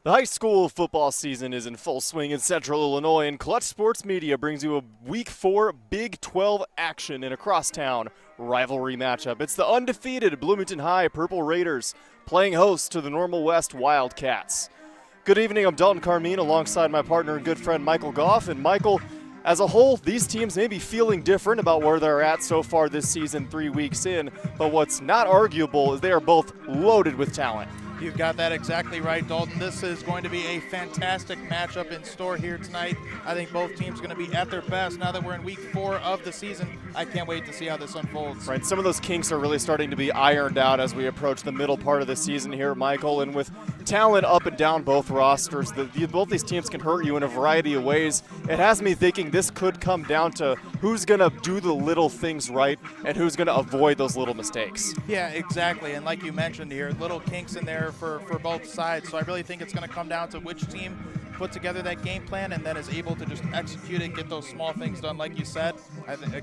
The high school football season is in full swing in Central Illinois, and Clutch Sports Media brings you a Week 4 Big 12 action in a crosstown rivalry matchup. It's the undefeated Bloomington High Purple Raiders playing host to the Normal West Wildcats. Good evening, I'm Dalton Carmine alongside my partner and good friend Michael Goff. And Michael, as a whole, these teams may be feeling different about where they're at so far this season, 3 weeks in, but what's not arguable is they are both loaded with talent. You've got that exactly right, Dalton. This is going to be a fantastic matchup in store here tonight. I think both teams are going to be at their best now that we're in Week 4 of the season. I can't wait to see how this unfolds. Right, some of those kinks are really starting to be ironed out as we approach the middle part of the season here, Michael. And with talent up and down both rosters, both these teams can hurt you in a variety of ways. It has me thinking this could come down to who's going to do the little things right and who's going to avoid those little mistakes. Yeah, exactly. And like you mentioned here, little kinks in there for both sides. So I really think it's going to come down to which team put together that game plan and then is able to just execute it, get those small things done like you said. I think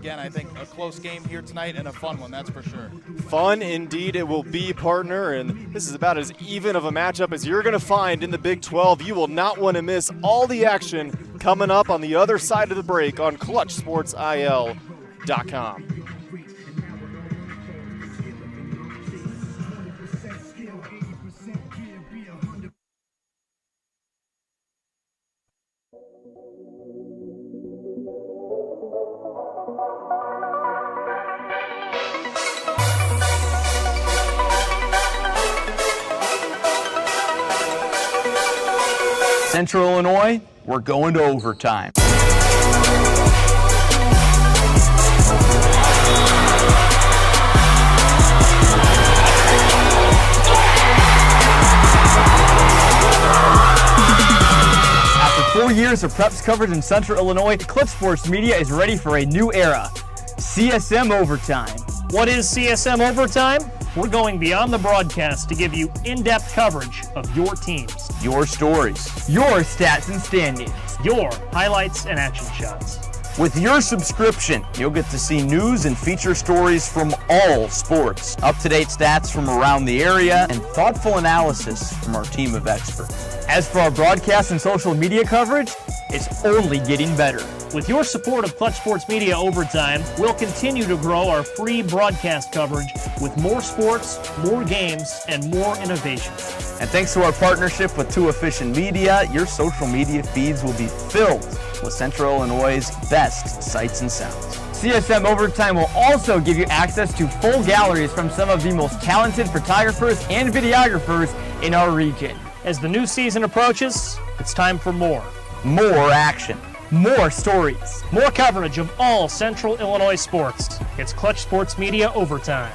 a close game here tonight and a fun one, that's for sure. Fun indeed it will be, partner, and this is about as even of a matchup as you're going to find in the Big 12. You will not want to miss all the action coming up on the other side of the break on ClutchSportsIL.com. Central Illinois, we're going to overtime. After 4 years of preps coverage in Central Illinois, Clutch Sports Media is ready for a new era. CSM Overtime. What is CSM Overtime? We're going beyond the broadcast to give you in-depth coverage of your teams, Your stories. Your stats and standings. your highlights and action shots. With your subscription, you'll get to see news and feature stories from all sports, up-to-date stats from around the area, and thoughtful analysis from our team of experts. As for our broadcast and social media coverage, it's only getting better. With your support of Clutch Sports Media Overtime, we'll continue to grow our free broadcast coverage with more sports, more games, and more innovation. And thanks to our partnership with Too Efficient Media, your social media feeds will be filled with Central Illinois' best sights and sounds. CSM Overtime will also give you access to full galleries from some of the most talented photographers and videographers in our region. As the new season approaches, it's time for more. More action. More stories. More coverage of all Central Illinois sports. It's Clutch Sports Media Overtime.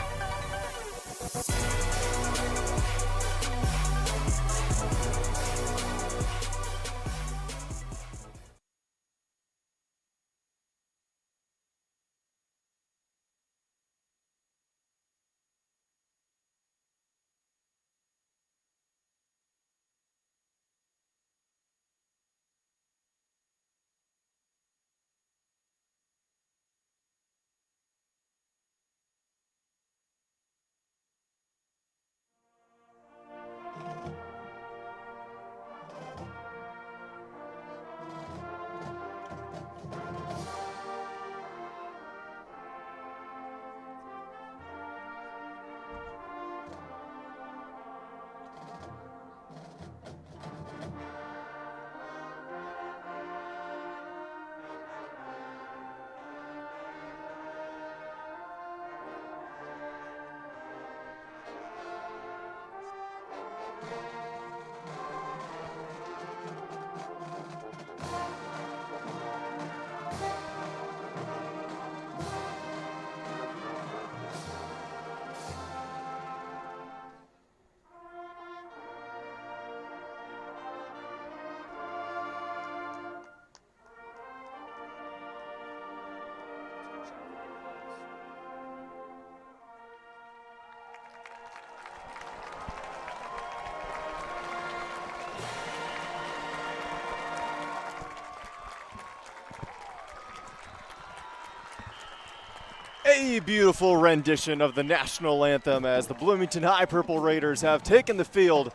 A beautiful rendition of the national anthem as the Bloomington High Purple Raiders have taken the field,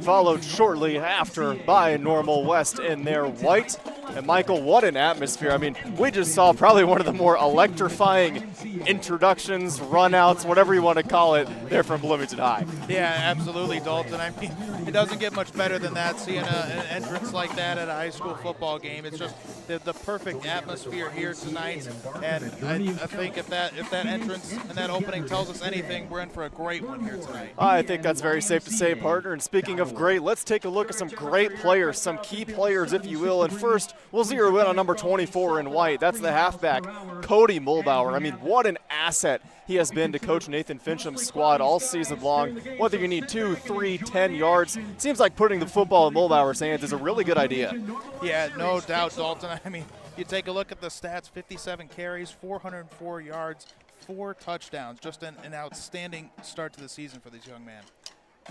followed shortly after by Normal West in their white. And Michael, what an atmosphere. I mean, we just saw probably one of the more electrifying introductions, runouts, whatever you want to call it, there from Bloomington High. Yeah, absolutely, Dalton. I mean, it doesn't get much better than that, seeing an entrance like that at a high school football game. It's just the perfect atmosphere here tonight. And I think if that entrance and that opening tells us anything, we're in for a great one here tonight. I think that's very safe to say, partner. And speaking of great, let's take a look at some great players, some key players, if you will. And first, we'll zero in on number 24 in white. That's the halfback, Cody Mulbauer. I mean, what an asset he has been to Coach Nathan Fincham's squad all season long. Whether you need 2, 3, 10 yards, seems like putting the football in Mulbauer's hands is a really good idea. Yeah, no doubt, Dalton. I mean, you take a look at the stats, 57 carries, 404 yards, 4 touchdowns. Just an outstanding start to the season for this young man.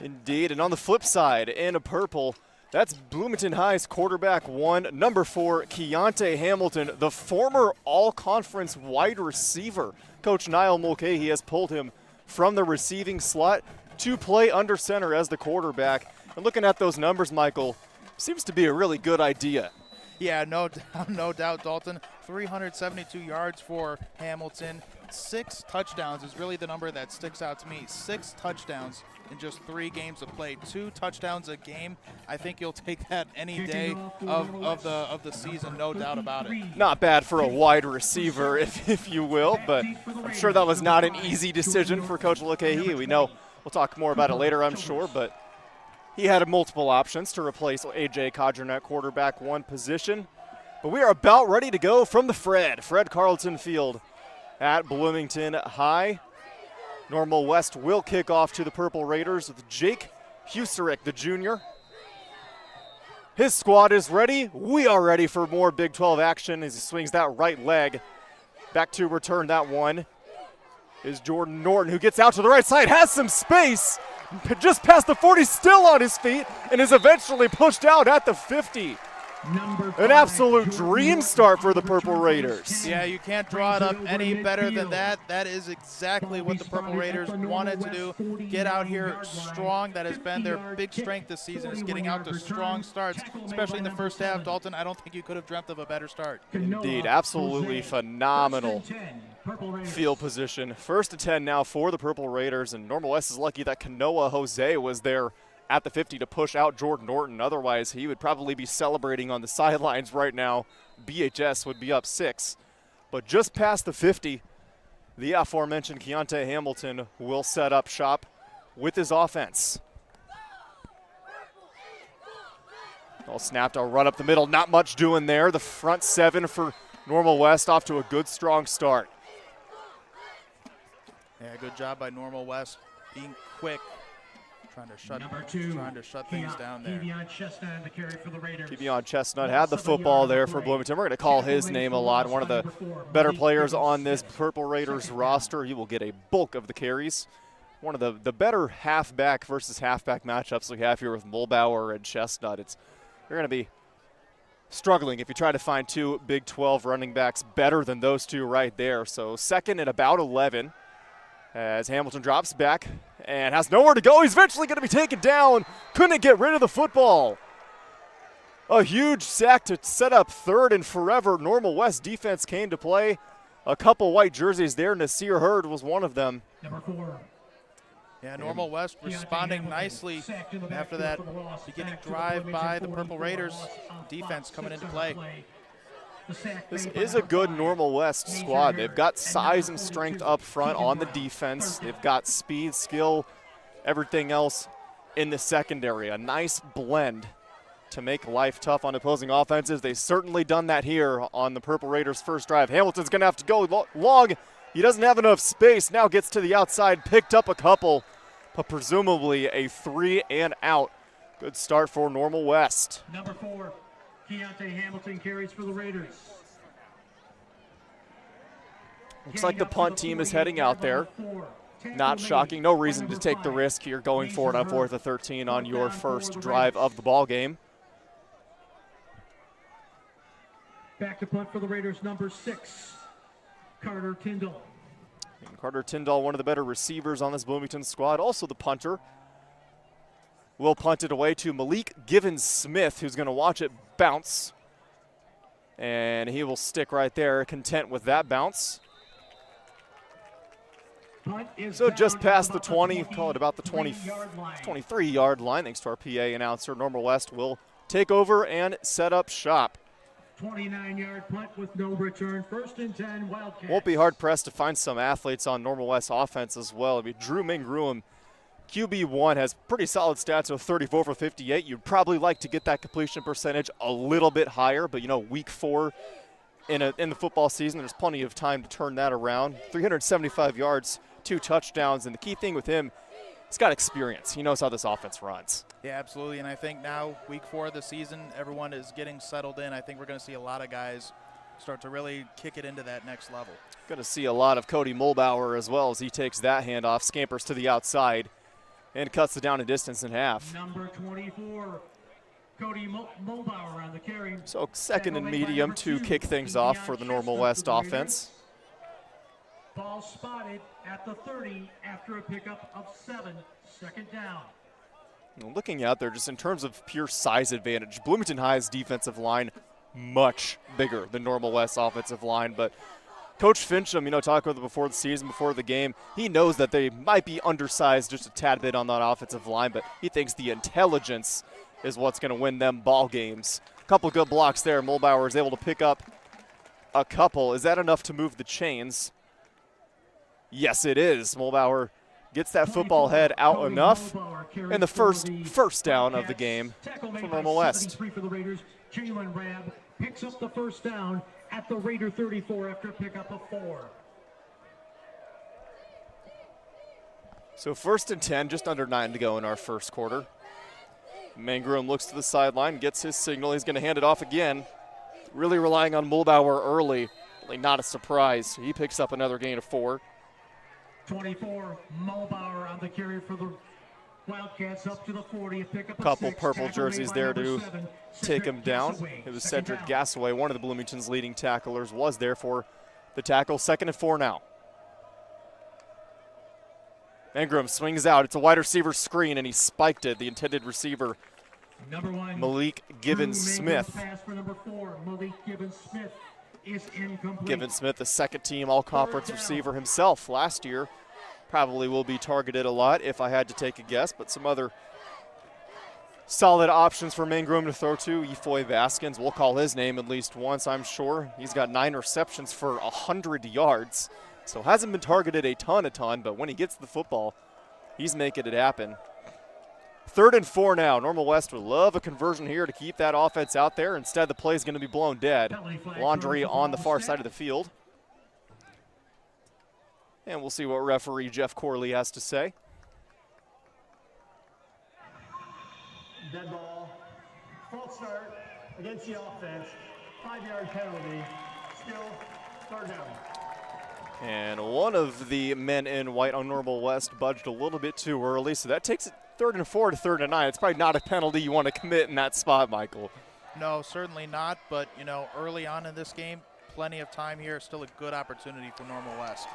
Indeed, and on the flip side, in a purple, that's Bloomington High's quarterback 1, number 4, Keontae Hamilton, the former all-conference wide receiver. Coach Niall Mulcahy has pulled him from the receiving slot to play under center as the quarterback. And looking at those numbers, Michael, seems to be a really good idea. Yeah, no doubt, Dalton. 372 yards for Hamilton. 6 touchdowns is really the number that sticks out to me. 6 touchdowns in just 3 games of play. 2 touchdowns a game. I think you'll take that any day of the season, no doubt about it. Not bad for a wide receiver, if you will, but I'm sure that was not an easy decision for Coach Mulcahy. We know we'll talk more about it later, I'm sure, but he had multiple options to replace A.J. Codron at quarterback 1 position. But we are about ready to go from the Fred Carlton Field at Bloomington High. Normal West will kick off to the Purple Raiders with Jake Huserick, the junior. His squad is ready. We are ready for more Big 12 action as he swings that right leg. Back to return that one is Jordan Norton, who gets out to the right side, has some space, just past the 40, still on his feet, and is eventually pushed out at the 50. An absolute dream start for the Purple Raiders. Yeah, you can't draw it up any better than that. That is exactly what the Purple Raiders wanted to do. Get out here strong. That has been their big strength this season, is getting out to strong starts, especially in the first half. Dalton, I don't think you could have dreamt of a better start. Indeed, absolutely phenomenal field position. 1st and 10 now for the Purple Raiders, and Normal West is lucky that Kanoa Jose was there at the 50 to push out Jordan Norton. Otherwise, he would probably be celebrating on the sidelines right now. BHS would be up 6. But just past the 50, the aforementioned Keontae Hamilton will set up shop with his offense. All snapped, I'll run up the middle. Not much doing there. The front 7 for Normal West off to a good, strong start. Yeah, good job by Normal West, being quick. Trying to shut things down there. Kevion Chestnut had the football there for Bloomington. We're going to call his name a lot. One of the better players on this Purple Raiders roster. He will get a bulk of the carries. One of the better halfback versus halfback matchups we have here with Mulbauer and Chestnut. You're going to be struggling if you try to find 2 Big 12 running backs better than those 2 right there. So 2nd and about 11 as Hamilton drops back and has nowhere to go. He's eventually going to be taken down. Couldn't get rid of the football. A huge sack to set up 3rd and forever. Normal West defense came to play. A couple white jerseys there. Nasir Hurd was one of them. Number 4. Yeah, Normal West responding nicely after that beginning drive by the Purple Raiders. Defense coming into play. This is a good Normal West squad. They've got size and strength up front on the defense. They've got speed, skill, everything else in the secondary. A nice blend to make life tough on opposing offenses. They've certainly done that here on the Purple Raiders' first drive. Hamilton's going to have to go long. He doesn't have enough space. Now gets to the outside, picked up a couple, but presumably a 3 and out. Good start for Normal West. Number 4. Keontae Hamilton carries for the Raiders. Looks like the punt team is heading out there. Not shocking. No reason to take the risk here going for it on 4th and 13 on your first drive of the ball game. Back to punt for the Raiders, number 6, Carter Tyndall. And Carter Tyndall, one of the better receivers on this Bloomington squad, also the punter. Will punt it away to Malik Givens-Smith, who's going to watch it bounce. And he will stick right there, content with that bounce. So just past the 20, call it about the 23-yard line, thanks to our PA announcer. Normal West will take over and set up shop. 29-yard punt with no return, 1st and 10, Wildcats. Won't be hard-pressed to find some athletes on Normal West offense as well. I mean, Drew Mangruem, QB1, has pretty solid stats of 34 for 58. You'd probably like to get that completion percentage a little bit higher, but, you know, week 4 in the football season, there's plenty of time to turn that around. 375 yards, 2 touchdowns, and the key thing with him, he's got experience. He knows how this offense runs. Yeah, absolutely, and I think now, week 4 of the season, everyone is getting settled in. I think we're going to see a lot of guys start to really kick it into that next level. Going to see a lot of Cody Mulbauer as well as he takes that handoff, scampers to the outside, and cuts it down in distance in half. Number 24, Cody Mulbauer on the carry. So 2nd and medium to kick things off for the Normal West offense. Ball spotted at the 30 after a pickup of 7, 2nd down. Looking out there, just in terms of pure size advantage, Bloomington High's defensive line much bigger than Normal West's offensive line, but Coach Fincham, you know, talked with him before the season, before the game, he knows that they might be undersized just a tad bit on that offensive line, but he thinks the intelligence is what's going to win them ball games. A couple good blocks there. Mulbauer is able to pick up a couple. Is that enough to move the chains? Yes, it is. Mulbauer gets that football head out enough, and the first down of the game for Normal West. For the Raiders, Jalen Rabb picks up the 1st down at the Raider 34 after a pickup of 4. So 1st and 10, just under 9 to go in our first quarter. Mangrum looks to the sideline, gets his signal. He's going to hand it off again. Really relying on Mulbauer early. Really not a surprise. He picks up another gain of 4. 24, Mulbauer on the carry for the Wildcats up to the 40. A pickup Couple of 6, purple tackled jerseys by there number to 7, take him down. Gassaway. It was 2nd Cedric down. Gassaway, one of the Bloomington's leading tacklers, was there for the tackle. 2nd and 4 now. Mangrum swings out. It's a wide receiver screen, and he spiked it. The intended receiver, Number 1, Malik Givens-Smith. Pass for number 4, Malik Givens-Smith is incomplete. Givens-Smith, the 2nd-team all-conference receiver himself last year. Probably will be targeted a lot if I had to take a guess, but some other solid options for Mangrum to throw to. Efoy Vaskins, we'll call his name at least once, I'm sure. He's got 9 receptions for 100 yards, so hasn't been targeted a ton, but when he gets the football, he's making it happen. 3rd and 4 now. Normal West would love a conversion here to keep that offense out there. Instead, the play is going to be blown dead. Laundry on the far side of the field. And we'll see what referee Jeff Corley has to say. Dead ball, false start against the offense, 5-yard penalty, still 3rd down. And one of the men in white on Normal West budged a little bit too early, so that takes it 3rd and 4 to 3rd and 9. It's probably not a penalty you want to commit in that spot, Michael. No, certainly not, but, you know, early on in this game, plenty of time here, still a good opportunity for Normal West.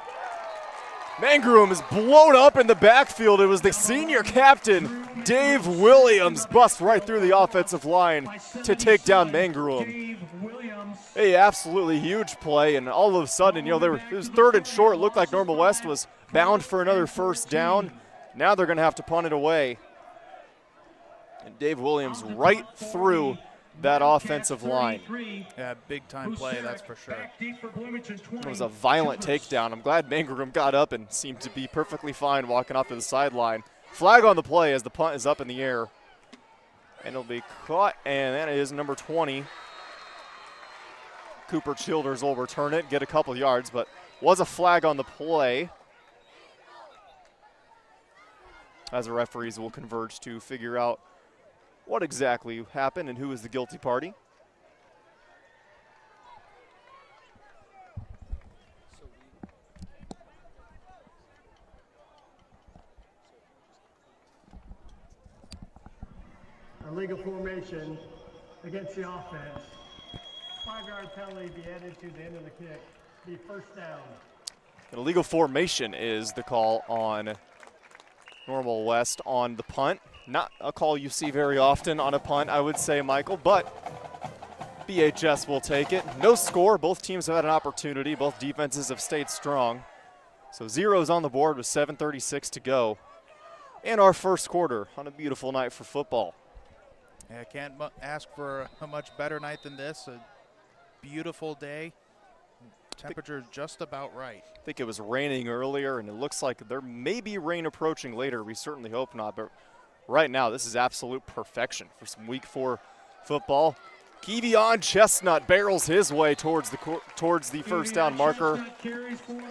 Mangrum is blown up in the backfield. It was the senior captain, Dave Williams, bust right through the offensive line to take down Mangrum. A absolutely huge play, and all of a sudden, you know, it was 3rd and short. It looked like Normal West was bound for another 1st down. Now they're going to have to punt it away. And Dave Williams right through that offensive line. Yeah, big-time play, that's for sure. It was a violent takedown. I'm glad Mangrum got up and seemed to be perfectly fine walking off to the sideline. Flag on the play as the punt is up in the air. And it'll be caught, and that is number 20. Cooper Childers will return it, get a couple yards, but was a flag on the play. As the referees will converge to figure out what exactly happened and who is the guilty party. Illegal formation against the offense. 5-yard penalty be added to the end of the kick. Be 1st down. An illegal formation is the call on Normal West on the punt. Not a call you see very often on a punt, I would say, Michael, but BHS will take it. No score. Both teams have had an opportunity. Both defenses have stayed strong. So zeros on the board with 7:36 to go in our first quarter on a beautiful night for football. Yeah, I can't ask for a much better night than this. A beautiful day. Temperature is just about right. I think it was raining earlier, and it looks like there may be rain approaching later. We certainly hope not, but right now this is absolute perfection for some Week 4 football. Kevion Chestnut barrels his way towards the first down marker.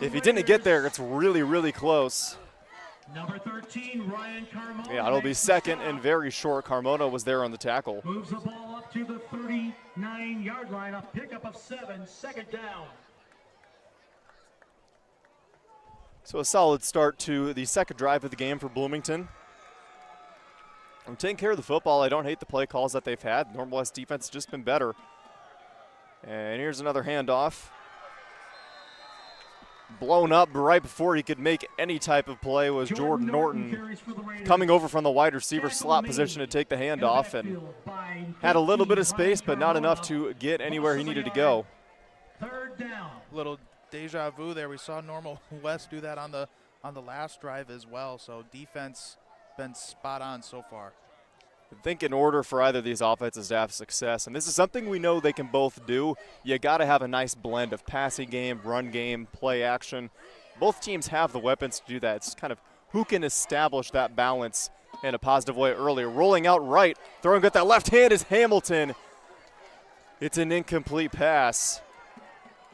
If he didn't get there, it's really, really close. Number 13, Ryan Carmona. Yeah, it'll be second and very short. Carmona was there on the tackle. Moves the ball up to the 39-yard line, a pickup of 7, second down. So a solid start to the second drive of the game for Bloomington. I'm taking care of the football. I don't hate the play calls that they've had. Normal West defense has just been better. And here's another handoff. Blown up right before he could make any type of play was Jordan Norton coming over from the wide receiver slot position to take the handoff and had a little bit of space, but not enough to get anywhere he needed to go. Third down. Little deja vu there. We saw Normal West do that on the last drive as well. So defense been spot on so far. I think in order for either of these offenses to have success, and this is something we know they can both do, you got to have a nice blend of passing game, run game, play action. Both teams have the weapons to do that. It's kind of who can establish that balance in a positive way earlier. Rolling out right, throwing with that left hand is Hamilton. It's an incomplete pass.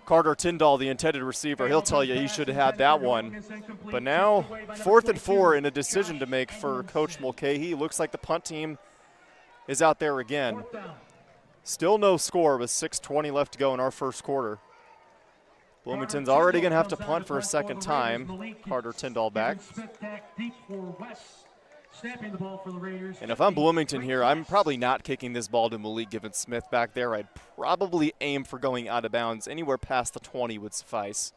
Carter Tyndall, the intended receiver, he'll tell you he should have had that one. But now, 4th and 4 in a decision to make for Coach Mulcahy. Looks like the punt team is out there again. Still no score with 6:20 left to go in our first quarter. Bloomington's already going to have to punt for a second time. Carter Tyndall back. And if I'm Bloomington here, I'm probably not kicking this ball to Malik Given-Smith back there. I'd probably aim for going out of bounds. Anywhere past the 20 would suffice.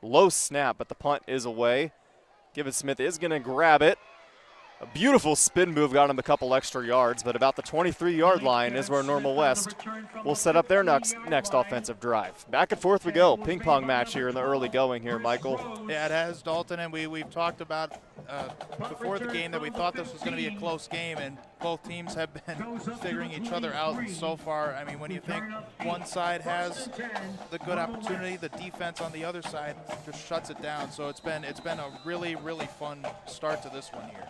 Low snap, but the punt is away. Given-Smith is going to grab it. A beautiful spin move got him a couple extra yards, but about the 23-yard line is where Normal West will set up their next offensive drive. Back and forth we go. Ping pong match here in the early going here, Michael. Yeah, it has, Dalton, and we've talked about before the game that we thought this was going to be a close game, and both teams have been figuring each other out so far. I mean, when you think one side has the good opportunity, the defense on the other side just shuts it down. So it's been a really, really fun start to this one here.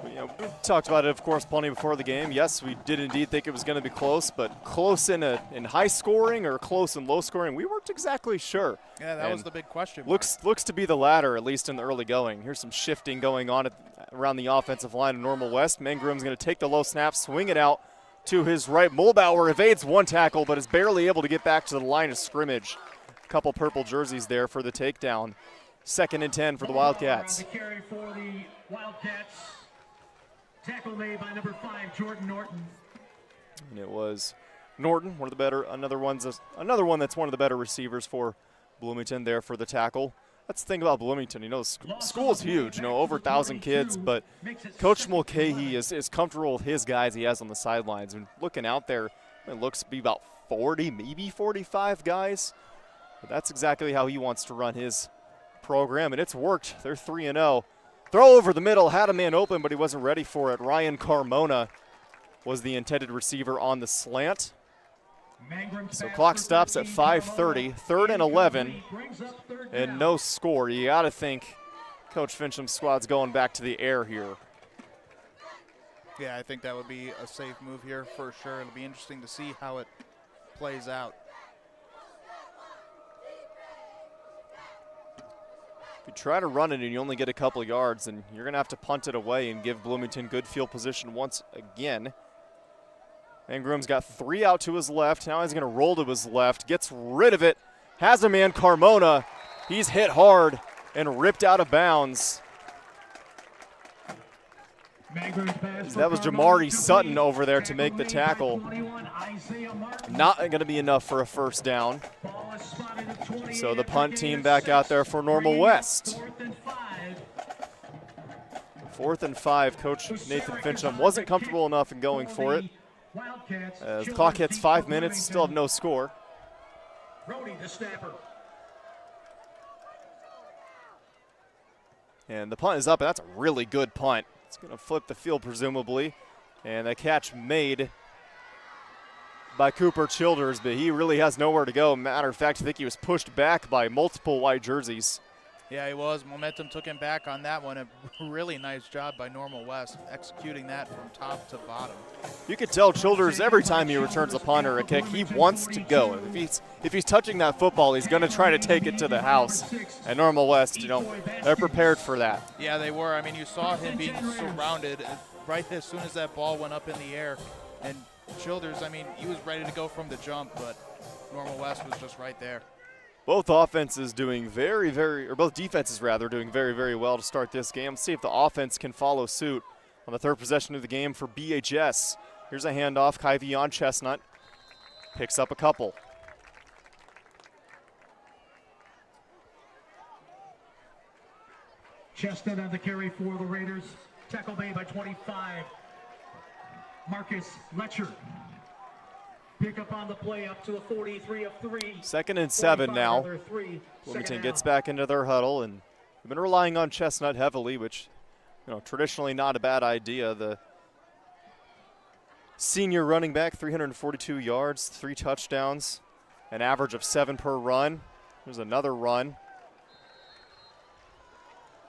You know, we talked about it, of course, plenty before the game. Yes, we did indeed think it was going to be close, but close in high scoring or close in low scoring, we weren't exactly sure. Yeah, that was the big question mark. Looks to be the latter, at least in the early going. Here's some shifting going on around the offensive line of Normal West. Mangroom's going to take the low snap, swing it out to his right. Mulbauer evades one tackle, but is barely able to get back to the line of scrimmage. A couple purple jerseys there for the takedown. 2nd and 10 for the Wildcats. Carry for the Wildcats. Tackle made by number 5, Jordan Norton. And it was Norton, one of the better, another one that's one of the better receivers for Bloomington there for the tackle. That's the thing about Bloomington. You know, school's huge, you know, over 1,000 kids, but Coach Mulcahy is comfortable with his guys he has on the sidelines. And looking out there, it looks to be about 40, maybe 45 guys. But that's exactly how he wants to run his program, and it's worked. They're 3-0. Throw over the middle, had a man open, but he wasn't ready for it. Ryan Carmona was the intended receiver on the slant. So clock stops at 5:30, 3rd and 11, and no score. You got to think Coach Fincham's squad's going back to the air here. Yeah, I think that would be a safe move here for sure. It'll be interesting to see how it plays out. If you try to run it and you only get a couple yards, and you're going to have to punt it away and give Bloomington good field position once again. Ingram's got 3 out to his left. Now he's going to roll to his left. Gets rid of it. Has a man, Carmona. He's hit hard and ripped out of bounds. That was Jamari Sutton over there to make the tackle. Not going to be enough for a first down. So the punt team back out there for Normal West. 4th and 5, Coach Nathan Fincham wasn't comfortable enough in going for it. As the clock hits 5 minutes, still have no score. And the punt is up, and that's a really good punt. It's going to flip the field, presumably. And the catch made by Cooper Childers, but he really has nowhere to go. Matter of fact, I think he was pushed back by multiple white jerseys. Yeah, he was. Momentum took him back on that one. A really nice job by Normal West executing that from top to bottom. You could tell Childers every time he returns a punt or a kick, he wants to go. If he's touching that football, he's going to try to take it to the house. And Normal West, they're prepared for that. Yeah, they were. I mean, you saw him being surrounded right as soon as that ball went up in the air. And Childers, I mean, he was ready to go from the jump, but Normal West was just right there. Both offenses doing both defenses rather, doing very, very well to start this game. Let's see if the offense can follow suit on the 3rd possession of the game for BHS. Here's a handoff. Kyvion Chestnut picks up a couple. Chestnut on the carry for the Raiders. Tackle made by 25. Marcus Letcher. Pick up on the play up to a 43 of 3. 2nd and 7 now. Bloomington gets back into their huddle, and we've been relying on Chestnut heavily, which, traditionally not a bad idea. The senior running back, 342 yards, 3 touchdowns, an average of 7 per run. There's another run.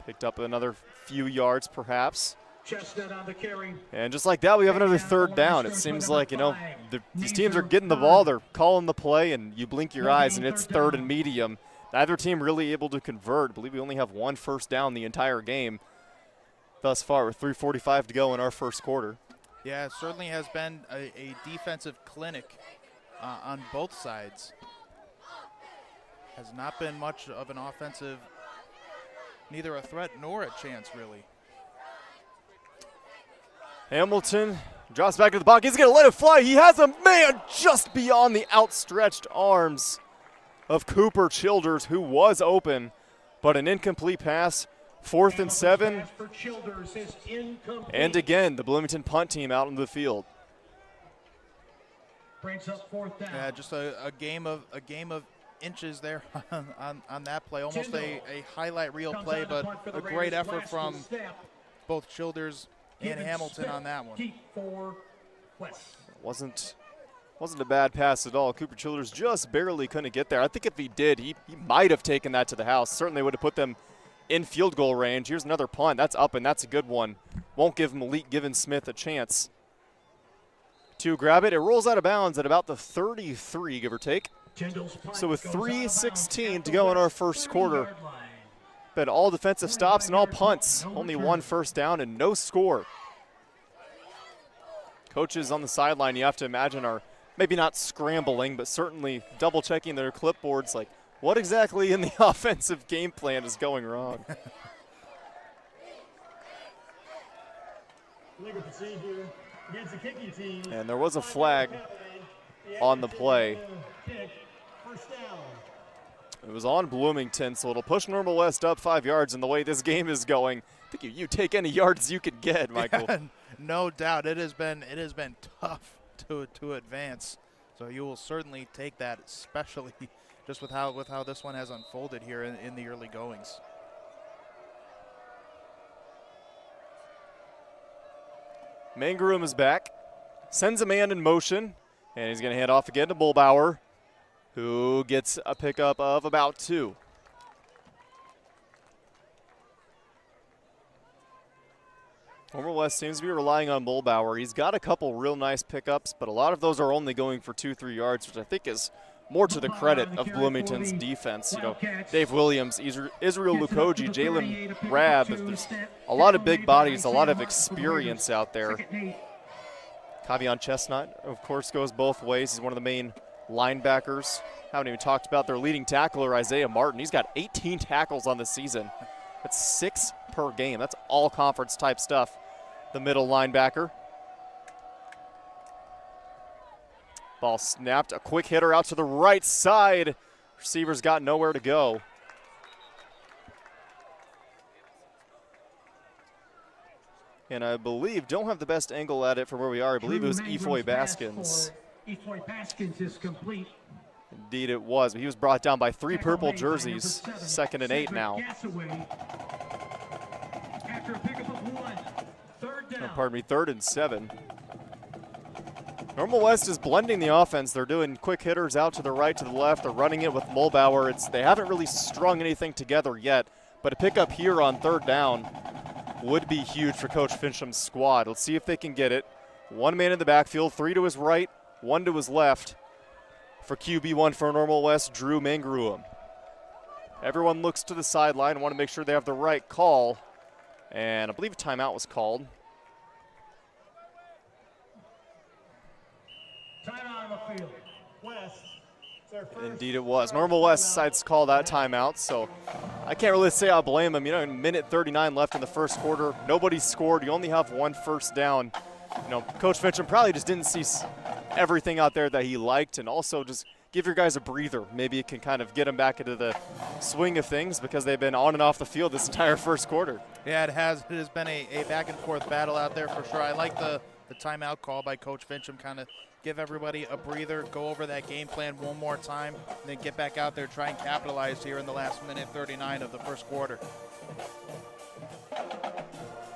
Picked up another few yards, perhaps. Chestnut on the carry. And just like that, we have another 3rd down. It seems like, these teams are getting the ball, they're calling the play, and you blink your eyes, and it's 3rd and medium. Neither team really able to convert. I believe we only have 1 first down the entire game thus far with 3:45 to go in our first quarter. Yeah, it certainly has been a defensive clinic on both sides. Has not been much of an offensive, neither a threat nor a chance, really. Hamilton drops back to the pocket. He's going to let it fly. He has a man just beyond the outstretched arms of Cooper Childers, who was open, but an incomplete pass. 4th and 7. And again, the Bloomington punt team out in the field. Brings up 4th down. Yeah, just a game of inches there on that play. Almost a highlight reel play, but a great effort from both Childers and Hamilton on that one. Wasn't a bad pass at all. Cooper Childers just barely couldn't get there. I think if he did, he might have taken that to the house. Certainly would have put them in field goal range. Here's another punt. That's up, and that's a good one. Won't give Malik Given-Smith a chance to grab it. It rolls out of bounds at about the 33, give or take. So with 3:16 to go in our first quarter, but all defensive stops and all punts. Only 1 first down and no score. Coaches on the sideline, you have to imagine, are maybe not scrambling, but certainly double-checking their clipboards, like, what exactly in the offensive game plan is going wrong? And there was a flag on the play. It was on Bloomington, so it'll push Normal West up 5 yards. And the way this game is going, I think you take any yards you could get, Michael. Yeah, no doubt, it has been tough to advance. So you will certainly take that, especially just with how this one has unfolded here in the early goings. Mangaroom is back, sends a man in motion, and he's going to hand off again to Bullbauer, who gets a pickup of about 2. Normal West seems to be relying on Bullbauer. He's got a couple real nice pickups, but a lot of those are only going for 2-3 yards, which I think is more to the credit of Bloomington's defense. Dave Williams, Israel Lukoji, Jalen Rabb. There's a lot of big bodies, a lot of experience out there. Kavion Chestnut, of course, goes both ways. He's one of the main linebackers. Haven't even talked about their leading tackler, Isaiah Martin. He's got 18 tackles on the season. That's 6 per game. That's all conference type stuff. The middle linebacker. Ball snapped. A quick hitter out to the right side Receivers got nowhere to go. And I believe, don't have the best angle at it from where we are. I believe it was Efoy Baskins. Efoy Baskins is complete. Indeed it was. He was brought down by 3 purple jerseys. 2nd and 8 now. After a pickup of 1, 3rd down. Oh, pardon me, 3rd and 7. Normal West is blending the offense. They're doing quick hitters out to the right, to the left. They're running it with Mulbauer. They haven't really strung anything together yet, but a pickup here on 3rd down would be huge for Coach Fincham's squad. Let's see if they can get it. 1 man in the backfield, 3 to his right, 1 to his left. For QB1 for Normal West, Drew Mangruum. Everyone looks to the sideline and want to make sure they have the right call. And I believe a timeout was called. Timeout on the field. West. Indeed it was. Normal West decides to call that timeout, so I can't really say I blame him. You know, minute 39 left in the first quarter. Nobody scored. You only have 1 first down. You know, Coach Fincham probably just didn't see everything out there that he liked, and also just give your guys a breather. Maybe it can kind of get them back into the swing of things because they've been on and off the field this entire first quarter. Yeah, it has been a back and forth battle out there for sure. I like the timeout call by Coach Fincham, kind of give everybody a breather, go over that game plan one more time, and then get back out there, try and capitalize here in the last minute 39 of the first quarter.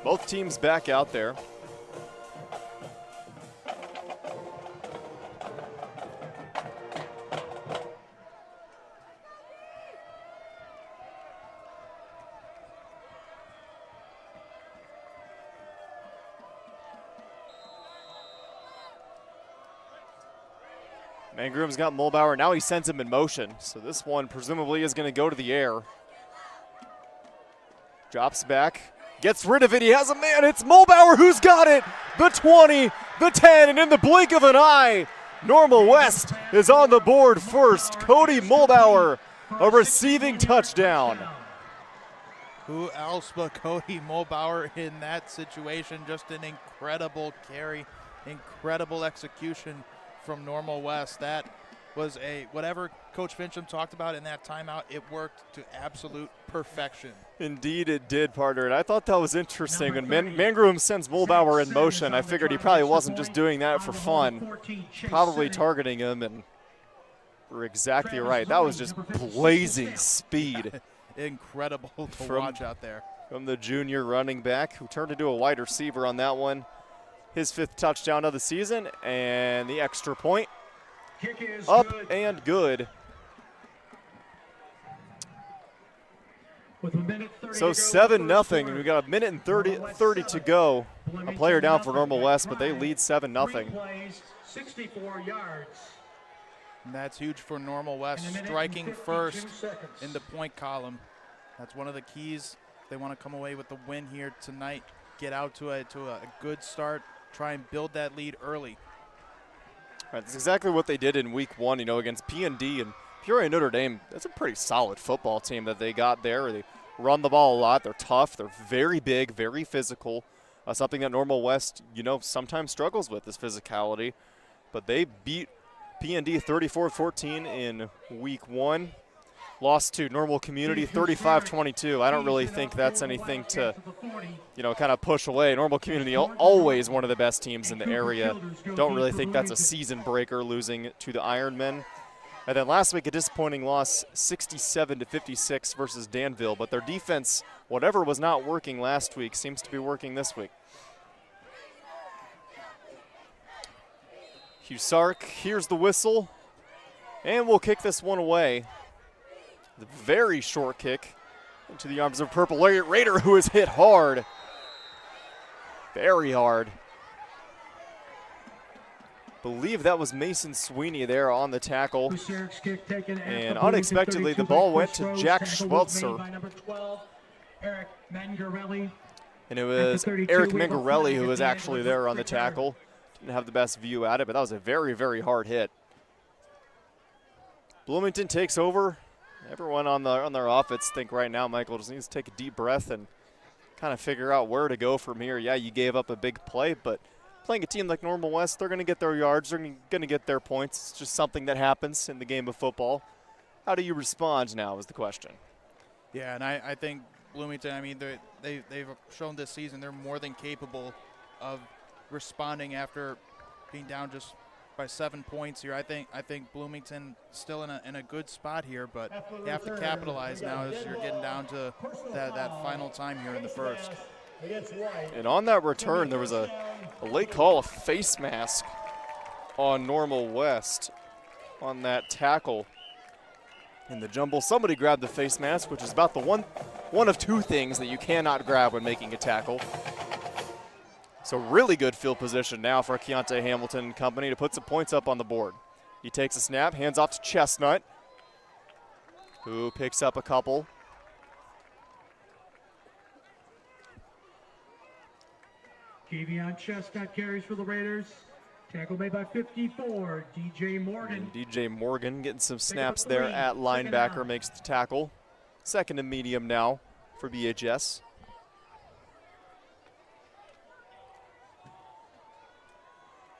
Both teams back out there. Mangruum's got Mulbauer. Now he sends him in motion. So this one presumably is going to go to the air. Drops back. Gets rid of it. He has a man. It's Mulbauer who's got it. The 20, the 10, and in the blink of an eye, Normal West is on the board first. Cody Mulbauer, a receiving touchdown. Who else but Cody Mulbauer in that situation? Just an incredible carry, incredible execution from Normal West. That was whatever Coach Fincham talked about in that timeout, it worked to absolute perfection. Indeed it did, partner, and I thought that was interesting. When Mangruum sends Mulbauer in motion, I figured he probably wasn't just doing that for fun, probably targeting him, and we're exactly right. That was just blazing speed. Incredible to watch out there. From the junior running back, who turned into a wide receiver on that one. His 5th touchdown of the season, and the extra point. Up and good. With a minute 30 so 7-0, and we got a minute and 30 to go. A player down for Normal West, but they lead 7-0. 64 yards. And that's huge for Normal West, striking first in the point column. That's one of the keys. They want to come away with the win here tonight, get out to a good start, try and build that lead early. Right, that's exactly what they did in week 1, you know, against P&D and Peoria Notre Dame. That's a pretty solid football team that they got there. They run the ball a lot. They're tough. They're very big, very physical. Something that Normal West, you know, sometimes struggles with is physicality. But they beat P&D 34-14 in week 1. Lost to Normal Community 35-22. I don't really think that's anything to, you know, kind of push away. Normal Community always one of the best teams in the area. Don't really think that's a season breaker, losing to the Ironmen. And then last week, a disappointing loss, 67-56 versus Danville. But their defense, whatever was not working last week, seems to be working this week. Hugh Sark hears the whistle, and we'll kick this one away. The very short kick into the arms of Purple Raider, who is hit hard. Very hard. Believe that was Mason Sweeney there on the tackle. And unexpectedly, the ball went to Jack Schwelzer. And it was Eric Mangarelli who was actually there on the tackle. Didn't have the best view at it, but that was a very, very hard hit. Bloomington takes over. Everyone on their offense think right now Michael just needs to take a deep breath and kind of figure out where to go from here. Yeah, you gave up a big play, but playing a team like Normal West, they're going to get their yards, they're going to get their points. It's just something that happens in the game of football. How do you respond now is the question. Yeah, and I think Bloomington, I mean, they've shown this season they're more than capable of responding after being down just by 7 points here. I think Bloomington still in a good spot here, but you have to capitalize now as you're getting down to that final time here in the first. And on that return, there was a late call, a face mask on Normal West on that tackle in the jumble. Somebody grabbed the face mask, which is about the one of two things that you cannot grab when making a tackle. So really good field position now for Keontae Hamilton and company to put some points up on the board. He takes a snap, hands off to Chestnut, who picks up a couple. Kevion Chestnut carries for the Raiders. Tackle made by 54, DJ Morgan. And DJ Morgan getting some snaps there at linebacker, makes the tackle. Second and medium now for BHS.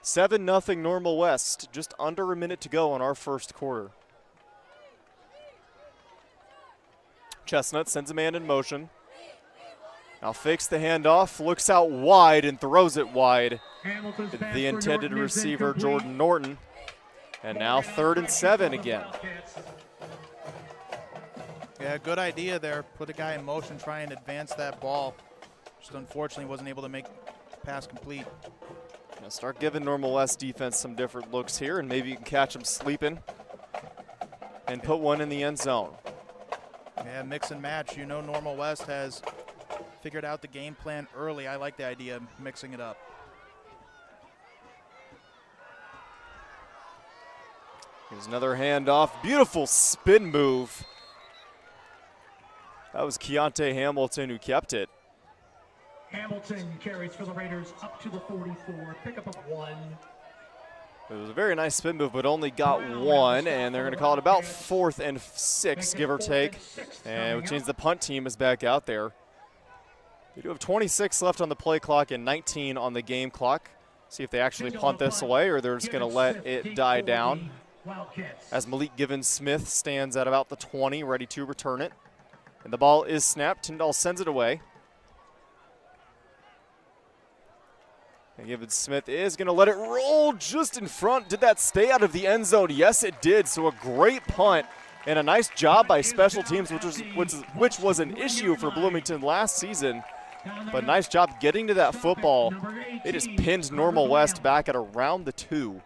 Seven 0 Normal West, just under a minute to go on our first quarter. Chestnut sends a man in motion. Now fakes the handoff, looks out wide and throws it wide. The intended receiver, Jordan Norton. And now 3rd and 7 again. Yeah, good idea there. Put a guy in motion, try and advance that ball. Just unfortunately wasn't able to make the pass complete. Now start giving Normal West defense some different looks here, and maybe you can catch them sleeping and put one in the end zone. Yeah, mix and match. You know Normal West has figured out the game plan early. I like the idea of mixing it up. Here's another handoff. Beautiful spin move. That was Keontae Hamilton who kept it. Hamilton carries for the Raiders up to the 44, pickup of 1. It was a very nice spin move, but only got 1, and they're going to call it about 4th and 6, give or take. And which means the punt team is back out there. They do have 26 left on the play clock and 19 on the game clock. See if they actually punt this away or they're just going to let it die down. As Malik Givens-Smith stands at about the 20, ready to return it. And the ball is snapped. Tyndall sends it away. And Givens-Smith is going to let it roll just in front. Did that stay out of the end zone? Yes, it did. So a great punt and a nice job by special teams, which was an issue for Bloomington last season. But nice job getting to that football. It has pinned Normal West back at around the 2.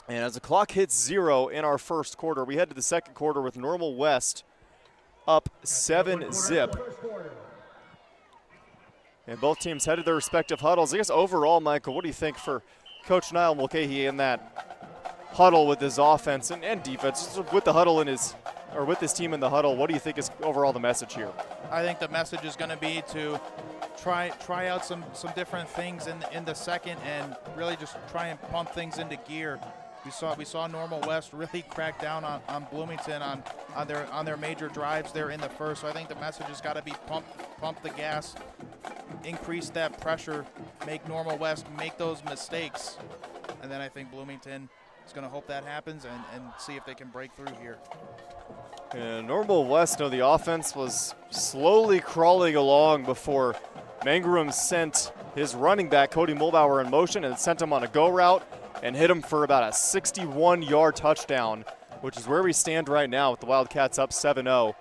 And as the clock hits 0 in our first quarter, we head to the second quarter with Normal West up 7-0. And both teams headed their respective huddles. I guess overall, Michael, what do you think for Coach Niall Mulcahy in that huddle with his offense and defense, with the huddle in his, or with his team in the huddle? What do you think is overall the message here? I think the message is going to be to try out some different things in the second and really just try and pump things into gear. We saw Normal West really crack down on Bloomington on their major drives there in the first. So I think the message has got to be pump the gas, increase that pressure, make Normal West make those mistakes, and then I think Bloomington is going to hope that happens and see if they can break through here. And Normal West, the offense was slowly crawling along before Mangrum sent his running back, Cody Mulbauer, in motion and sent him on a go route and hit him for about a 61-yard touchdown, which is where we stand right now with the Wildcats up 7-0.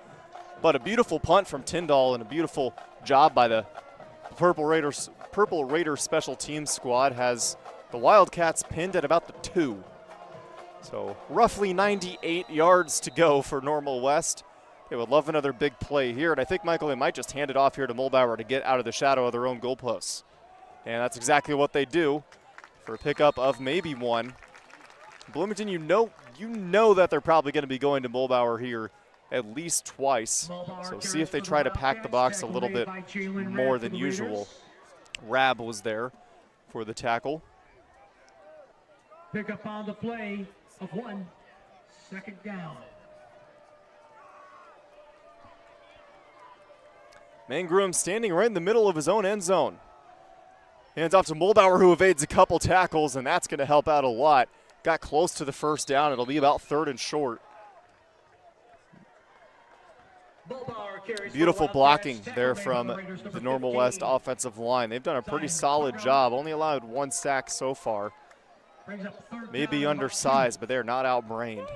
But a beautiful punt from Tyndall and a beautiful job by the Purple Raiders special teams squad has the Wildcats pinned at about the 2. So roughly 98 yards to go for Normal West. They would love another big play here, and I think, Michael, they might just hand it off here to Mulbauer to get out of the shadow of their own goalposts. And that's exactly what they do for a pickup of maybe 1. Bloomington, you know that they're probably going to be going to Mulbauer here at least twice. So see if they try to pack the box a little bit more than usual. Rab was there for the tackle. Pick up on the play of 1, second down. Mangrum standing right in the middle of his own end zone. Hands off to Mulbauer, who evades a couple tackles, and that's going to help out a lot got close to the first down. It'll be about 3rd and short. Beautiful blocking there from the Normal West offensive line. They've done a pretty solid job. Only allowed 1 sack so far. Maybe undersized, but they're not outbrained.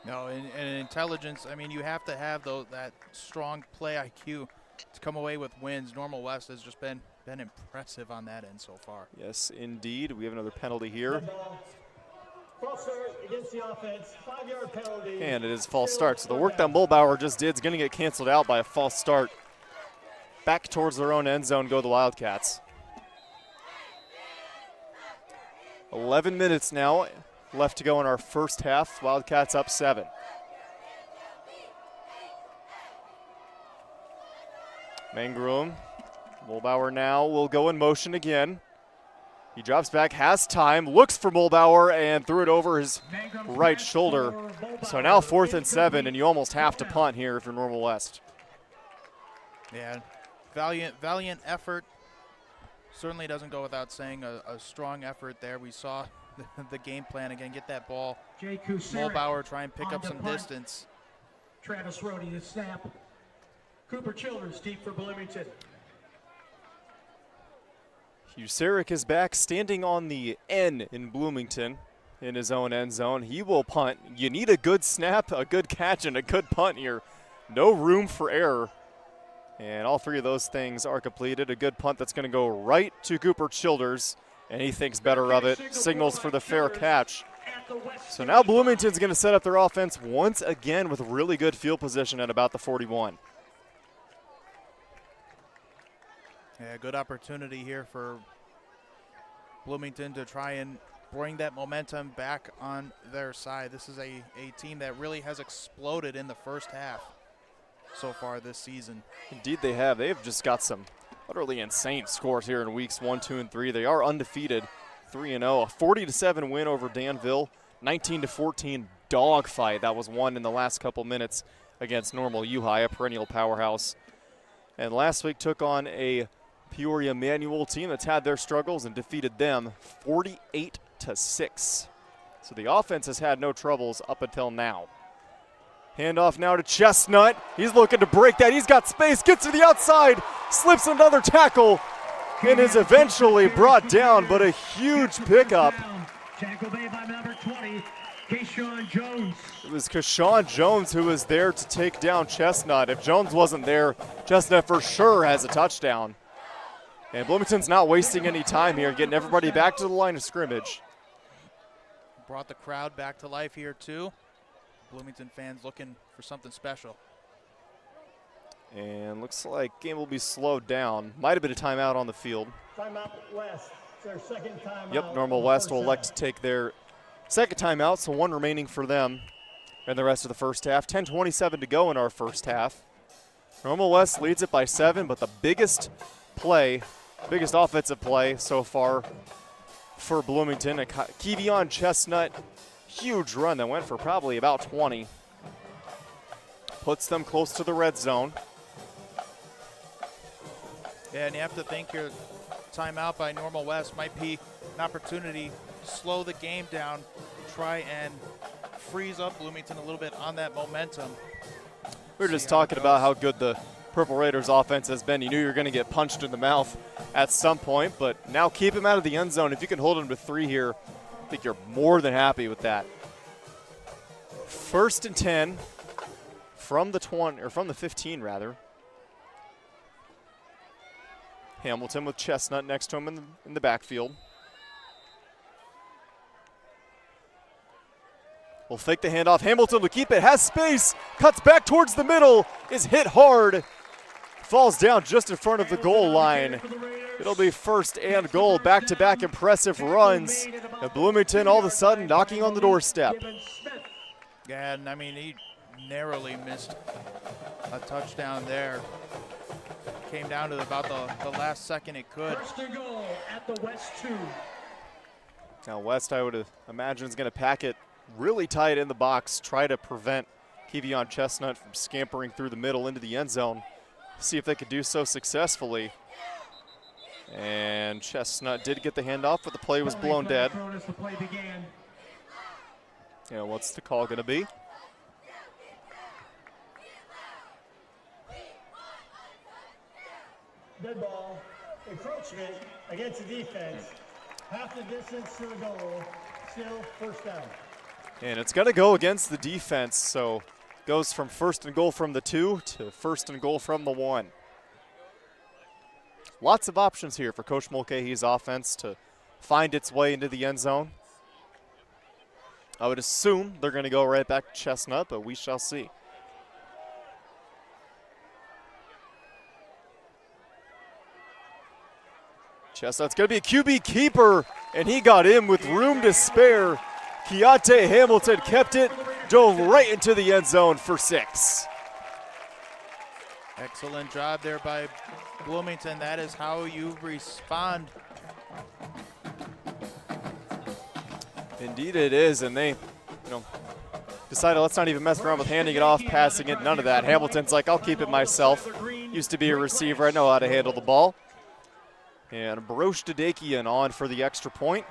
No, and intelligence, I mean, you have to have that strong play IQ to come away with wins. Normal West has just been impressive on that end so far. Yes, indeed. We have another penalty here. False start against the offense, 5-yard penalty. And it is a false start. So the work that Mulbauer just did is going to get canceled out by a false start. Back towards their own end zone go the Wildcats. 11 minutes now left to go in our first half. Wildcats up 7. Mangrum. Mulbauer now will go in motion again. He drops back, has time, looks for Mulbauer, and threw it over his right shoulder. So now 4th and 7, and you almost have to punt here if you're Normal West. Yeah, valiant effort. Certainly doesn't go without saying a strong effort there. We saw the game plan again, get that ball. Mulbauer try and pick up some distance. Travis Rohde, the snap. Cooper Childers deep for Bloomington. Husaric is back, standing on the N in Bloomington in his own end zone. He will punt. You need a good snap, a good catch, and a good punt here. No room for error. And all 3 of those things are completed. A good punt that's going to go right to Cooper Childers, and he thinks better of it. Signals for the fair catch. So now Bloomington's going to set up their offense once again with really good field position at about the 41. Yeah, good opportunity here for Bloomington to try and bring that momentum back on their side. This is a team that really has exploded in the first half so far this season. Indeed they have. They've just got some utterly insane scores here in weeks 1, 2, and 3. They are undefeated, 3-0. A 40-7 win over Danville, 19-14 dogfight that was won in the last couple minutes against Normal U-High, a perennial powerhouse. And last week took on a Peoria Manual team that's had their struggles and defeated them 48-6. So the offense has had no troubles up until now. Handoff now to Chestnut. He's looking to break that. He's got space, gets to the outside, slips another tackle, and is eventually brought down, but a huge pickup. Tackle made by number 20, Keyshawn Jones. It was Keyshawn Jones who was there to take down Chestnut. If Jones wasn't there, Chestnut for sure has a touchdown. And Bloomington's not wasting any time here, getting everybody back to the line of scrimmage. Brought the crowd back to life here too. Bloomington fans looking for something special. And looks like game will be slowed down. Might have been a timeout on the field. Timeout West. It's their second timeout. Yep, Normal West will elect to take their second timeout, so 1 remaining for them in the rest of the first half. 10:27 to go in our first half. Normal West leads it by 7, but the biggest offensive play so far for Bloomington. A Kevion Chestnut, huge run that went for probably about 20. Puts them close to the red zone. Yeah, and you have to think your timeout by Normal West might be an opportunity to slow the game down, try and freeze up Bloomington a little bit on that momentum. We were just talking about how good the Purple Raiders offense has been. You knew you were going to get punched in the mouth at some point, but now keep him out of the end zone. If you can hold him to 3 here, I think you're more than happy with that. 1st and 10 from the 20, or from the 15 rather. Hamilton with Chestnut next to him in the backfield. Will fake the handoff. Hamilton will keep it, has space, cuts back towards the middle, is hit hard, falls down just in front of the goal line. It'll be 1st and goal, back-to-back impressive runs. And Bloomington all of a sudden knocking on the doorstep. Yeah, and I mean, he narrowly missed a touchdown there. Came down to about the last second it could. 1st and goal at the West 2. Now West, I would imagine, is going to pack it really tight in the box, try to prevent Kevion Chestnut from scampering through the middle into the end zone. See if they could do so successfully. And Chestnut did get the handoff, but the play was blown dead. Yeah, what's the call going to be? Dead ball, encroachment against the defense. Half the distance to the goal, still first down. And it's going to go against the defense, so goes from first and goal from the 2 to first and goal from the 1. Lots of options here for Coach Mulcahy's offense to find its way into the end zone. I would assume they're going to go right back to Chestnut, but we shall see. Chestnut's going to be a QB keeper, and he got in with room to spare. Keontae Hamilton kept it, dove right into the end zone for 6. Excellent job there by Bloomington. That is how you respond. Indeed it is, and they, decided let's not even mess around with handing it off, passing it, none of that. Hamilton's like, I'll keep it myself. Used to be a receiver, I know how to handle the ball. And Barosh Dedekian on for the extra point.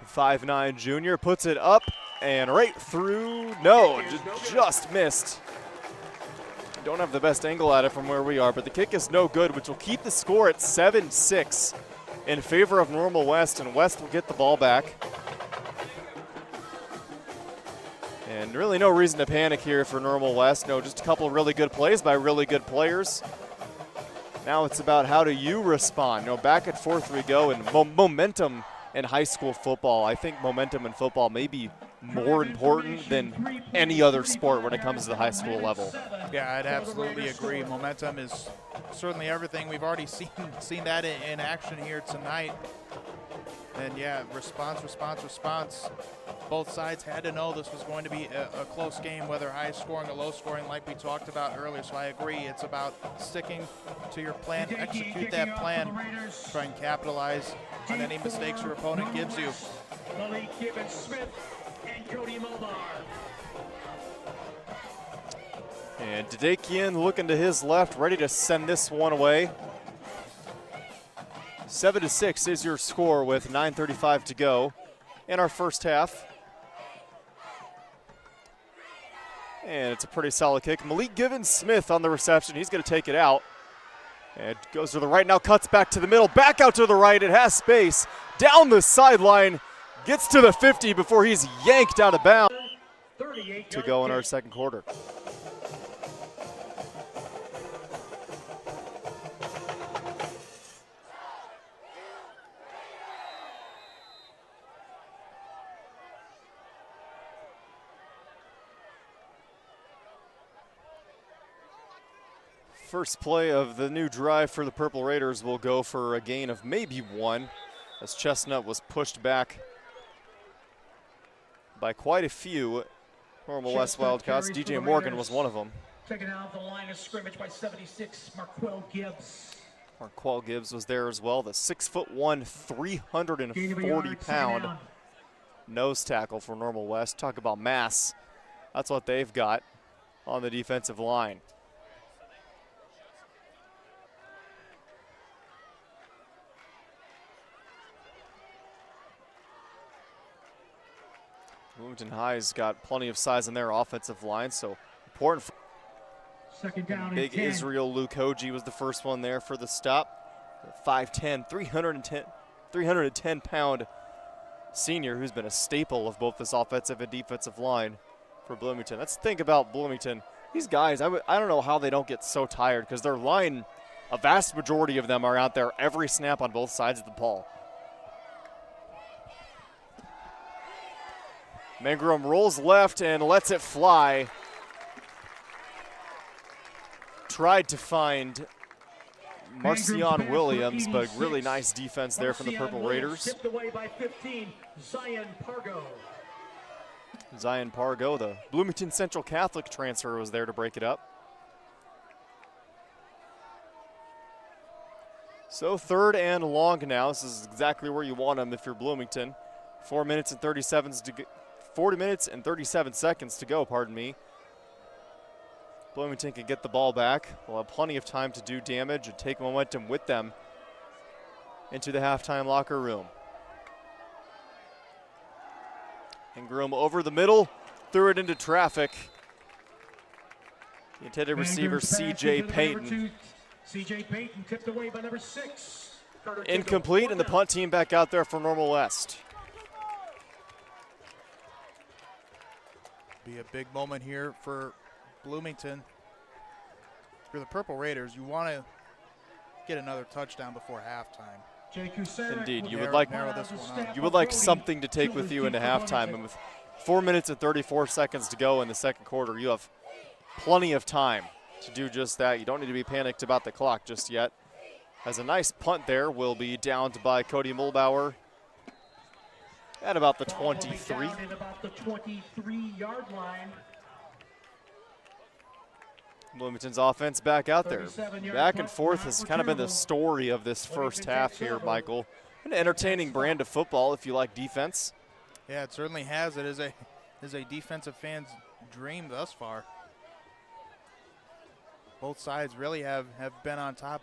5'9" junior puts it up and right through. No, just missed. Don't have the best angle at it from where we are, but the kick is no good, which will keep the score at 7-6 in favor of Normal West, and West will get the ball back. And really no reason to panic here for Normal West. No, just a couple of really good plays by really good players. Now it's about how do you respond. Back at 4th we go, and momentum in high school football. I think momentum in football may be more important than any other sport when it comes to the high school level. Yeah, I'd absolutely agree. Momentum is certainly everything. We've already seen that in action here tonight. And yeah, response. Both sides had to know this was going to be a close game, whether high scoring or low scoring, like we talked about earlier. So I agree. It's about sticking to your plan, execute that plan, try and capitalize on any mistakes your opponent gives you. Malik Gibbons-Smith and Cody Mobar. And Dedekian looking to his left, ready to send this one away. 7-6 is your score with 9:35 to go in our first half. And it's a pretty solid kick. Malik Gibbons-Smith on the reception. He's going to take it out. And goes to the right now, cuts back to the middle, back out to the right. It has space. Down the sideline, gets to the 50 before he's yanked out of bounds to go in our second quarter. First play of the new drive for the Purple Raiders will go for a gain of maybe 1, as Chestnut was pushed back by quite a few Normal West Wildcats. DJ Morgan was one of them. Taken out the line of scrimmage by 76, Marquell Gibbs. Marquell Gibbs was there as well. The 6'1", 340-pound nose tackle for Normal West. Talk about mass. That's what they've got on the defensive line. Bloomington High's got plenty of size in their offensive line, so important. Second down. Big Israel Lukoji was the first one there for the stop. 5'10", 310-pound senior who's been a staple of both this offensive and defensive line for Bloomington. Let's think about Bloomington. These guys, I don't know how they don't get so tired, because their line, a vast majority of them are out there every snap on both sides of the ball. Mangrum rolls left and lets it fly. Tried to find Marcion Williams, but really nice defense there from the Purple Raiders. Tipped away by 15, Zion Pargo. Zion Pargo, the Bloomington Central Catholic transfer, was there to break it up. So 3rd and long now. This is exactly where you want them if you're Bloomington. 40 minutes and 37 seconds to go, pardon me. Bloomington can get the ball back. We'll have plenty of time to do damage and take momentum with them into the halftime locker room. Ingram over the middle, threw it into traffic. The intended receiver, C.J. Payton. C.J. Payton tipped away by number 6. Incomplete, and the punt team back out there for Normal West. Be a big moment here for Bloomington. For the Purple Raiders, you want to get another touchdown before halftime. Indeed, you Narrow this one up. would like something to take with you into halftime, and with 4 minutes and 34 seconds to go in the second quarter, you have plenty of time to do just that. You don't need to be panicked about the clock just yet. As a nice punt there will be downed by Cody Mulbauer at about the 23. About the 23-yard line. Bloomington's offense back out there. Back and forth has kind of been the story of this first half here, Michael. An entertaining brand of football if you like defense. Yeah, it certainly has. It is a defensive fan's dream thus far. Both sides really have been on top,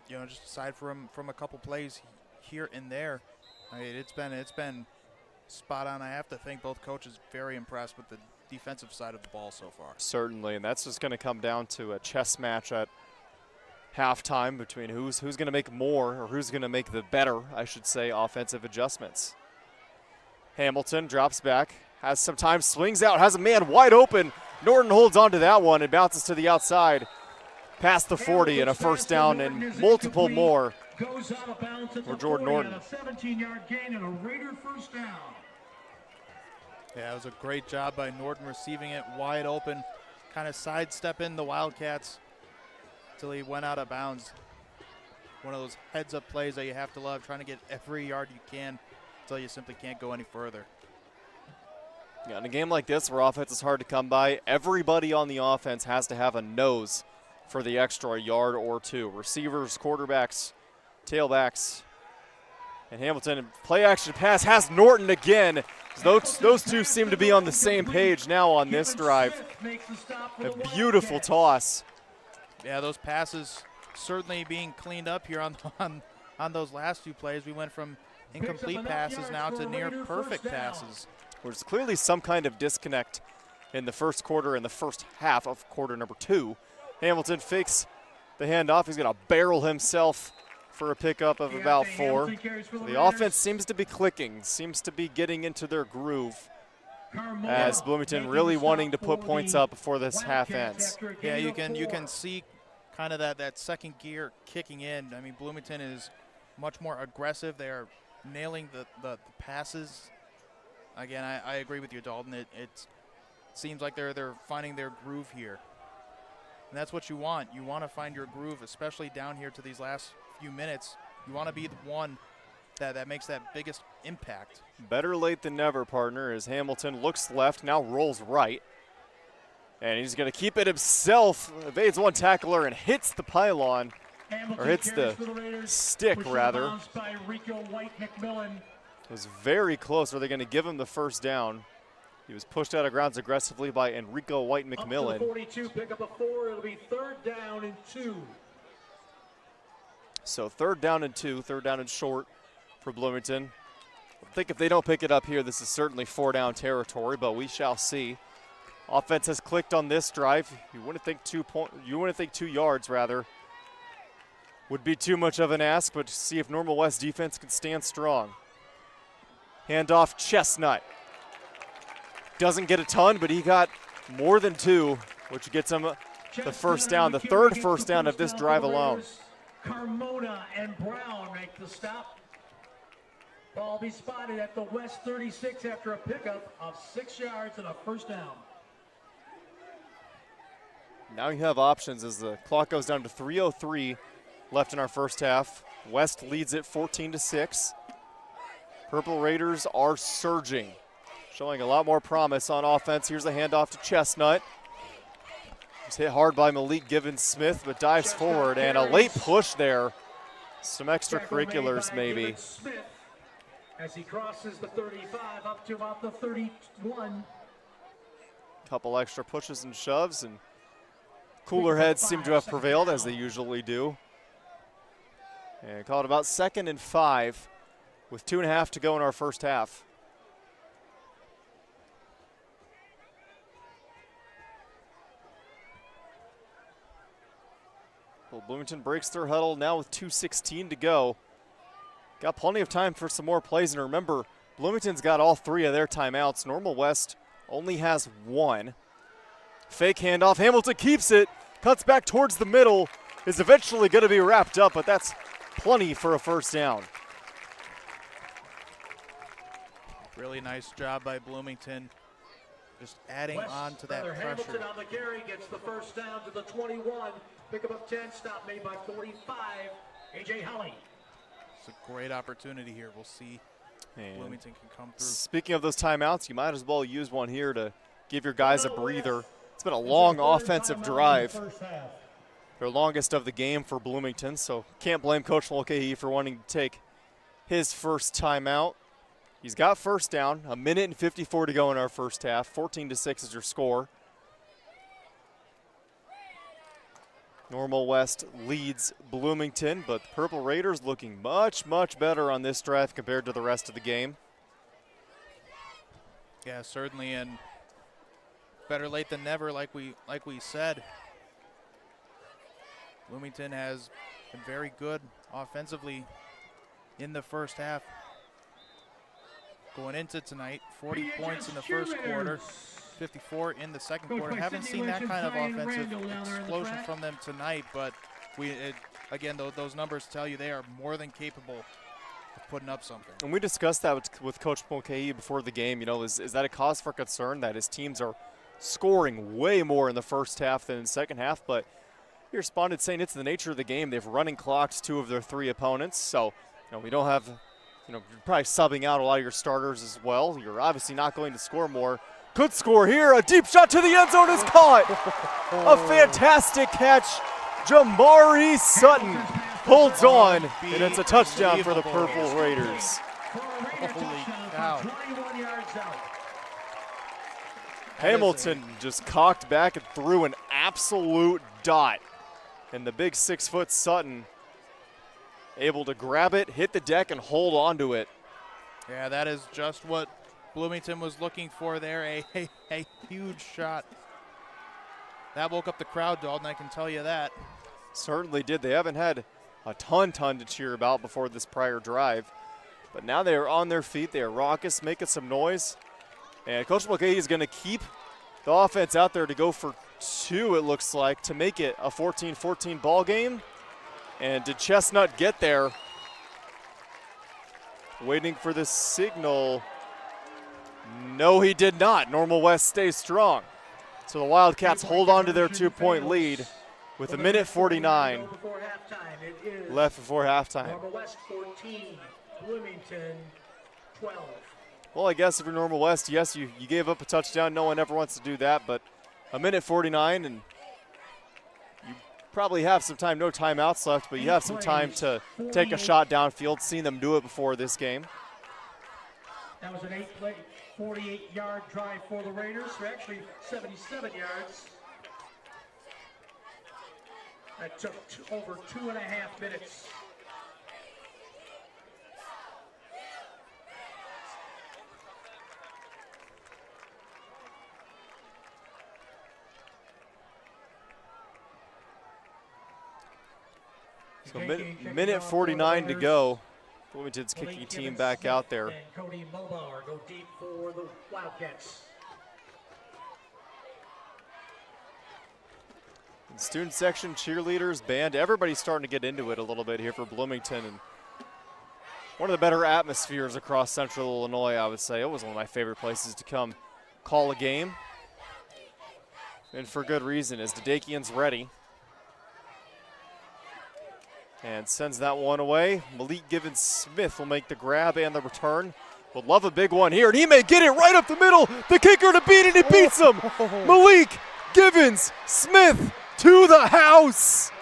you know, just aside from a couple plays here and there. I mean, it's been spot on. I have to think both coaches very impressed with the defensive side of the ball so far. Certainly, and that's just going to come down to a chess match at halftime between who's going to make more, or who's going to make the better, I should say, offensive adjustments. Hamilton drops back, has some time, swings out, has a man wide open. Norton holds on to that one and bounces to the outside, past the 40, and a first down and multiple more for Jordan Norton. A 17-yard gain and a Raider first down. Yeah, it was a great job by Norton receiving it wide open, kind of sidestepping the Wildcats until he went out of bounds. One of those heads-up plays that you have to love, trying to get every yard you can until you simply can't go any further. Yeah, in a game like this where offense is hard to come by, everybody on the offense has to have a nose for the extra yard or two. Receivers, quarterbacks, tailbacks. And Hamilton, play action pass, has Norton again. Those two seem to be on the same page now on this drive. A beautiful toss. Yeah, those passes certainly being cleaned up here on those last two plays. We went from incomplete passes now to near perfect passes. There's clearly some kind of disconnect in the first quarter and the first half of quarter number 2. Hamilton fakes the handoff. He's going to barrel himself for a pickup of about 4. The offense seems to be clicking, seems to be getting into their groove, as Bloomington really wanting to put points up before this half ends. Yeah, you can see kind of that second gear kicking in. I mean, Bloomington is much more aggressive. They are nailing the passes. Again, I agree with you, Dalton. It seems like they're finding their groove here. And that's what you want. You want to find your groove, especially down here to these last few minutes. You want to be the one that makes that biggest impact. Better late than never, partner, as Hamilton looks left, now rolls right. And he's going to keep it himself, evades one tackler and hits the pylon, or hits the stick, rather. It was very close. Are they going to give him the first down? He was pushed out of grounds aggressively by Enrico White-McMillan. Up to the 42, pick up a 4. It'll be 3rd down and 2. So 3rd down and 2, 3rd down and short for Bloomington. I think if they don't pick it up here, this is certainly 4-down territory, but we shall see. Offense has clicked on this drive. You wouldn't think 2 yards rather would be too much of an ask, but see if Normal West defense can stand strong. Handoff, Chestnut. Doesn't get a ton, but he got more than 2, which gets him the first down, the 3rd first down of this drive alone. Carmona and Brown make the stop. Ball be spotted at the West 36 after a pickup of 6 yards and a first down. Now you have options as the clock goes down to 3:03 left in our first half. West leads it 14-6. Purple Raiders are surging, showing a lot more promise on offense. Here's a handoff to Chestnut. He's hit hard by Malik Given-Smith, but dives forward, and a late push there. Some extracurriculars maybe. As he crosses the 35 up to about the 31. Couple extra pushes and shoves, and cooler heads seem to have prevailed, as they usually do. And called about 2nd and 5 with 2.5 to go in our first half. Well, Bloomington breaks their huddle now with 2:16 to go. Got plenty of time for some more plays, and remember, Bloomington's got all 3 of their timeouts. Normal West only has 1. Fake handoff, Hamilton keeps it, cuts back towards the middle, is eventually going to be wrapped up, but that's plenty for a first down. Really nice job by Bloomington, just adding West, on to that pressure. Hamilton on the carry gets the first down to the 21. Pickup of 10, stop made by 45. A.J. Holly. It's a great opportunity here. We'll see if Bloomington can come through. Speaking of those timeouts, you might as well use one here to give your guys a breather. It's been a long offensive drive. Their longest of the game for Bloomington, so can't blame Coach Mulcahy for wanting to take his first timeout. He's got first down, 1:54 to go in our first half. 14-6 is your score. Normal West leads Bloomington, but the Purple Raiders looking much, much better on this drive compared to the rest of the game. Yeah, certainly, and better late than never, like we said. Bloomington has been very good offensively in the first half. Going into tonight, 40 points in the first quarter, 54 in the second quarter. Haven't seen that kind of offensive explosion from them tonight, but again, those numbers tell you they are more than capable of putting up something. And we discussed that with Coach Mulcahy before the game. You know, is that a cause for concern that his teams are scoring way more in the first half than in the second half? But he responded saying it's the nature of the game. They've running clocked 2 of their 3 opponents, so we don't have. You're probably subbing out a lot of your starters as well. You're obviously not going to score more. Could score here. A deep shot to the end zone is caught. A fantastic catch. Jamari Sutton holds on, and it's a touchdown for the Purple Raiders. Holy cow. Hamilton just cocked back and threw an absolute dot. And the big 6-foot Sutton able to grab it, hit the deck, and hold on to it. Yeah, that is just what Bloomington was looking for there, a huge shot. That woke up the crowd, Dalton, I can tell you that. Certainly did. They haven't had a ton to cheer about before this prior drive. But now they are on their feet. They are raucous, making some noise. And Coach Mulcahy is going to keep the offense out there to go for 2, it looks like, to make it a 14-14 ball game. And did Chestnut get there? Waiting for the signal. No, he did not. Normal West stays strong. So the Wildcats hold on to their 2-point lead with 1:49 left before halftime. Normal West 14, Bloomington 12. Well, I guess if you're Normal West, yes, you gave up a touchdown. No one ever wants to do that, but 1:49, and you probably have some time, no timeouts left, but you have some time to take a shot downfield. Seen them do it before this game. That was an 8-play, 48-yard drive for the Raiders. They're actually 77 yards. That took over 2.5 minutes. So minute 49 to go. Bloomington's kicking team back out there. And Cody Mulbauer go deep for the Wildcats. And student section, cheerleaders, band, everybody's starting to get into it a little bit here for Bloomington. And one of the better atmospheres across Central Illinois, I would say. It was one of my favorite places to come call a game. And for good reason, as the Dakian's ready. And sends that one away. Malik Givens-Smith will make the grab and the return. Would love a big one here, and he may get it right up the middle. The kicker to beat it, he beats him. Malik Givens-Smith to the house.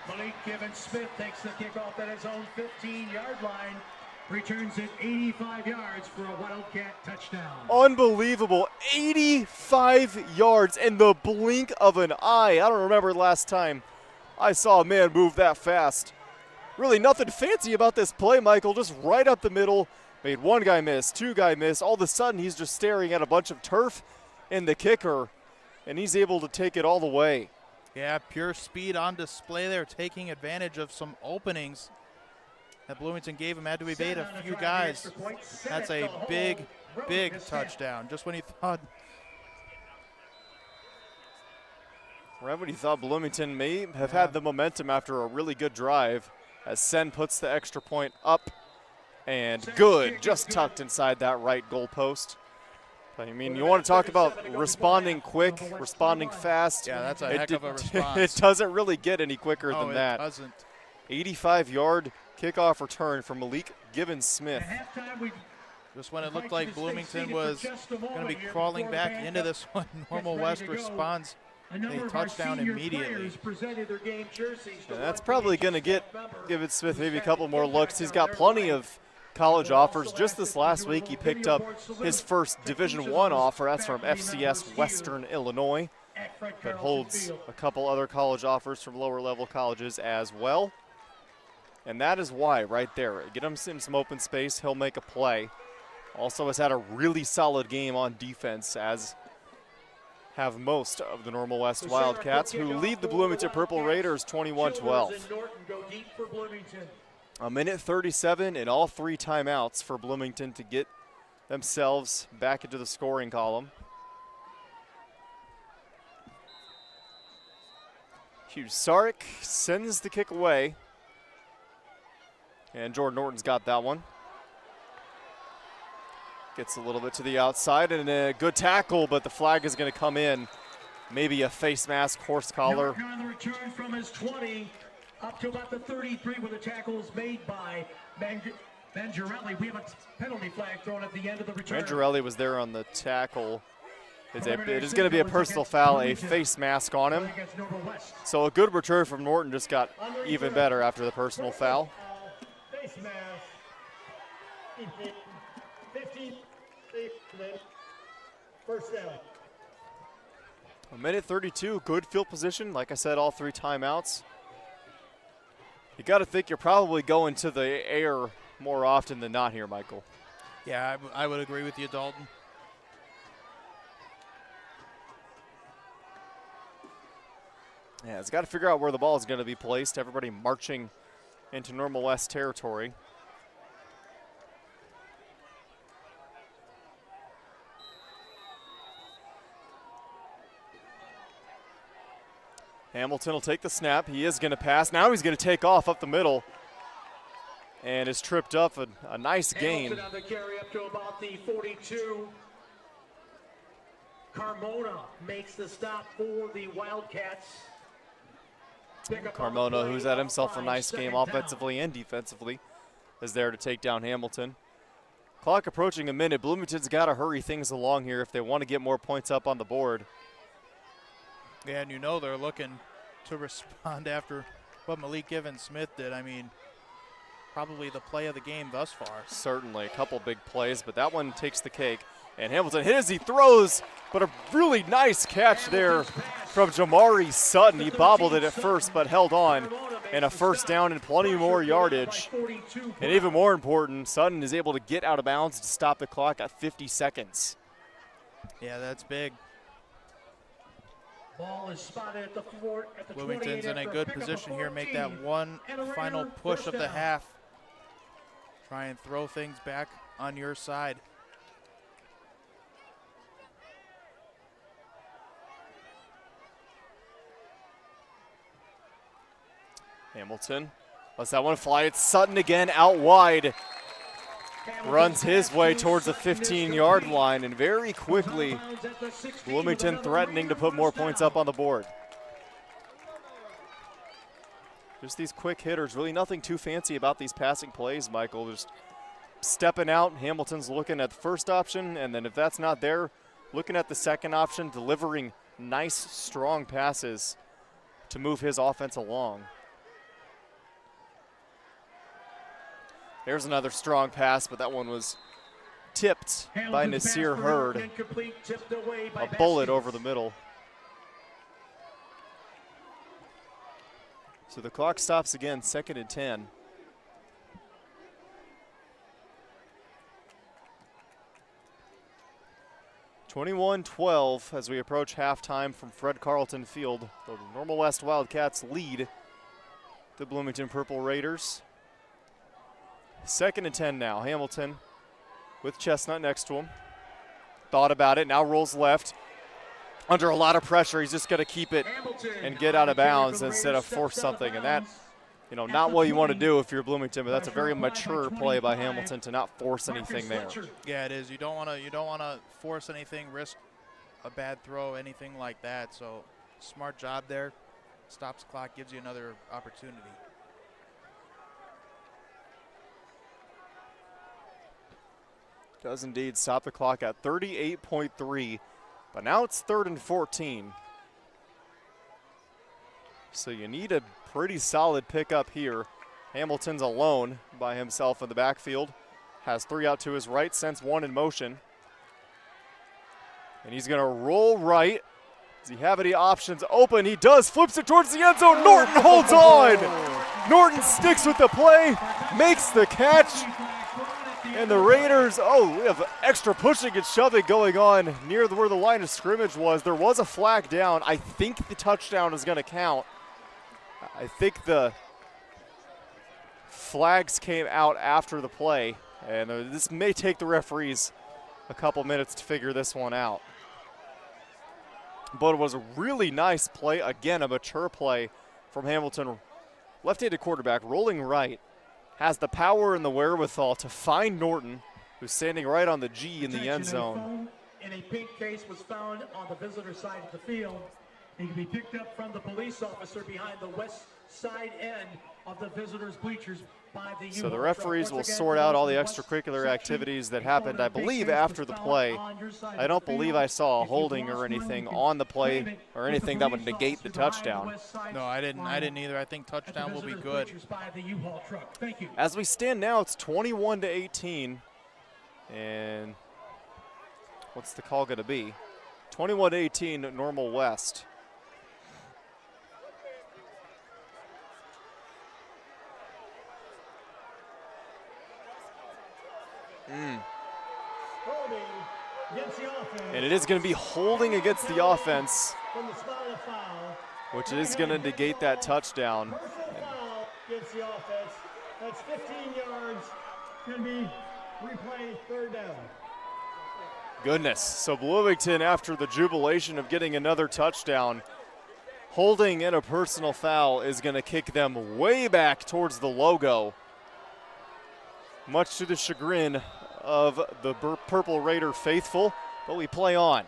Malik Givens-Smith takes the kickoff at his own 15-yard line. Returns it 85 yards for a Wildcat touchdown. Unbelievable, 85 yards in the blink of an eye. I don't remember the last time I saw a man move that fast. Really nothing fancy about this play, Michael. Just right up the middle. Made one guy miss, 2 guy miss. All of a sudden, he's just staring at a bunch of turf and the kicker, and he's able to take it all the way. Yeah, pure speed on display there, taking advantage of some openings that Bloomington gave him. Had to evade a few guys. That's a big, big touchdown. Just when he thought. Right when he thought Bloomington may have had the momentum after a really good drive, as Sen puts the extra point up, and good, just tucked inside that right goal post. But I mean, you want to talk about responding quick, responding fast. Yeah, that's a heck of a response. It doesn't really get any quicker than that. It doesn't. 85-yard kickoff return from Malik Gibbons-Smith. Just when it looked like Bloomington was going to be crawling back into this one, Normal West responds. They touchdown immediately. And that's probably going to get Gibbons-Smith maybe a couple more looks. He's got plenty of college offers. Just this last week, he picked up his first Division I offer. That's from FCS Western Illinois, but holds a couple other college offers from lower-level colleges as well. And that is why, right there, get him in some open space, he'll make a play. Also has had a really solid game on defense, as have most of the Normal West Wildcats, who lead the Bloomington Purple Raiders 21-12. A minute 37 in all 3 timeouts for Bloomington to get themselves back into the scoring column. Hugh Sarek sends the kick away. And Jordan Norton's got that one. Gets a little bit to the outside, and a good tackle, but the flag is going to come in. Maybe a face mask, horse collar. Norton on the return from his 20 up to about the 33 where the tackle is made by Mangiarelli. We have a penalty flag thrown at the end of the return. Mangiarelli was there on the tackle. It is going to be a personal foul, a face mask on him. So a good return from Norton, just got even better after the personal foul. Face mask. 15, first down. A minute 32, good field position. Like I said, all 3 timeouts. You got to think you're probably going to the air more often than not here, Michael. Yeah, I would agree with you, Dalton. Yeah, it's got to figure out where the ball is going to be placed. Everybody marching into Normal West territory. Hamilton will take the snap. He is going to pass. Now he's going to take off up the middle. And is tripped up. A nice gain. Hamilton on the carry up to about the 42. Carmona makes the stop for the Wildcats. Carmona, who's had himself a nice game offensively and defensively, is there to take down Hamilton. Clock approaching a minute. Bloomington's got to hurry things along here if they want to get more points up on the board. Yeah, and you know they're looking to respond after what Malik Gibbons-Smith did. I mean, probably the play of the game thus far. Certainly, a couple big plays, but that one takes the cake. And Hamilton hit as he throws, but a really nice catch there from Jamari Sutton. He bobbled it at first, but held on. And a first down and plenty more yardage. And even more important, Sutton is able to get out of bounds to stop the clock at 50 seconds. Yeah, that's big. Ball is spotted at the Bloomington's in a good position here. Make that one final push of the half. Try and throw things back on your side. Hamilton lets that one fly. It's Sutton again out wide. Runs his way towards the 15-yard line, and very quickly, Bloomington threatening to put more points up on the board. Just these quick hitters, really nothing too fancy about these passing plays, Michael. Just stepping out, Hamilton's looking at the first option, and then if that's not there, looking at the second option, delivering nice, strong passes to move his offense along. There's another strong pass, but that one was tipped by Nasir Hurd. A bullet over the middle. So the clock stops again, 2nd and 10. 21-12 as we approach halftime from Fred Carlton Field. The Normal West Wildcats lead the Bloomington Purple Raiders. 2nd and 10 now. Hamilton with Chestnut next to him. Thought about it, now rolls left. Under a lot of pressure, he's just going to keep it and get out of bounds instead of force something. And that, you know, not what you want to do if you're Bloomington, but that's a very mature play by Hamilton to not force anything there. Yeah, it is. You don't want to force anything, risk a bad throw, anything like that. So smart job there. Stops the clock, gives you another opportunity. Does indeed stop the clock at 38.3, but now it's 3rd and 14. So you need a pretty solid pickup here. Hamilton's alone by himself in the backfield. Has 3 out to his right, sends 1 in motion. And he's gonna roll right. Does he have any options open? He does, flips it towards the end zone. Norton holds on. Norton sticks with the play, makes the catch. And the Raiders, we have extra pushing and shoving going on near where the line of scrimmage was. There was a flag down. I think the touchdown is going to count. I think the flags came out after the play, and this may take the referees a couple minutes to figure this one out. But it was a really nice play. Again, a mature play from Hamilton. Left-handed quarterback rolling right. Has the power and the wherewithal to find Norton, who's standing right on the G in the end zone. In a pink case was found on the visitor side of the field. He can be picked up from the police officer behind the west side end of the visitors' bleachers by the So the referees will sort out all the extracurricular activities that happened, I believe, after the play. I don't believe I saw a holding or anything on the play or anything that would negate the touchdown. No, I didn't either. I think touchdown will be good. As we stand now, it's 21-18. And what's the call going to be? 21-18 Normal West. And it is going to be holding against the offense, which is going to negate that touchdown. Against the offense. That's 15 yards. Going to be replay 3rd down. Goodness. So Bloomington, after the jubilation of getting another touchdown, holding in a personal foul is going to kick them way back towards the logo, much to the chagrin of the Purple Raider faithful, but we play on.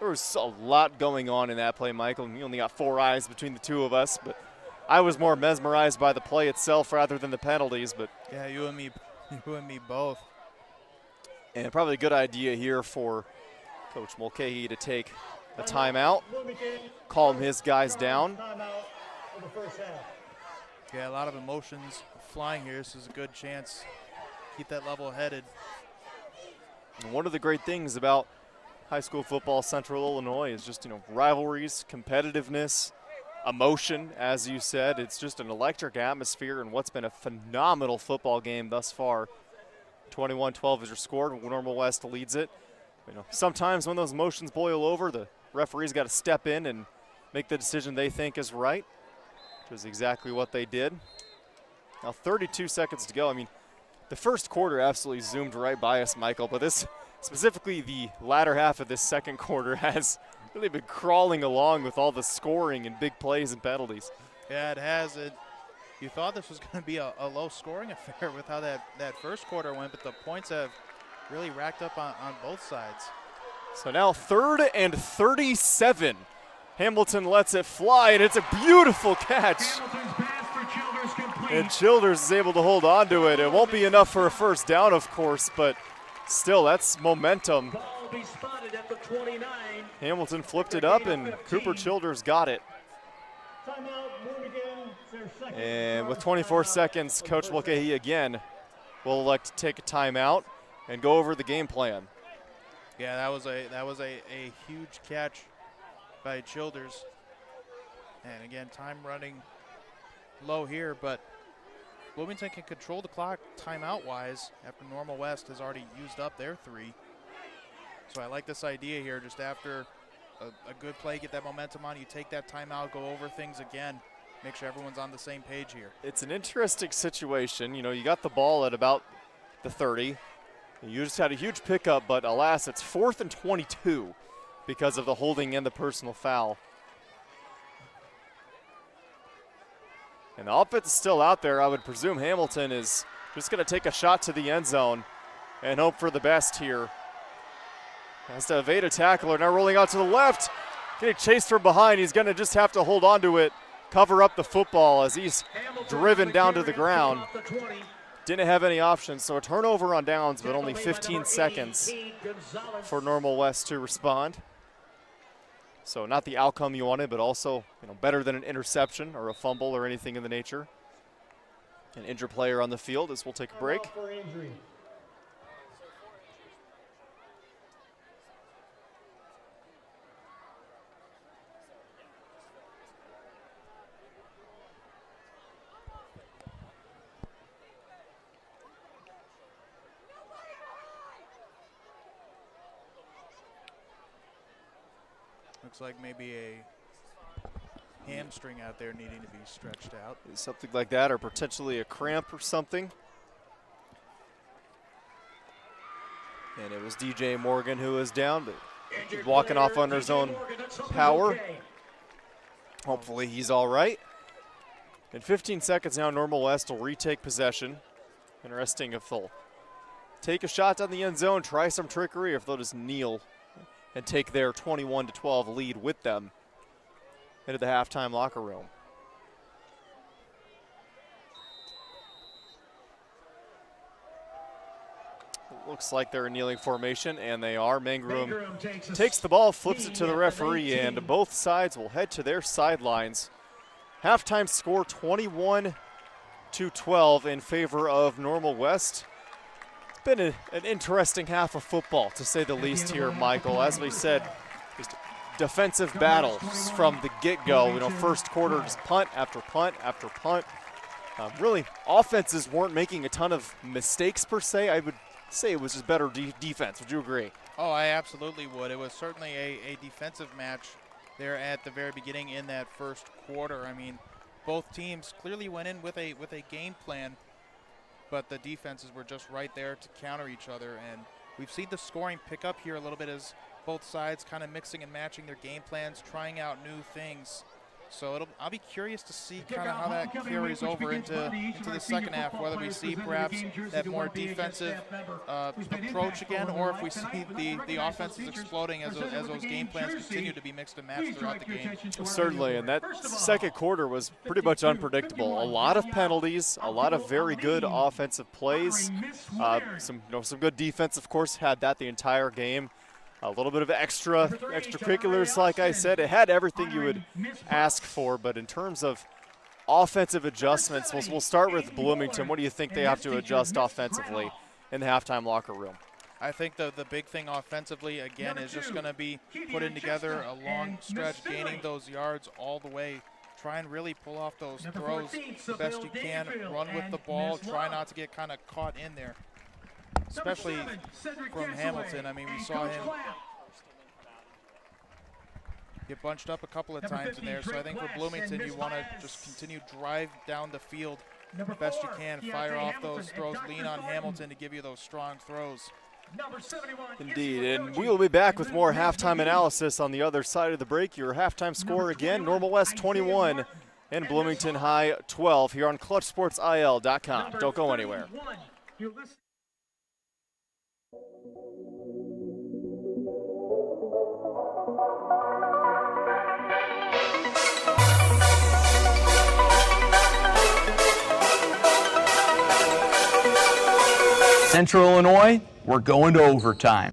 There was a lot going on in that play, Michael. You only got 4 eyes between the two of us, but I was more mesmerized by the play itself rather than the penalties. But yeah, you and me both. And probably a good idea here for Coach Mulcahy to take a timeout, calm his guys down. Yeah, a lot of emotions flying here. This is a good chance. Keep that level-headed. And one of the great things about high school football, Central Illinois, is just, rivalries, competitiveness, emotion, as you said. It's just an electric atmosphere and what's been a phenomenal football game thus far. 21-12 is your score. Normal West leads it. Sometimes when those emotions boil over, the referee's got to step in and make the decision they think is right, which is exactly what they did. Now 32 seconds to go. The first quarter absolutely zoomed right by us, Michael, but this, specifically the latter half of this second quarter, has really been crawling along with all the scoring and big plays and penalties. Yeah, it has. You thought this was going to be a low-scoring affair with how that first quarter went, but the points have really racked up on both sides. So now 3rd and 37. Hamilton lets it fly, and it's a beautiful catch. And Childers is able to hold on to it. It won't be enough for a first down, of course, but still, that's momentum. Hamilton flipped it up, and Cooper Childers got it. And with 24 seconds, Coach Mulcahy again will elect to take a timeout and go over the game plan. Yeah, that was a huge catch by Childers. And again, time running low here, but Bloomington can control the clock timeout-wise after Normal West has already used up their 3. So I like this idea here, just after a good play, get that momentum on, you take that timeout, go over things again, make sure everyone's on the same page here. It's an interesting situation. You know, you got the ball at about the 30. You just had a huge pickup, but alas, it's 4th and 22 because of the holding and the personal foul. And the offense is still out there. I would presume Hamilton is just going to take a shot to the end zone and hope for the best here. Has to evade a tackler, now rolling out to the left. Getting chased from behind. He's going to just have to hold on to it, cover up the football as he's driven down to the ground. Didn't have any options, so a turnover on downs, but only 15 seconds for Normal West to respond. So not the outcome you wanted, but also, you know, better than an interception or a fumble or anything in the nature. An injured player on the field as we'll take a break. Looks like maybe a hamstring out there needing to be stretched out. Something like that, or potentially a cramp or something. And it was DJ Morgan who was down, but he's walking off on his own power. Hopefully he's all right. In 15 seconds now, Normal West will retake possession. Interesting if they'll take a shot down the end zone, try some trickery, or if they'll just kneel and take their 21-12 lead with them into the halftime locker room. It looks like they're in kneeling formation, and they are. Mangrum takes the ball, flips it to the referee, and both sides will head to their sidelines. Halftime score 21-12 in favor of Normal West. Been an interesting half of football, to say the least here, Michael. As we said, just defensive battles from the get-go. You know, first quarter, just punt after punt after punt. Really, offenses weren't making a ton of mistakes per se. I would say it was just better defense. Would you agree? Oh, I absolutely would. It was certainly a defensive match there at the very beginning in that first quarter. I mean, both teams clearly went in with a game plan, but the defenses were just right there to counter each other. And we've seen the scoring pick up here a little bit as both sides kind of mixing and matching their game plans, trying out new things. So I'll be curious to see kind of how that carries over into the second half, whether we see perhaps that more defensive approach again, or if we see the offenses exploding as those game plans continue to be mixed and matched throughout the game. Certainly, and that second quarter was pretty much unpredictable. A lot of penalties, a lot of very good offensive plays. Some good defense, of course, had that the entire game. A little bit of extracurriculars, like I said. It had everything you would ask for, but in terms of offensive adjustments, we'll start with Bloomington. What do you think they have to adjust offensively in the halftime locker room? I think the big thing offensively, again, is just going to be putting together a long stretch, gaining those yards all the way. Try and really pull off those throws the best you can. Run with the ball. Try not to get kind of caught in there. Especially from Hamilton. I mean, we saw him get bunched up a couple of times in there. So I think for Bloomington, you want to just continue drive down the field best you can. Fire off those throws. Lean on Hamilton to give you those strong throws. Indeed, and we will be back with more halftime analysis on the other side of the break. Your halftime score again, Normal West 21 and Bloomington High 12 here on ClutchSportsIL.com. Don't go anywhere. Central Illinois, we're going to overtime.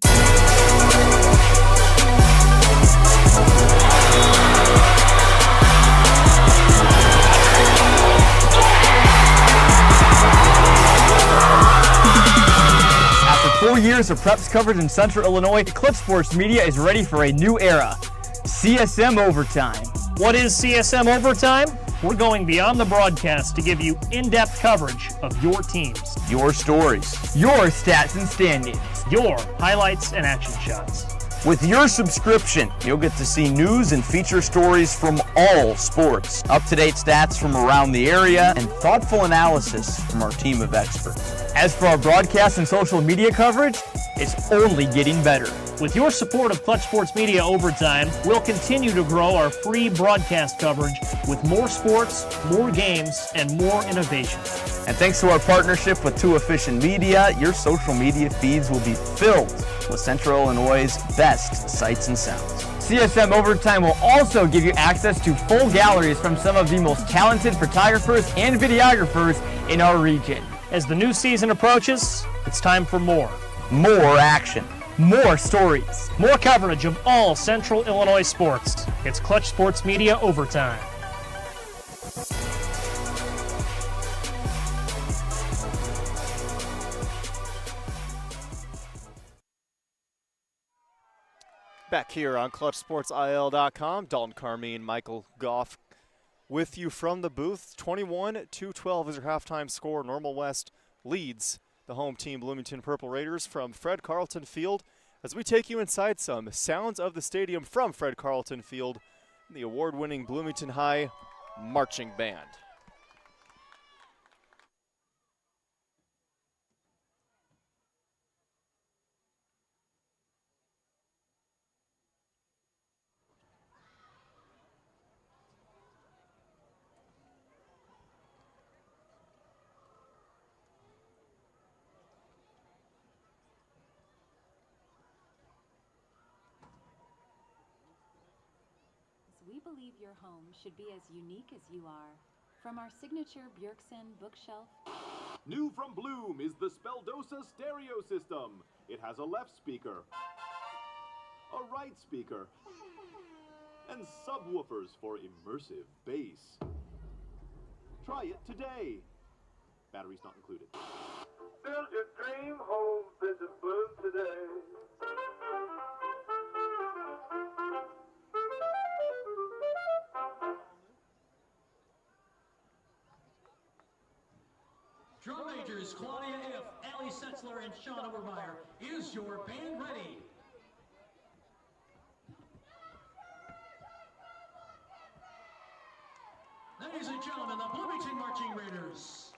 After 4 years of preps coverage in Central Illinois, Clutch Sports Media is ready for a new era. CSM Overtime. What is CSM Overtime? We're going beyond the broadcast to give you in-depth coverage of your teams, Your stories, your stats and standings. your highlights and action shots. With your subscription, you'll get to see news and feature stories from all sports, up-to-date stats from around the area, and thoughtful analysis from our team of experts. As for our broadcast and social media coverage, it's only getting better. With your support of Clutch Sports Media Overtime, we'll continue to grow our free broadcast coverage with more sports, more games, and more innovation. And thanks to our partnership with Too Efficient Media, your social media feeds will be filled with Central Illinois' best sights and sounds. CSM Overtime will also give you access to full galleries from some of the most talented photographers and videographers in our region. As the new season approaches, it's time for more. More action, more stories. More coverage of all Central Illinois sports. It's Clutch Sports Media Overtime. Back here on ClutchSportsIL.com, Dalton Carmine, Michael Goff with you from the booth. 21-12 is your halftime score. Normal West leads the home team Bloomington Purple Raiders from Fred Carlton Field as we take you inside some sounds of the stadium from Fred Carlton Field, the award-winning Bloomington High Marching Band. We believe your home should be as unique as you are. From our signature Björksen bookshelf. New from Bloom is the Speldosa stereo system. It has a left speaker, a right speaker, and subwoofers for immersive bass. Try it today. Batteries not included. Build your dream home, visit Bloom today. Drum majors Claudia If, Allie Setzler, and Sean Obermeyer. Is your band ready? Ladies and gentlemen, the Bloomington Marching Raiders.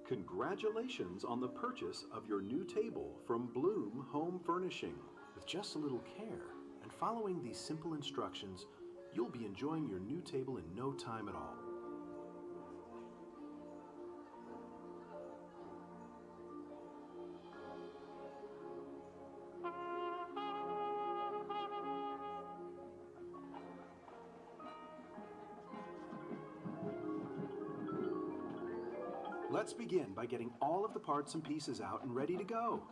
Congratulations on the purchase of your new table from Bloom Home Furnishing. With just a little care and following these simple instructions, you'll be enjoying your new table in no time at all. Let's begin by getting all of the parts and pieces out and ready to go.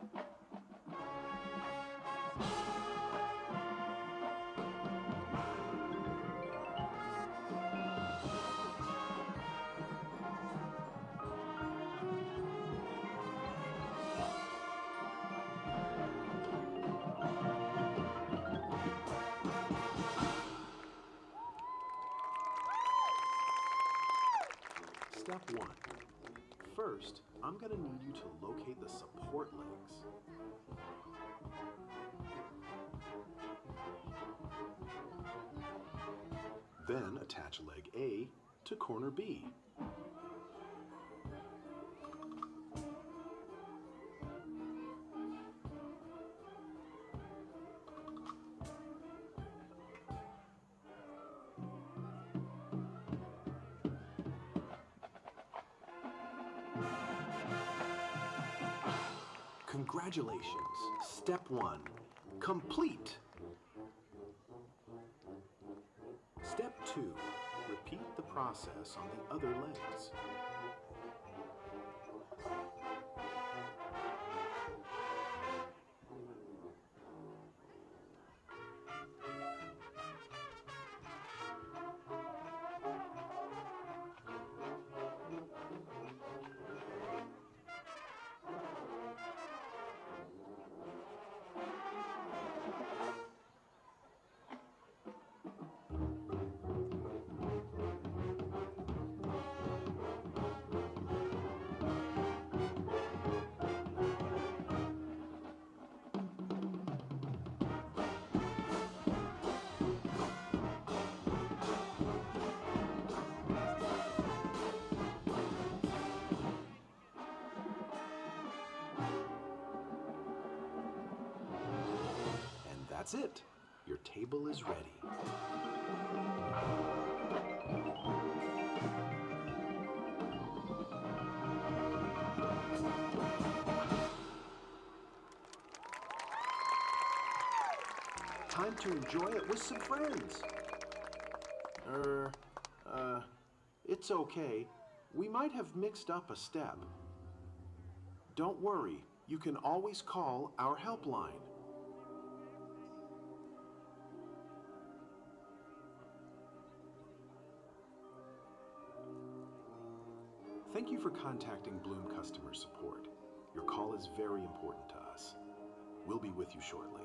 Step 1. First, I'm going to need you to locate the support legs. Then attach leg A to corner B. Congratulations. Step 1. Complete. Step 2. Repeat the process on the other legs. That's it. Your table is ready. Time to enjoy it with some friends. It's okay. We might have mixed up a step. Don't worry, you can always call our helpline. Thank you for contacting Bloom Customer Support. Your call is very important to us. We'll be with you shortly.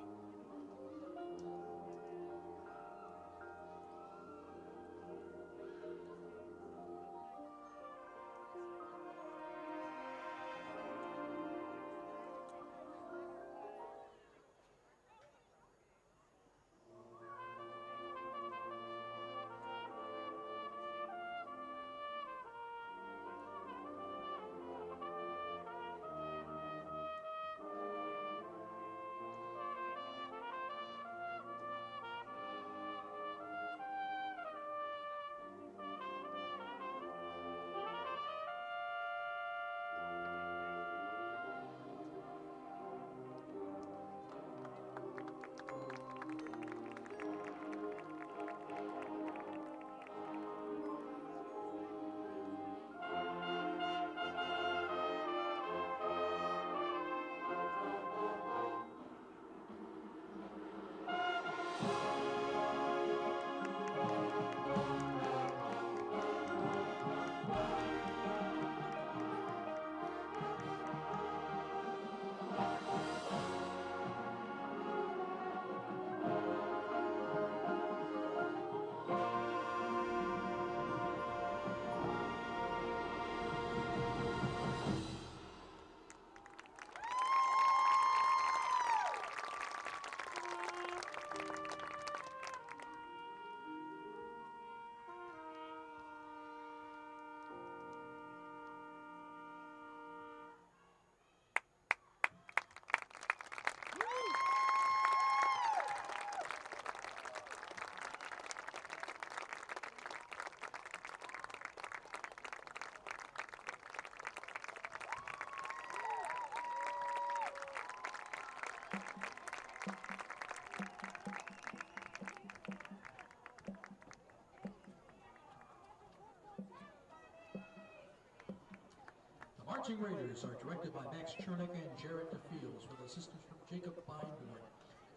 Marching Raiders are directed by Max Chernick and Jarrett DeFields with assistance from Jacob Beinborn,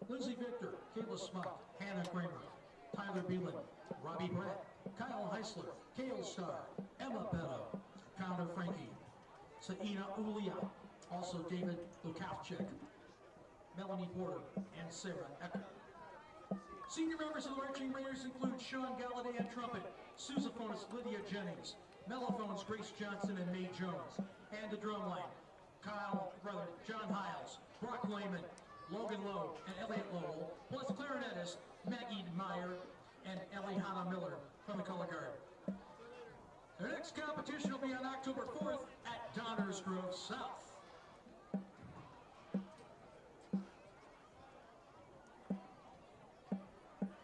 Lindsey Victor, Kayla Smock, Hannah Kramer, Tyler Beelan, Robbie Brett, Kyle Heisler, Kale Starr, Emma Beto, Connor Frankie, Saina Ulia, also David Lukavchik, Melanie Porter, and Sarah Ecker. Senior members of the Marching Raiders include Sean Galladay at trumpet, sousaphonist Lydia Jennings, mellophones Grace Johnson and Mae Jones, and the drumline, John Hiles, Brock Lehman, Logan Lowe, and Elliot Lowell, plus clarinetist Maggie Meyer and Eliana Miller from the Color Guard. Their next competition will be on October 4th at Downers Grove South.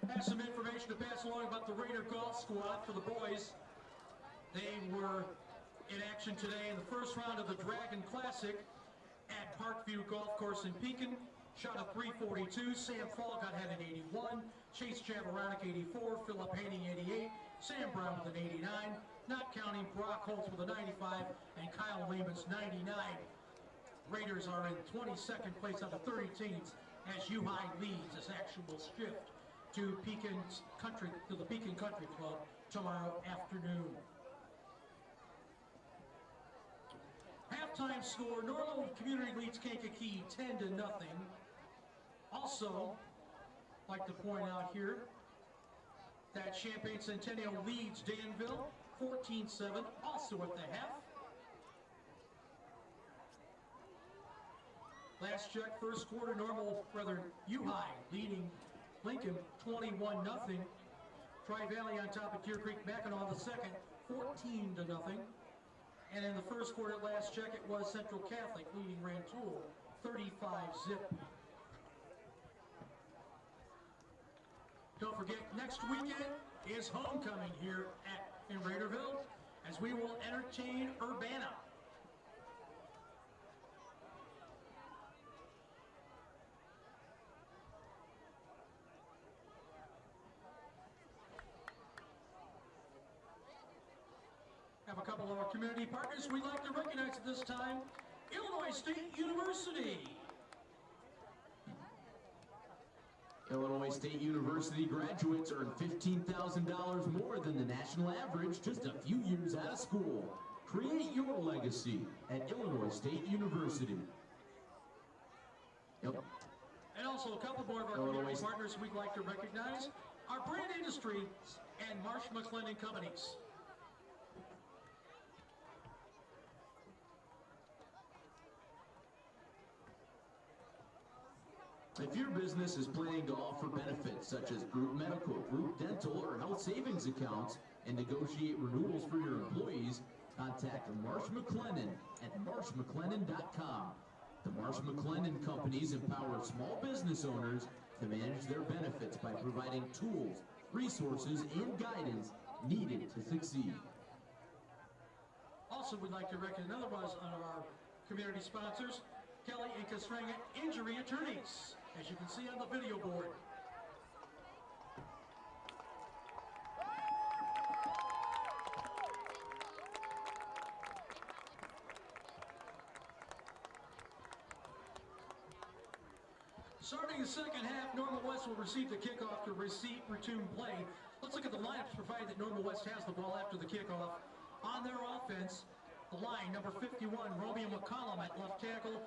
Have some information to pass along about the Raider Golf Squad for the boys. They were in action today in the first round of the Dragon Classic at Parkview Golf Course in Pekin. Shot a 342. Sam Falcott had an 81. Chase Chavaronic 84. Philip Haney 88. Sam Brown with an 89. Not counting Brock Holtz with a 95. And Kyle Lehman's 99. Raiders are in 22nd place out of 30 teams as U-High leads this actual shift to the Pekin Country Club tomorrow afternoon. Halftime score, Normal Community leads Kankakee 10-0. Also, like to point out here that Champaign Centennial leads Danville 14-7, also at the half. Last check, first quarter, U-High leading Lincoln 21-0. Tri-Valley on top of Deer Creek, Mackinac the second, 14-0. And in the first quarter, last check, it was Central Catholic leading Rantoul 35-0. Don't forget, next weekend is homecoming here in Raiderville as we will entertain Urbana. Have a couple of our community partners we'd like to recognize at this time. Illinois State University. Illinois State University graduates earn $15,000 more than the national average just a few years out of school. Create your legacy at Illinois State University. Yep. And also a couple more of our community partners we'd like to recognize. Our Brand Industries and Marsh McLennan Companies. If your business is planning to offer benefits such as group medical, group dental, or health savings accounts and negotiate renewals for your employees, contact Marsh McLennan at marshmclennan.com. The Marsh McLennan Companies empower small business owners to manage their benefits by providing tools, resources, and guidance needed to succeed. Also, we'd like to recognize another one of our community sponsors, Kelly and Castrenga Injury Attorneys, as you can see on the video board. Starting the second half, Normal West will receive the kickoff to resume play. Let's look at the lineups provided that Normal West has the ball after the kickoff. On their offense, the line, number 51, Romeo McCollum at left tackle.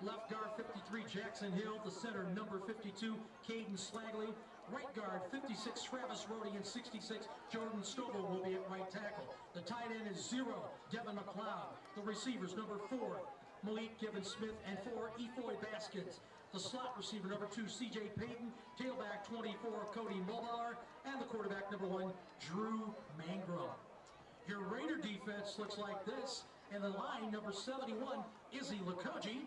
Left guard, 53, Jackson Hill. The center, number 52, Caden Slagley. Right guard, 56, Travis Rhodey, and 66, Jordan Stovall will be at right tackle. The tight end is 0, Devin McLeod. The receivers, number 4, Malik Gibbons-Smith, and 4, Efoy Baskins. The slot receiver, number 2, C.J. Payton. Tailback, 24, Cody Mulbauer. And the quarterback, number 1, Drew Mangrum. Your Raider defense looks like this. And the line, number 71, Izzy Lakoji.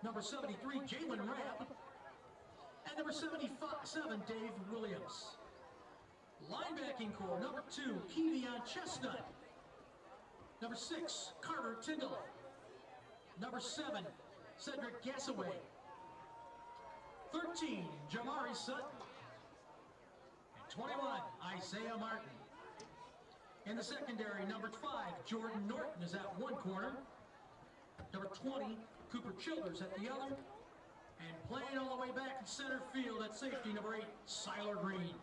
Number 73, Jalen Rabb. And number 77, Dave Williams. Linebacking core, number 2, Kevion Chestnut. Number 6, Carter Tyndall. Number 7, Cedric Gassaway. 13, Jamari Sutton. And 21, Isaiah Martin. In the secondary, number 5, Jordan Norton is at one corner. Number 20, Cooper Childers at the other. And playing all the way back in center field at safety, number 8, Siler Green.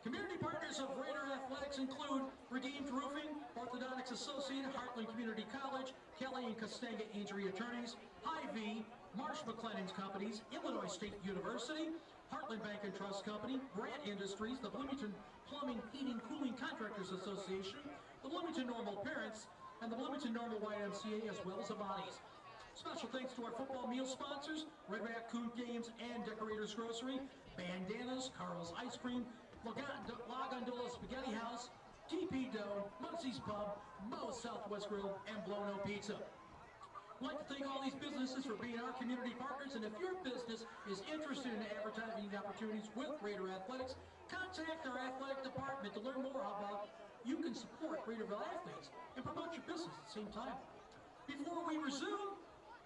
Community partners of Raider Athletics include Redeemed Roofing, Orthodontics Associated, Heartland Community College, Kelly and Castrenga Injury Attorneys, Hy-Vee, Marsh McLennan's Companies, Illinois State University, Heartland Bank and Trust Company, Brand Industries, the Bloomington Plumbing, Heating, Cooling Contractors Association, the Bloomington Normal Parents, and the Bloomington Normal YMCA, as well as Avani's. Special thanks to our football meal sponsors, Red Raccoon Games and Decorators Grocery, Bandanas, Carl's Ice Cream, La Gondola Spaghetti House, TP Dough, Muncie's Pub, Moe's Southwest Grill, and Blono Pizza. I'd like to thank all these businesses for being our community partners, and if your business is interested in advertising opportunities with Raider Athletics, contact our athletic department to learn more about you can support Raiderville athletes and promote your business at the same time. Before we resume,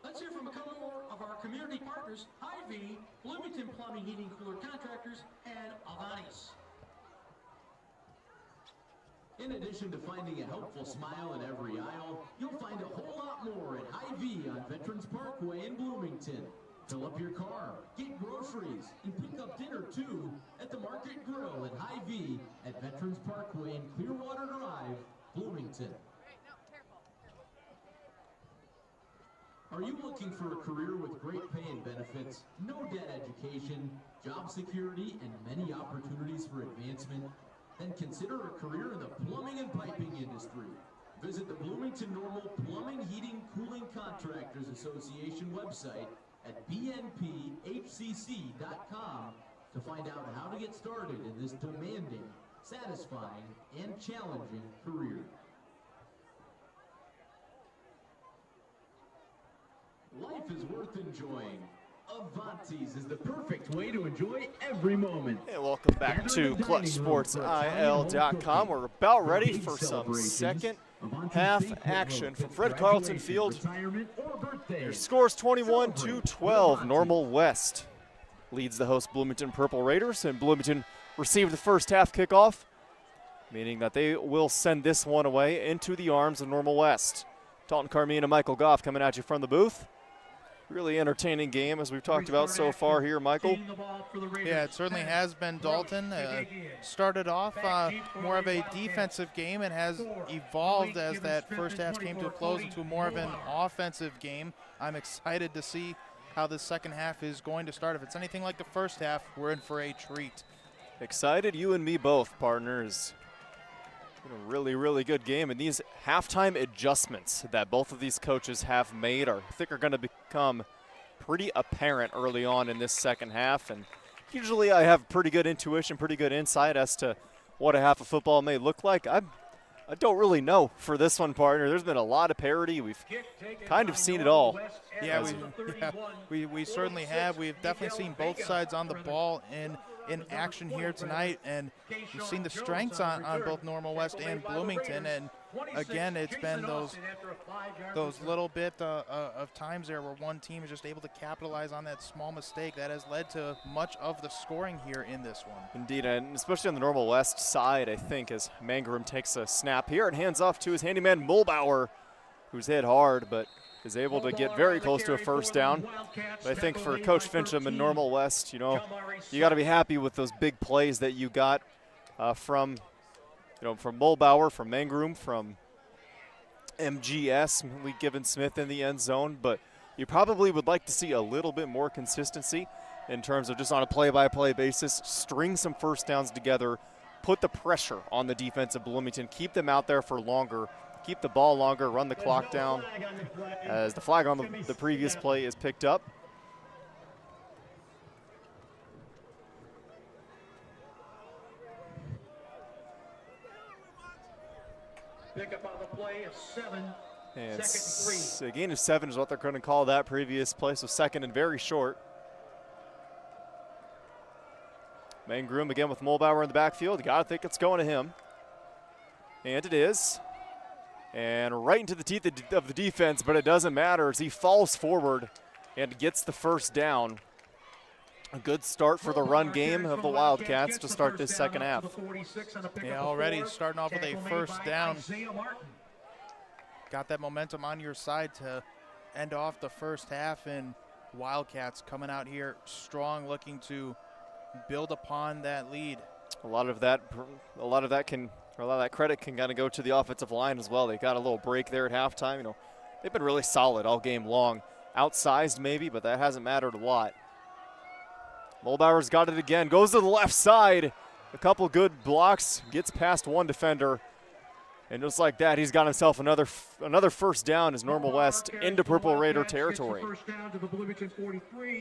let's hear from a couple more of our community partners, Hy-Vee, Bloomington Plumbing, Heating, Cooler Contractors, and Avani's. In addition to finding a helpful smile in every aisle, you'll find a whole lot more at Hy-Vee on Veterans Parkway in Bloomington. Fill up your car, get groceries, and pick up dinner too at the Market Grill at Hy-Vee at Veterans Parkway in Clearwater Drive, Bloomington. Are you looking for a career with great pay and benefits, no debt education, job security, and many opportunities for advancement? Then consider a career in the plumbing and piping industry. Visit the Bloomington Normal Plumbing, Heating, Cooling Contractors Association website at bnphcc.com to find out how to get started in this demanding, satisfying, and challenging career. Life is worth enjoying. Avanti's is the perfect way to enjoy every moment. Hey, welcome back to ClutchSportsIL.com. We're about ready for some second half action from Fred Carlton Field. Your score's 21-12. Normal West leads the host Bloomington Purple Raiders, and Bloomington received the first half kickoff, meaning that they will send this one away into the arms of Normal West. Dalton Carmine and Michael Goff coming at you from the booth. Really entertaining game, as we've talked about so far here, Michael. Yeah, it certainly has been. Dalton started off more of a defensive game and has evolved as that first half came to a close into more of an offensive game. I'm excited to see how this second half is going to start. If it's anything like the first half, we're in for a treat. Excited, you and me both, partners. A really, really good game, and these halftime adjustments that both of these coaches have made I think are going to become pretty apparent early on in this second half. And usually I have pretty good intuition, pretty good insight as to what a half of football may look like. I don't really know for this one, partner. There's been a lot of parity. We've kind of seen it all. Yeah, we certainly have. We've definitely seen both sides on the ball in action here tonight, and you've seen the strengths on both Normal West and Bloomington. And again, it's been those little bit of times there where one team is just able to capitalize on that small mistake that has led to much of the scoring here in this one. Indeed, and especially on the Normal West side, I think, as Mangrum takes a snap here and hands off to his handyman Mulbauer, who's hit hard but is able to get very close to a first down. But I think for Coach Fincham and Normal West, you got to be happy with those big plays that you got from Mulbauer, from Mangrum, from MGS, Lee Given Smith in the end zone. But you probably would like to see a little bit more consistency in terms of just on a play-by-play basis, string some first downs together, put the pressure on the defense of Bloomington, keep them out there for longer, keep the ball longer, run the clock down, as the flag on the previous play is picked up. Pick up on the play of 7. And Second and 3. A gain of 7 is what they're going to call that previous play, so second and very short. Mangrum again with Mulbauer in the backfield. You got to think it's going to him. And it is. And right into the teeth of the defense, but it doesn't matter as he falls forward and gets the first down. A good start for the run game of the Wildcats to start this second half. Yeah, already starting off with a first down. Got that momentum on your side to end off the first half, and Wildcats coming out here strong, looking to build upon that lead. A lot of that credit can kind of go to the offensive line as well. They got a little break there at halftime. They've been really solid all game long. Outsized maybe, but that hasn't mattered a lot. Mulbauer's got it again, goes to the left side. A couple good blocks, gets past one defender. And just like that, he's got himself another first down as Normal West into Purple Raider territory.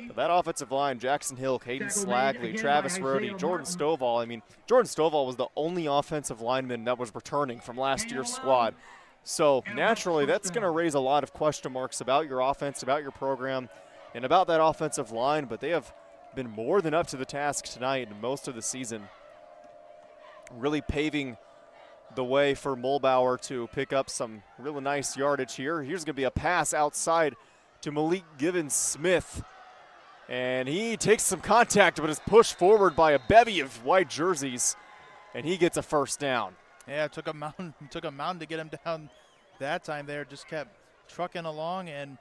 But that offensive line, Jackson Hill, Caden Slagley, Travis Rohde, Jordan Stovall. Jordan Stovall was the only offensive lineman that was returning from last year's squad. So naturally, that's going to raise a lot of question marks about your offense, about your program, and about that offensive line. But they have been more than up to the task tonight and most of the season, really paving the way for Mulbauer to pick up some really nice yardage here. Here's going to be a pass outside to Malik Given-Smith. And he takes some contact but is pushed forward by a bevy of white jerseys, and he gets a first down. Yeah, it took a mountain to get him down that time there. Just kept trucking along, and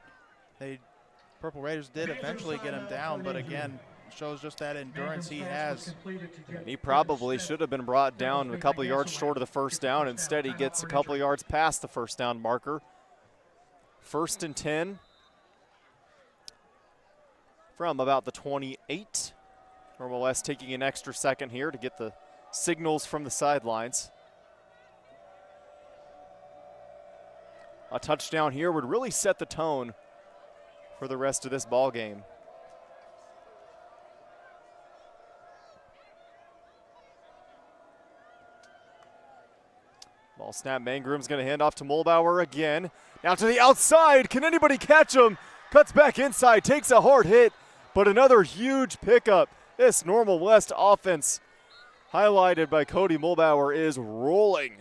Purple Raiders did eventually get him down, but again, shows just that endurance he has. And he probably should have been brought down a couple yards short of the first down. Instead, he gets a couple yards past the first down marker. 1st and 10 from about the 28. Normal West taking an extra second here to get the signals from the sidelines. A touchdown here would really set the tone for the rest of this ball game. Ball snap, Mangrum's going to hand off to Mulbauer again. Now to the outside, can anybody catch him? cuts back inside, takes a hard hit, but another huge pickup. This Normal West offense, highlighted by Cody Mulbauer, is rolling.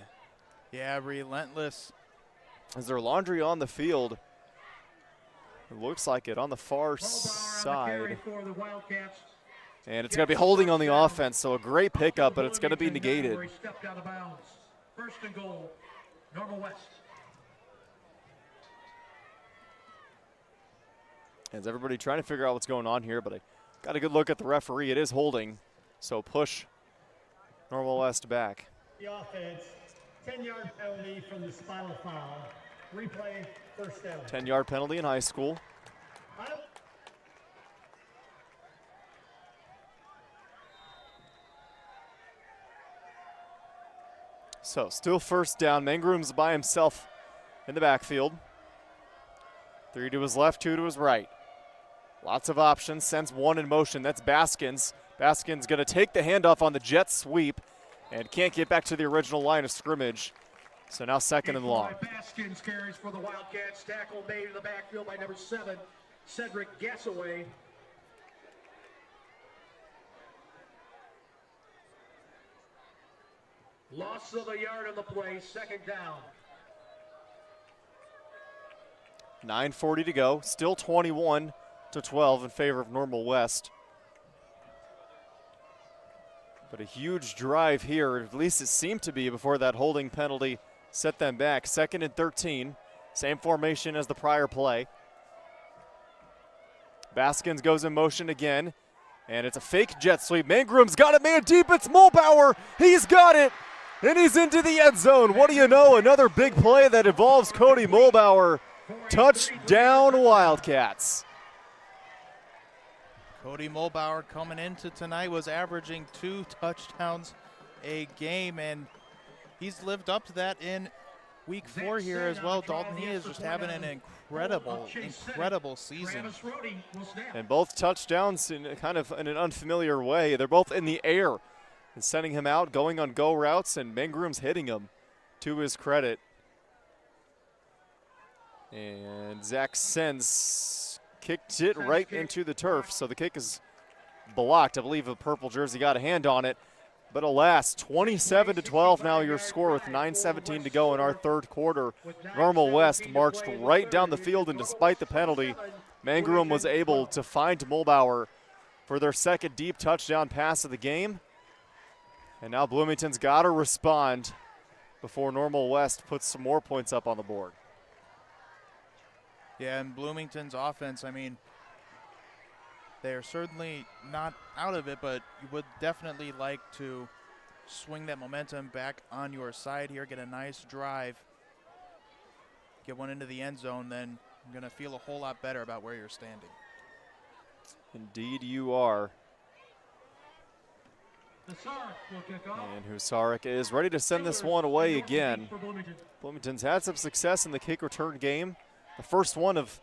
Yeah, relentless. Is there laundry on the field? It looks like it on the far side. And it's going to be holding on the offense, so a great pickup, but it's going to be negated. First and goal, Normal West. As everybody trying to figure out what's going on here, but I got a good look at the referee. It is holding, so push Normal West back. The offense, 10-yard penalty from the spinal foul. Replay, first down. 10-yard penalty in high school. So still first down. Mangroom's by himself in the backfield. 3 to his left, 2 to his right. Lots of options, sends one in motion. That's Baskins. Baskins going to take the handoff on the jet sweep and can't get back to the original line of scrimmage. So now second and long. Baskins carries for the Wildcats. Tackle made in the backfield by number 7, Cedric Gassaway. Loss of a yard on the play, second down. 9:40 to go, still 21-12 in favor of Normal West. But a huge drive here, at least it seemed to be before that holding penalty set them back. 2nd and 13, same formation as the prior play. Baskins goes in motion again, and it's a fake jet sweep. Mangroom's got it man deep, it's Mulbauer, he's got it, and he's into the end zone. What do you know, another big play that involves Cody Mulbauer. Touchdown Wildcats. Cody Mulbauer coming into tonight was averaging 2 touchdowns a game, and he's lived up to that in week 4 here as well. Dalton, he is just having an incredible season. And both touchdowns in kind of in an unfamiliar way. They're both in the air and sending him out, going on go routes, and Mangroom's hitting him to his credit. And Zach Sens kicked it right into the turf, so the kick is blocked. I believe a purple jersey got a hand on it. But alas, 27-12 now your score with 9:17 to go in our third quarter. Normal West marched right down the field, and despite the penalty, Mangroom was able to find Mulbauer for their second deep touchdown pass of the game. And now Bloomington's got to respond before Normal West puts some more points up on the board. Yeah, and Bloomington's offense, I mean, they're certainly not out of it, but you would definitely like to swing that momentum back on your side here, get a nice drive, get one into the end zone, then you're going to feel a whole lot better about where you're standing. Indeed you are. And Husarek is ready to send this one away again. Bloomington's had some success in the kick return game. The first one of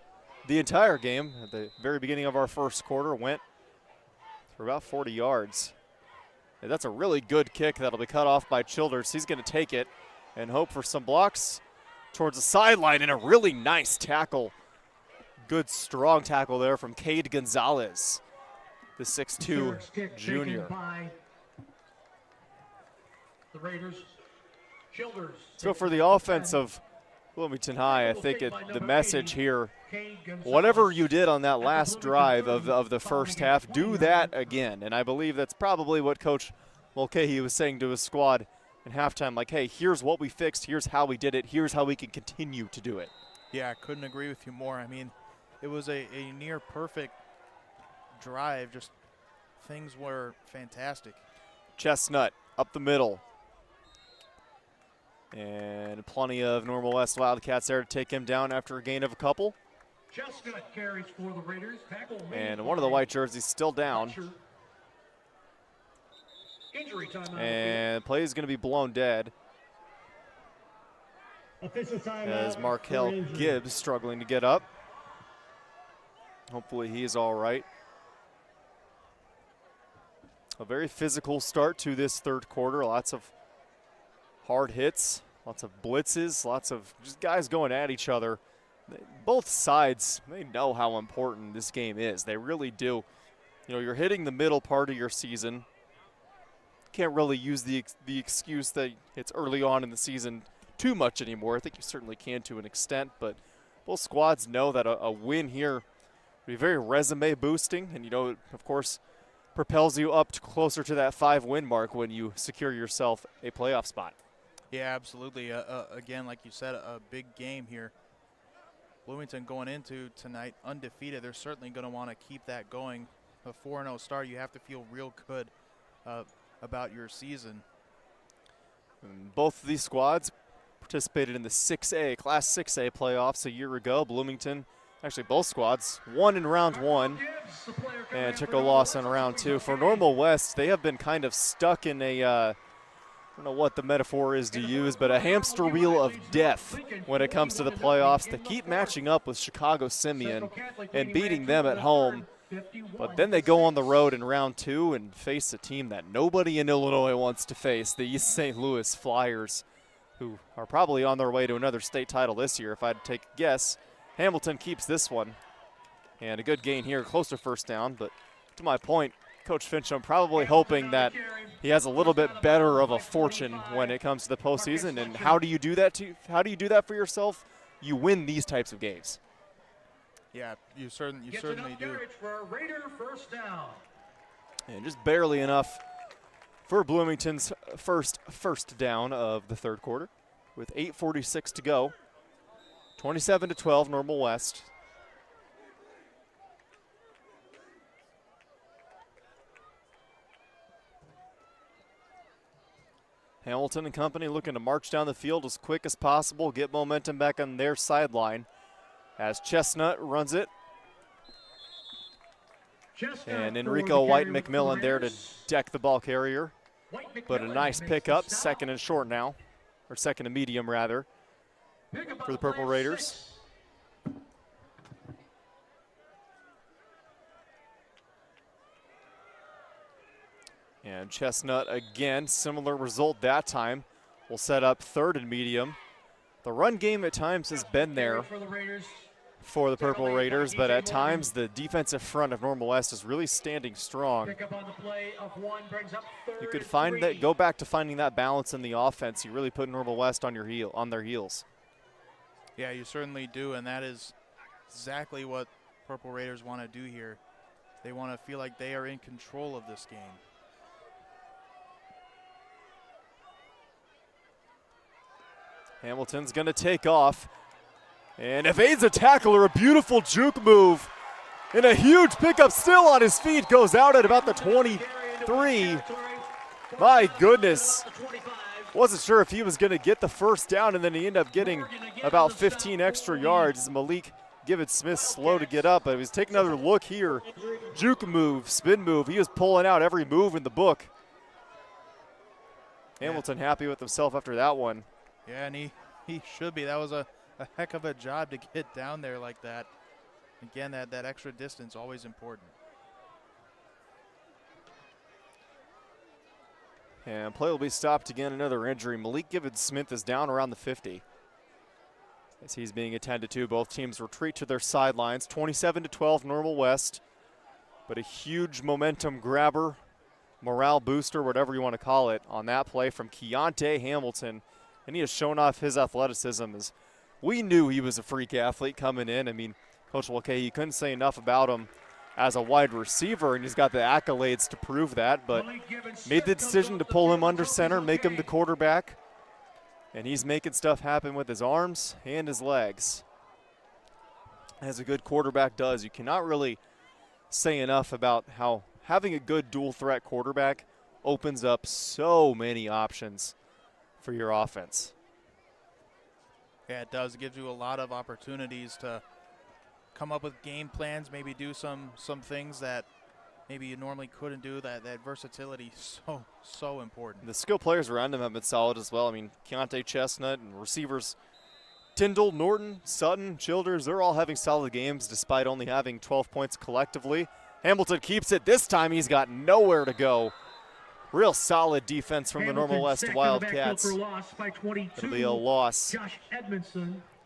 the entire game at the very beginning of our first quarter went for about 40 yards. And that's a really good kick that'll be cut off by Childers. He's going to take it and hope for some blocks towards the sideline, and a really nice tackle. Good strong tackle there from Cade Gonzalez, the 6'2 junior. The Raiders. Childers. So for the offense of Bloomington High, I think the message here, whatever you did on that last drive of the first half, do that again. And I believe that's probably what Coach Mulcahy was saying to his squad in halftime, like, hey, here's what we fixed, here's how we did it, here's how we can continue to do it. Yeah, I couldn't agree with you more. I mean, it was a near perfect drive. Just things were fantastic. Chestnut up the middle. And plenty of Normal West Wildcats there to take him down after a gain of a couple. Chestnut carries for the Raiders. Tackle and one of the white jerseys still down. Injury time. And play is going to be blown dead. As Markel Gibbs struggling to get up. Hopefully he is all right. A very physical start to this third quarter. Lots of hard hits, lots of blitzes, lots of just guys going at each other. both sides, they know how important this game is. They really do. You know, you're hitting the middle part of your season. Can't really use the excuse that it's early on in the season too much anymore. I think you certainly can to an extent, but both squads know that a win here would be very resume boosting, and, you know, it, of course, propels you up to closer to that 5-win mark when you secure yourself a playoff spot. Yeah, absolutely. Again, like you said, a big game here. Bloomington going into tonight undefeated. They're certainly going to want to keep that going. A 4-0 start, you have to feel real good about your season. And both of these squads participated in the 6A, Class 6A playoffs a year ago. Bloomington, actually both squads, won in round 1 and took a loss in round 2. For Normal West, they have been kind of stuck in a, I don't know what the metaphor is to use, but a hamster wheel of death when it comes to the playoffs. They keep matching up with Chicago Simeon and beating them at home. But then they go on the road in round 2 and face a team that nobody in Illinois wants to face, the East St. Louis Flyers, who are probably on their way to another state title this year, if I'd take a guess. Hamilton keeps this one. And a good gain here, close to first down. But to my point, Coach Fincham probably hoping that he has a little bit better of a fortune when it comes to the postseason. And how do you do that? How do you do that for yourself? You win these types of games. Yeah, you certainly do. For a Raider first down. And just barely enough for Bloomington's first down of the third quarter with 8:46 to go. 27-12, Normal West. Hamilton and company looking to march down the field as quick as possible, get momentum back on their sideline as Chestnut runs it. And Enrico White McMillan there to deck the ball carrier. But a nice pickup, second and short now, or second and medium rather, for the Purple Raiders. And Chestnut again, similar result that time. Will set up third and medium. The run game at times has been there for the Purple Raiders, but at times the defensive front of Normal West is really standing strong. You could find that, go back to finding that balance in the offense. You really put Normal West on their heels. Yeah, you certainly do, and that is exactly what Purple Raiders want to do here. They want to feel like they are in control of this game. Hamilton's going to take off and evades a tackle, or a beautiful juke move. And a huge pickup still on his feet, goes out at about the 23. My goodness. Wasn't sure if he was going to get the first down, and then he ended up getting about 15 extra yards. Malik Gibbons-Smith slow to get up, but he was taking another look here. Juke move, spin move. He was pulling out every move in the book. Hamilton happy with himself after that one. Yeah, and he should be. That was a heck of a job to get down there like that. Again, that extra distance, always important. And play will be stopped again, another injury. Malik Gibbons-Smith is down around the 50. As he's being attended to, both teams retreat to their sidelines. 27-12 Normal West, but a huge momentum grabber, morale booster, whatever you want to call it, on that play from Keontae Hamilton. And he has shown off his athleticism, as we knew he was a freak athlete coming in. I mean, Coach Mulcahy, you couldn't say enough about him as a wide receiver, and he's got the accolades to prove that, but made the decision to pull him under center, make him the quarterback, and he's making stuff happen with his arms and his legs, as a good quarterback does. You cannot really say enough about how having a good dual threat quarterback opens up so many options for your offense. Yeah, it does. It gives you a lot of opportunities to come up with game plans, maybe do some things that maybe you normally couldn't do. That versatility is so important. The skill players around him have been solid as well. I mean, Keontae Chestnut and receivers Tyndall, Norton, Sutton, Childers, they're all having solid games despite only having 12 points collectively. Hamilton keeps it. This time he's got nowhere to go. Real solid defense from the Normal West Wildcats. It'll be a loss.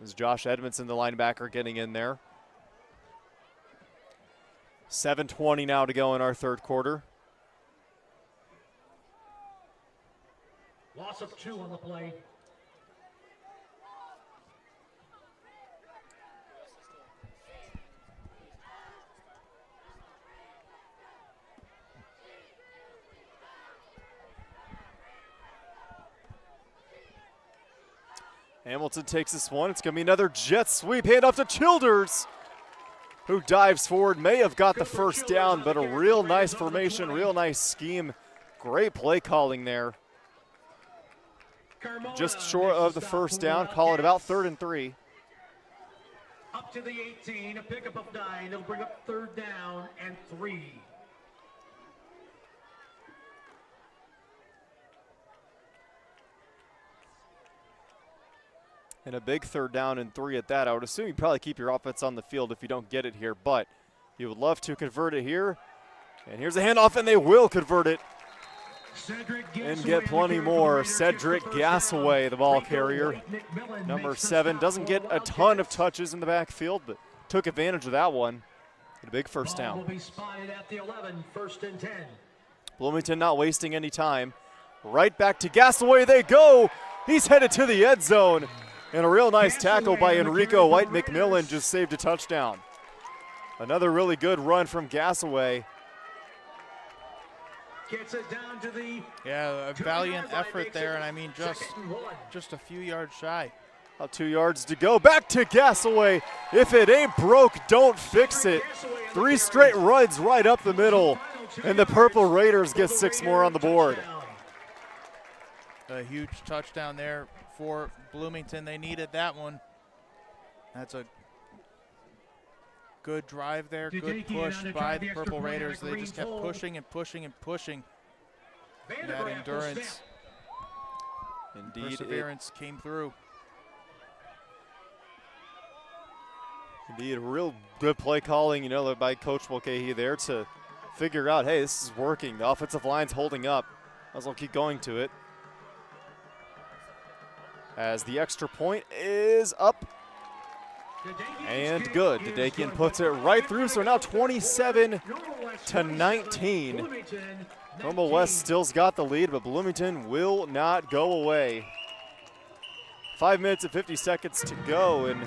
As Josh Edmondson, the linebacker, getting in there. 7:20 now to go in our third quarter. Loss of 2 on the play. Hamilton takes this one. It's going to be another jet sweep. Hand off to Childers, who dives forward. May have got the first down, but a real nice formation, real nice scheme. Great play calling there. Just short of the first down. Call it about 3rd and 3. Up to the 18, a pickup of 9. It'll bring up 3rd down and 3. And a big 3rd down and 3 at that. I would assume you probably keep your offense on the field if you don't get it here, but you would love to convert it here. And here's a handoff, and they will convert it and get plenty more. Cedric Gassaway, the ball carrier, number 7, doesn't get a ton of touches in the backfield, but took advantage of that one. A big first down. Will be spotted at the 11, 1st and 10. Bloomington not wasting any time. Right back to Gassaway they go. He's headed to the end zone. And a real nice tackle by Enrico White. McMillan just saved a touchdown. Another really good run from Gassaway. Gets it down to the A valiant effort there, and I mean just a few yards shy. About 2 yards to go. Back to Gassaway. If it ain't broke, don't fix it. 3 straight runs right up the middle, and the Purple Raiders get 6 more on the board. A huge touchdown there for Bloomington. They needed that one. That's a good drive there, good push by the Purple Raiders. They just kept pushing and pushing and pushing. That endurance, indeed, perseverance came through. Indeed, real good play calling, by Coach Mulcahy there to figure out, hey, this is working. The offensive line's holding up. Might as well keep going to it. As the extra point is up and good. Dedakian puts it right through, so now 27-19. Normal West still's got the lead, but Bloomington will not go away. 5 minutes and 50 seconds to go, and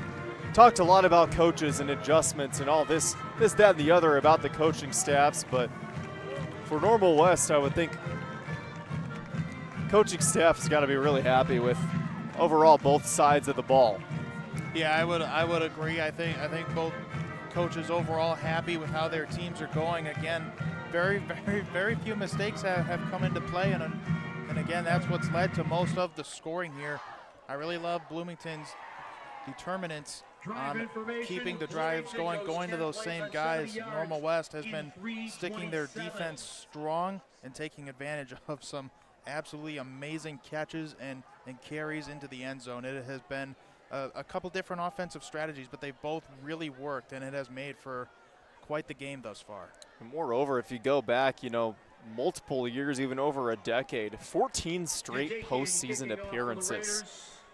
talked a lot about coaches and adjustments and all this, that, and the other about the coaching staffs, but for Normal West, I would think coaching staff's got to be really happy with overall both sides of the ball. Yeah, I would agree. I think both coaches overall happy with how their teams are going. Again, very, very, very few mistakes have come into play, and again, that's what's led to most of the scoring here. I really love Bloomington's determinants on keeping the drives going to those same guys. Normal West has been sticking their defense strong and taking advantage of some absolutely amazing catches and carries into the end zone. It has been a couple different offensive strategies, but they've both really worked, and it has made for quite the game thus far. And moreover, if you go back, multiple years, even over a decade, 14 straight postseason appearances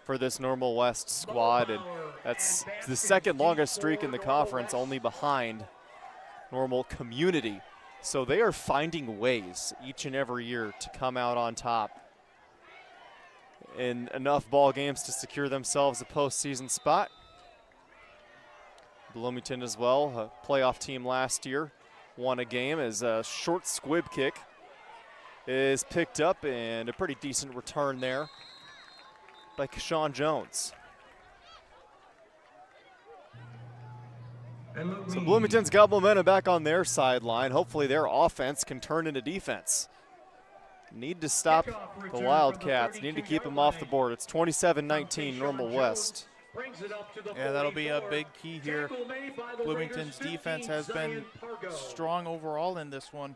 for this Normal West squad, and that's the second longest streak in the conference, only behind Normal Community. So they are finding ways each and every year to come out on top in enough ball games to secure themselves a postseason spot. Bloomington as well, a playoff team last year, won a game as a short squib kick is picked up, and a pretty decent return there by Keshawn Jones. So Bloomington's got momentum back on their sideline. Hopefully their offense can turn into defense. Need to stop the Wildcats. Need to keep them off the board. It's 27-19 Normal West. Yeah, that'll be a big key here. Bloomington's defense has been strong overall in this one.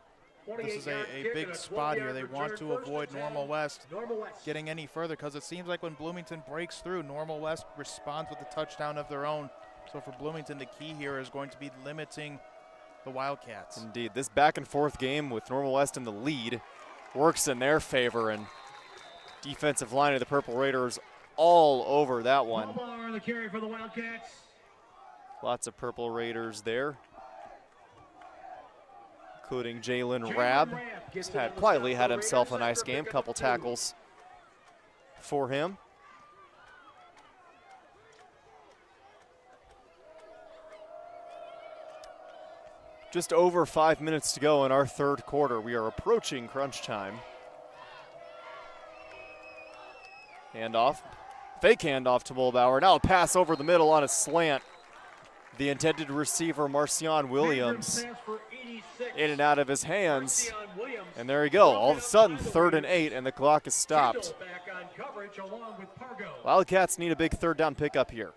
This is a big spot here. They want to avoid Normal West getting any further, because it seems like when Bloomington breaks through, Normal West responds with a touchdown of their own. So for Bloomington, the key here is going to be limiting the Wildcats. Indeed, this back and forth game with Normal West in the lead works in their favor, and defensive line of the Purple Raiders all over that one. On the carry for the Wildcats. Lots of Purple Raiders there, including Jalen Rabb. He's quietly had himself a nice game, couple tackles for him. Just over 5 minutes to go in our third quarter. We are approaching crunch time. Handoff, fake handoff to Mulbauer. Now a pass over the middle on a slant. The intended receiver, Marcion Williams, in and out of his hands. And there you go. All of a sudden, 3rd and 8, and the clock is stopped. Wildcats need a big third down pickup here.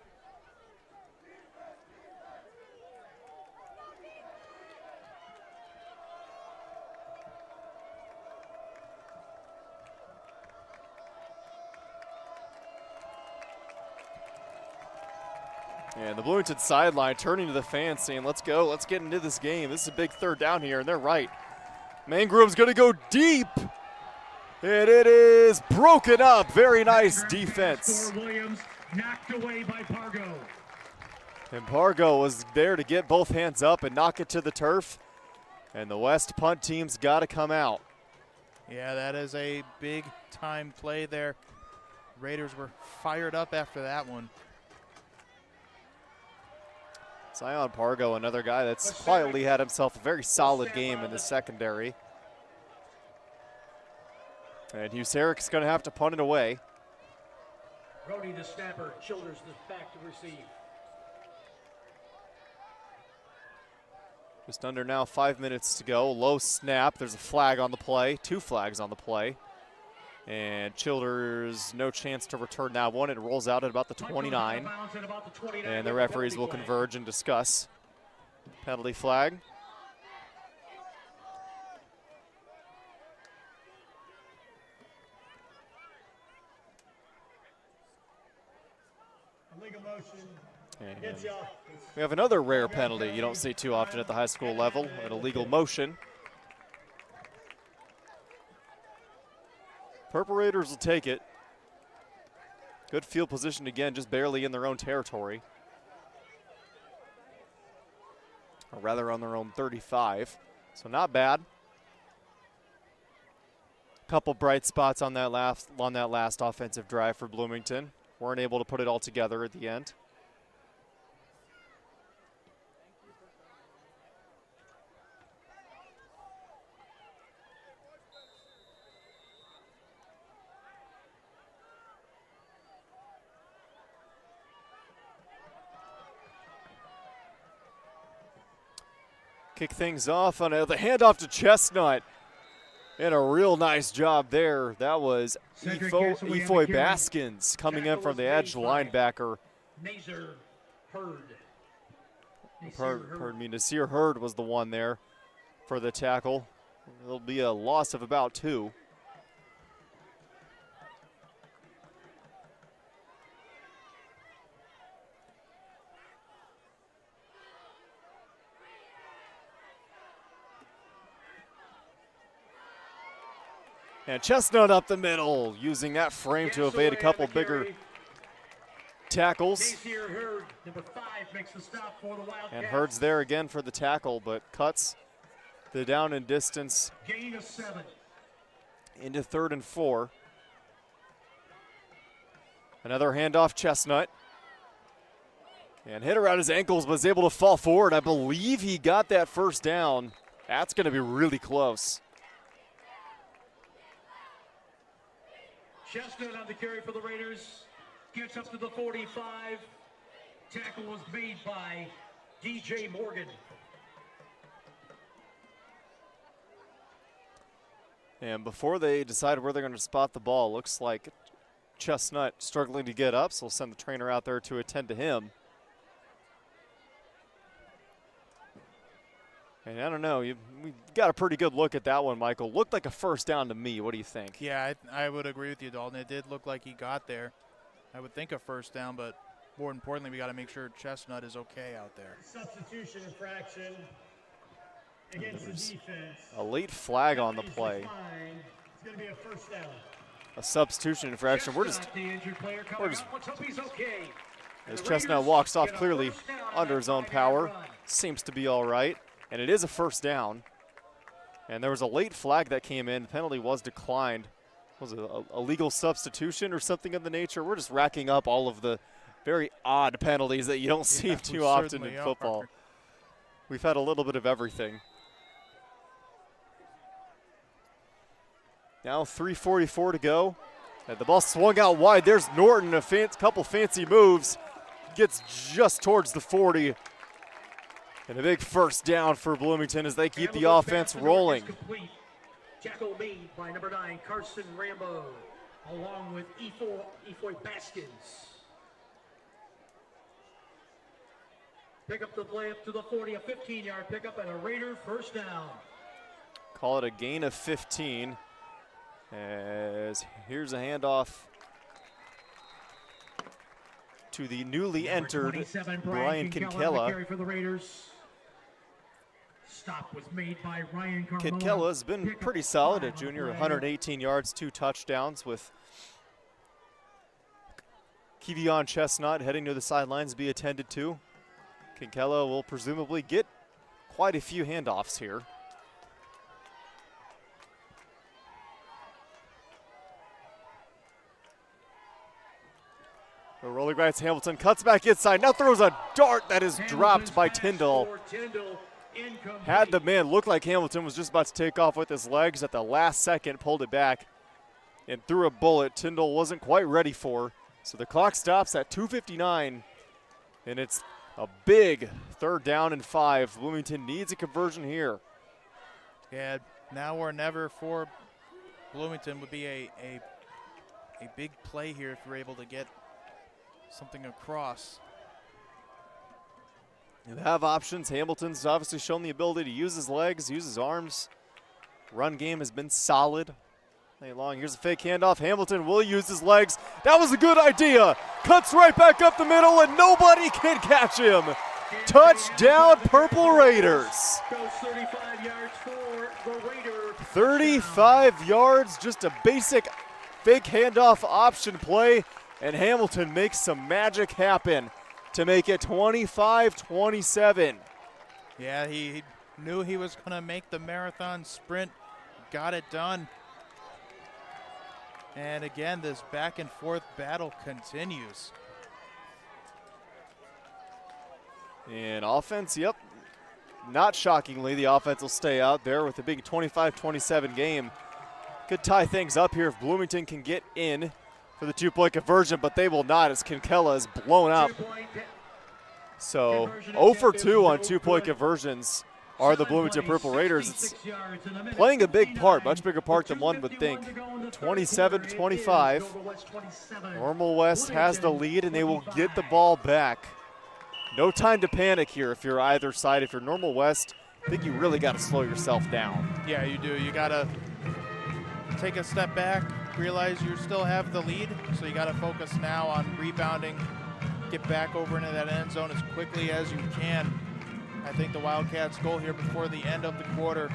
And the Bloomington sideline turning to the fans saying, let's go, let's get into this game. This is a big third down here, and they're right. Mangrove's going to go deep, and it is broken up. Very nice defense. Williams knocked away by Pargo. And Pargo was there to get both hands up and knock it to the turf, and the West punt team's got to come out. Yeah, that is a big-time play there. Raiders were fired up after that one. Zion Pargo, another guy that's quietly had himself a very solid game in the secondary. And Hughes Herrick's going to have to punt it away. Brody the snapper, Childers the back to receive. Just under now 5 minutes to go. Low snap. There's a flag on the play. 2 flags on the play. And Childers, no chance to return that one. It rolls out at about the 29. And the referees will converge and discuss. Penalty flag. And we have another rare penalty you don't see too often at the high school level, an illegal motion. Purple Raiders will take it. Good field position again, just barely in their own territory. Or rather on their own 35, so not bad. Couple bright spots on that last offensive drive for Bloomington. Weren't able to put it all together at the end. Kick things off on the handoff to Chestnut. And a real nice job there. That was Efoy Baskins coming in from the edge linebacker. Pardon me, Nasir Hurd was the one there for the tackle. There'll be a loss of about 2. And Chestnut up the middle, using that frame to evade a couple bigger tackles. And Hurd's there again for the tackle, but cuts the down and distance into 3rd and 4. Another handoff, Chestnut. And hit around his ankles, but was able to fall forward. I believe he got that first down. That's going to be really close. Chestnut on the carry for the Raiders. Gets up to the 45. Tackle was made by DJ Morgan. And before they decide where they're going to spot the ball, looks like Chestnut struggling to get up, so we'll send the trainer out there to attend to him. And I don't know, we got a pretty good look at that one, Michael. Looked like a first down to me. What do you think? Yeah, I would agree with you, Dalton. It did look like he got there. I would think a first down, but more importantly, we got to make sure Chestnut is okay out there. Substitution infraction against the defense. A late flag on the play. It's going to be a first down. a substitution infraction. We're just as Chestnut walks off clearly under his own power. Seems to be all right. And it is a first down. And there was a late flag that came in. The penalty was declined. Was it a legal substitution or something of the nature? We're just racking up all of the very odd penalties that you don't see too often in football. We've had a little bit of everything. Now 3:44 to go. And the ball swung out wide. There's Norton, a couple fancy moves. Gets just towards the 40. And a big first down for Bloomington as they keep the offense rolling. Tackle made by number 9, Carson Rambo, along with Efoy Baskins. Pick up the play up to the 40, a 15-yard pickup and a Raider first down. Call it a gain of 15. As here's a handoff to the newly entered Brian Kinkella. For the Raiders. Stop was made by Ryan Carmona. Kinkella's been pretty solid at junior, 118 yards, 2 touchdowns, with Kevion Chestnut heading to the sidelines to be attended to. Kinkella will presumably get quite a few handoffs here. The rolling rights, Hamilton cuts back inside, now throws a dart that is dropped by Tyndall. Had the man look like Hamilton was just about to take off with his legs at the last second, pulled it back and threw a bullet Tyndall wasn't quite ready for. So the clock stops at 2:59, and it's a big 3rd down and 5. Bloomington needs a conversion here. Yeah, now or never for Bloomington would be a big play here if you're able to get something across. You have options. Hamilton's obviously shown the ability to use his legs, use his arms. Run game has been solid. Day long. Here's a fake handoff. Hamilton will use his legs. That was a good idea. Cuts right back up the middle, and nobody can catch him. Touchdown, Purple Raiders. 35 yards, just a basic fake handoff option play, and Hamilton makes some magic happen to make it 25-27. Yeah, he knew he was going to make the marathon sprint, got it done. And again, this back and forth battle continues. And offense, yep, not shockingly, the offense will stay out there with a big 25-27 game. Could tie things up here if Bloomington can get in for the 2-point conversion, but they will not as Kinkella is blown up. So 0 for 2 on 2-point conversions are the Bloomington Purple Raiders. It's playing a big part, much bigger part than one would think. 27-25. Normal West has the lead, and they will get the ball back. No time to panic here if you're either side. If you're Normal West, I think you really got to slow yourself down. Yeah, you do. You got to take a step back, realize you still have the lead, so you got to focus now on rebounding, get back over into that end zone as quickly as you can. I think the Wildcats' goal here before the end of the quarter,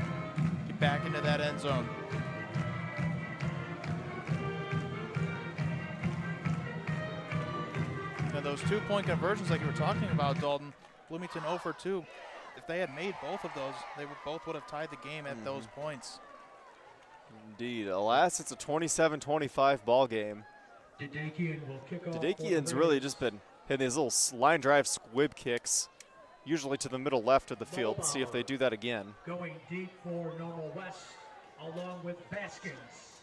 get back into that end zone. Now those 2-point conversions like you were talking about, Dalton, Bloomington 0 for 2. If they had made both of those, they both would have tied the game at those points. Indeed. Alas, it's a 27-25 ball game. Dedekian's really just been hitting these little line drive squib kicks, usually to the middle left of the field. Let's see if they do that again. Going deep for Normal West, along with Baskins.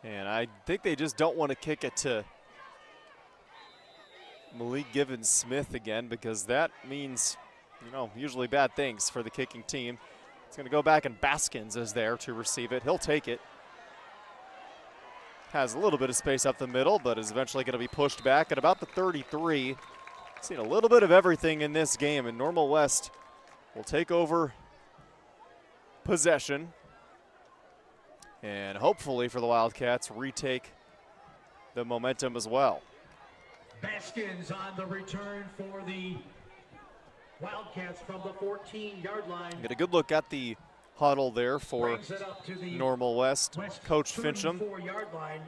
And I think they just don't want to kick it to Malik Givens-Smith again, because that means, you know, usually bad things for the kicking team. It's going to go back, and Baskins is there to receive it. He'll take it. Has a little bit of space up the middle, but is eventually going to be pushed back at about the 33. Seen a little bit of everything in this game, and Normal West will take over possession. And hopefully for the Wildcats, retake the momentum as well. Baskins on the return for the Wildcats from the 14-yard line. Get a good look at the huddle there for Normal West. Coach Fincham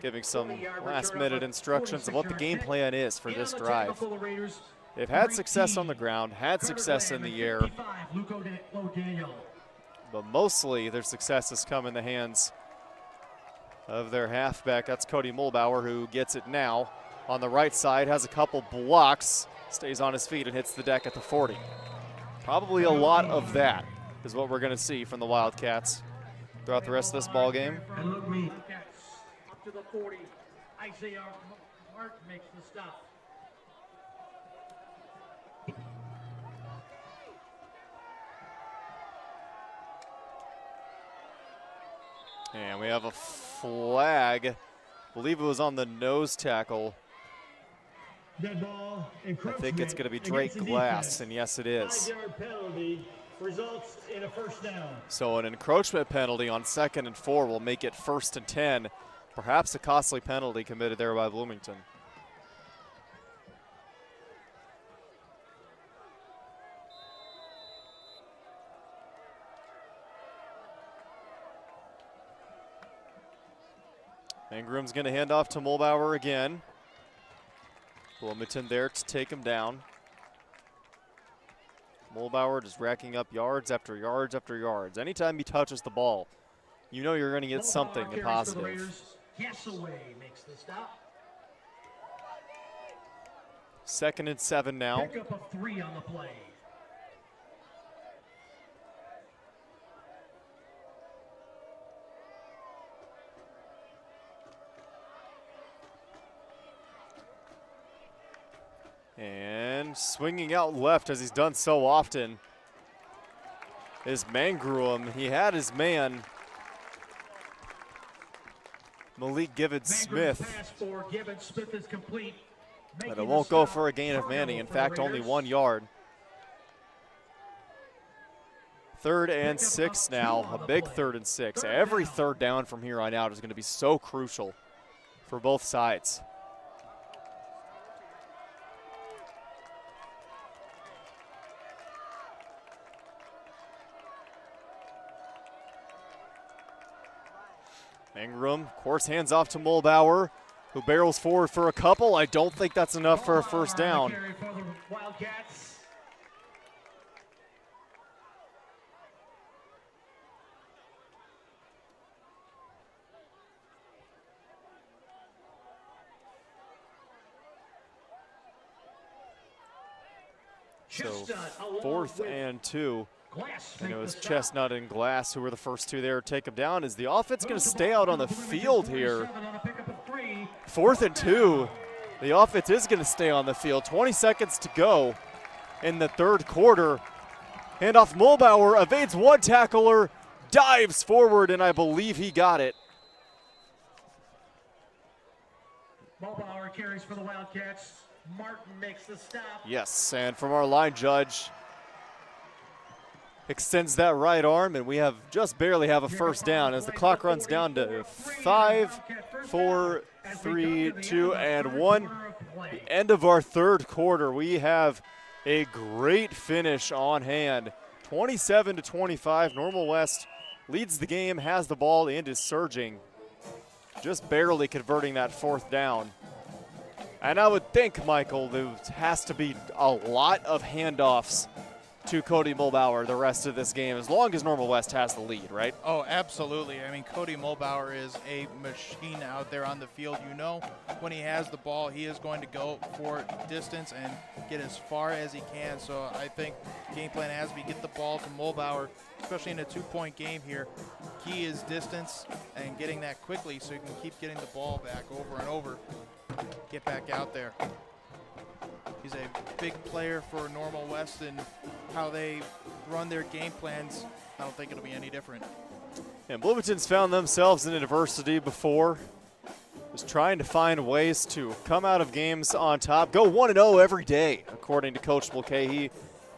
giving some last-minute instructions of what the game plan is for this drive. They've had success on the ground, had success in the air, but mostly their success has come in the hands of their halfback. That's Cody Mulbauer, who gets it now on the right side, has a couple blocks, stays on his feet and hits the deck at the 40. Probably a lot of that is what we're going to see from the Wildcats throughout the rest of this ball game. And look, up to the 40. IHSA Mark makes the stop. And we have a flag. I believe it was on the nose tackle. Dead ball, I think it's going to be Drake Glass, and yes, it is. 5-yard penalty results in a first down. So an encroachment penalty on 2nd and 4 will make it 1st and 10. Perhaps a costly penalty committed there by Bloomington. Ingram's going to hand off to Mulbauer again. Bloomington there to take him down. Mulbauer just racking up yards after yards after yards. Anytime he touches the ball, you know you're going to get something positive. Makes the stop. 2nd and 7 now. Pickup of 3 on the play. And swinging out left, as he's done so often, is Mangrum. He had his man, Malik Gibbons-Smith, Is complete. but it won't go for a gain of many. In fact, only 1 yard. 3rd and 6 now, a big 3rd and 6. Every 3rd down from here on out is going to be so crucial for both sides. Ingram, of course, hands off to Mulbauer, who barrels forward for a couple. I don't think that's enough for a first down. So 4th and 2. And it was Chestnut and Glass who were the first two there to take him down. Is the offense going to stay out on the field here? 4th and 2. The offense is going to stay on the field. 20 seconds to go in the 3rd quarter. Handoff Mulbauer, evades one tackler, dives forward, and I believe he got it. Mulbauer carries for the Wildcats. Martin makes the stop. Yes, and from our line judge, extends that right arm, and we have just barely have a first down as the clock runs down to 5, 4, 3, 2, and 1. The end of our 3rd quarter. We have a great finish on hand. 27-25. Normal West leads the game, has the ball, and is surging. Just barely converting that 4th down. And I would think, Michael, there has to be a lot of handoffs to Cody Mulbauer the rest of this game, as long as Normal West has the lead, right? Oh, absolutely. I mean, Cody Mulbauer is a machine out there on the field. You know, when he has the ball, he is going to go for distance and get as far as he can. So I think game plan has to be get the ball to Mulbauer, especially in a 2-point game here. Key is distance and getting that quickly so you can keep getting the ball back over and over. Get back out there. He's a big player for Normal West, and how they run their game plans, I don't think it'll be any different. And Bloomington's found themselves in adversity before. Just trying to find ways to come out of games on top. Go 1-0 every day, according to Coach Mulcahy. He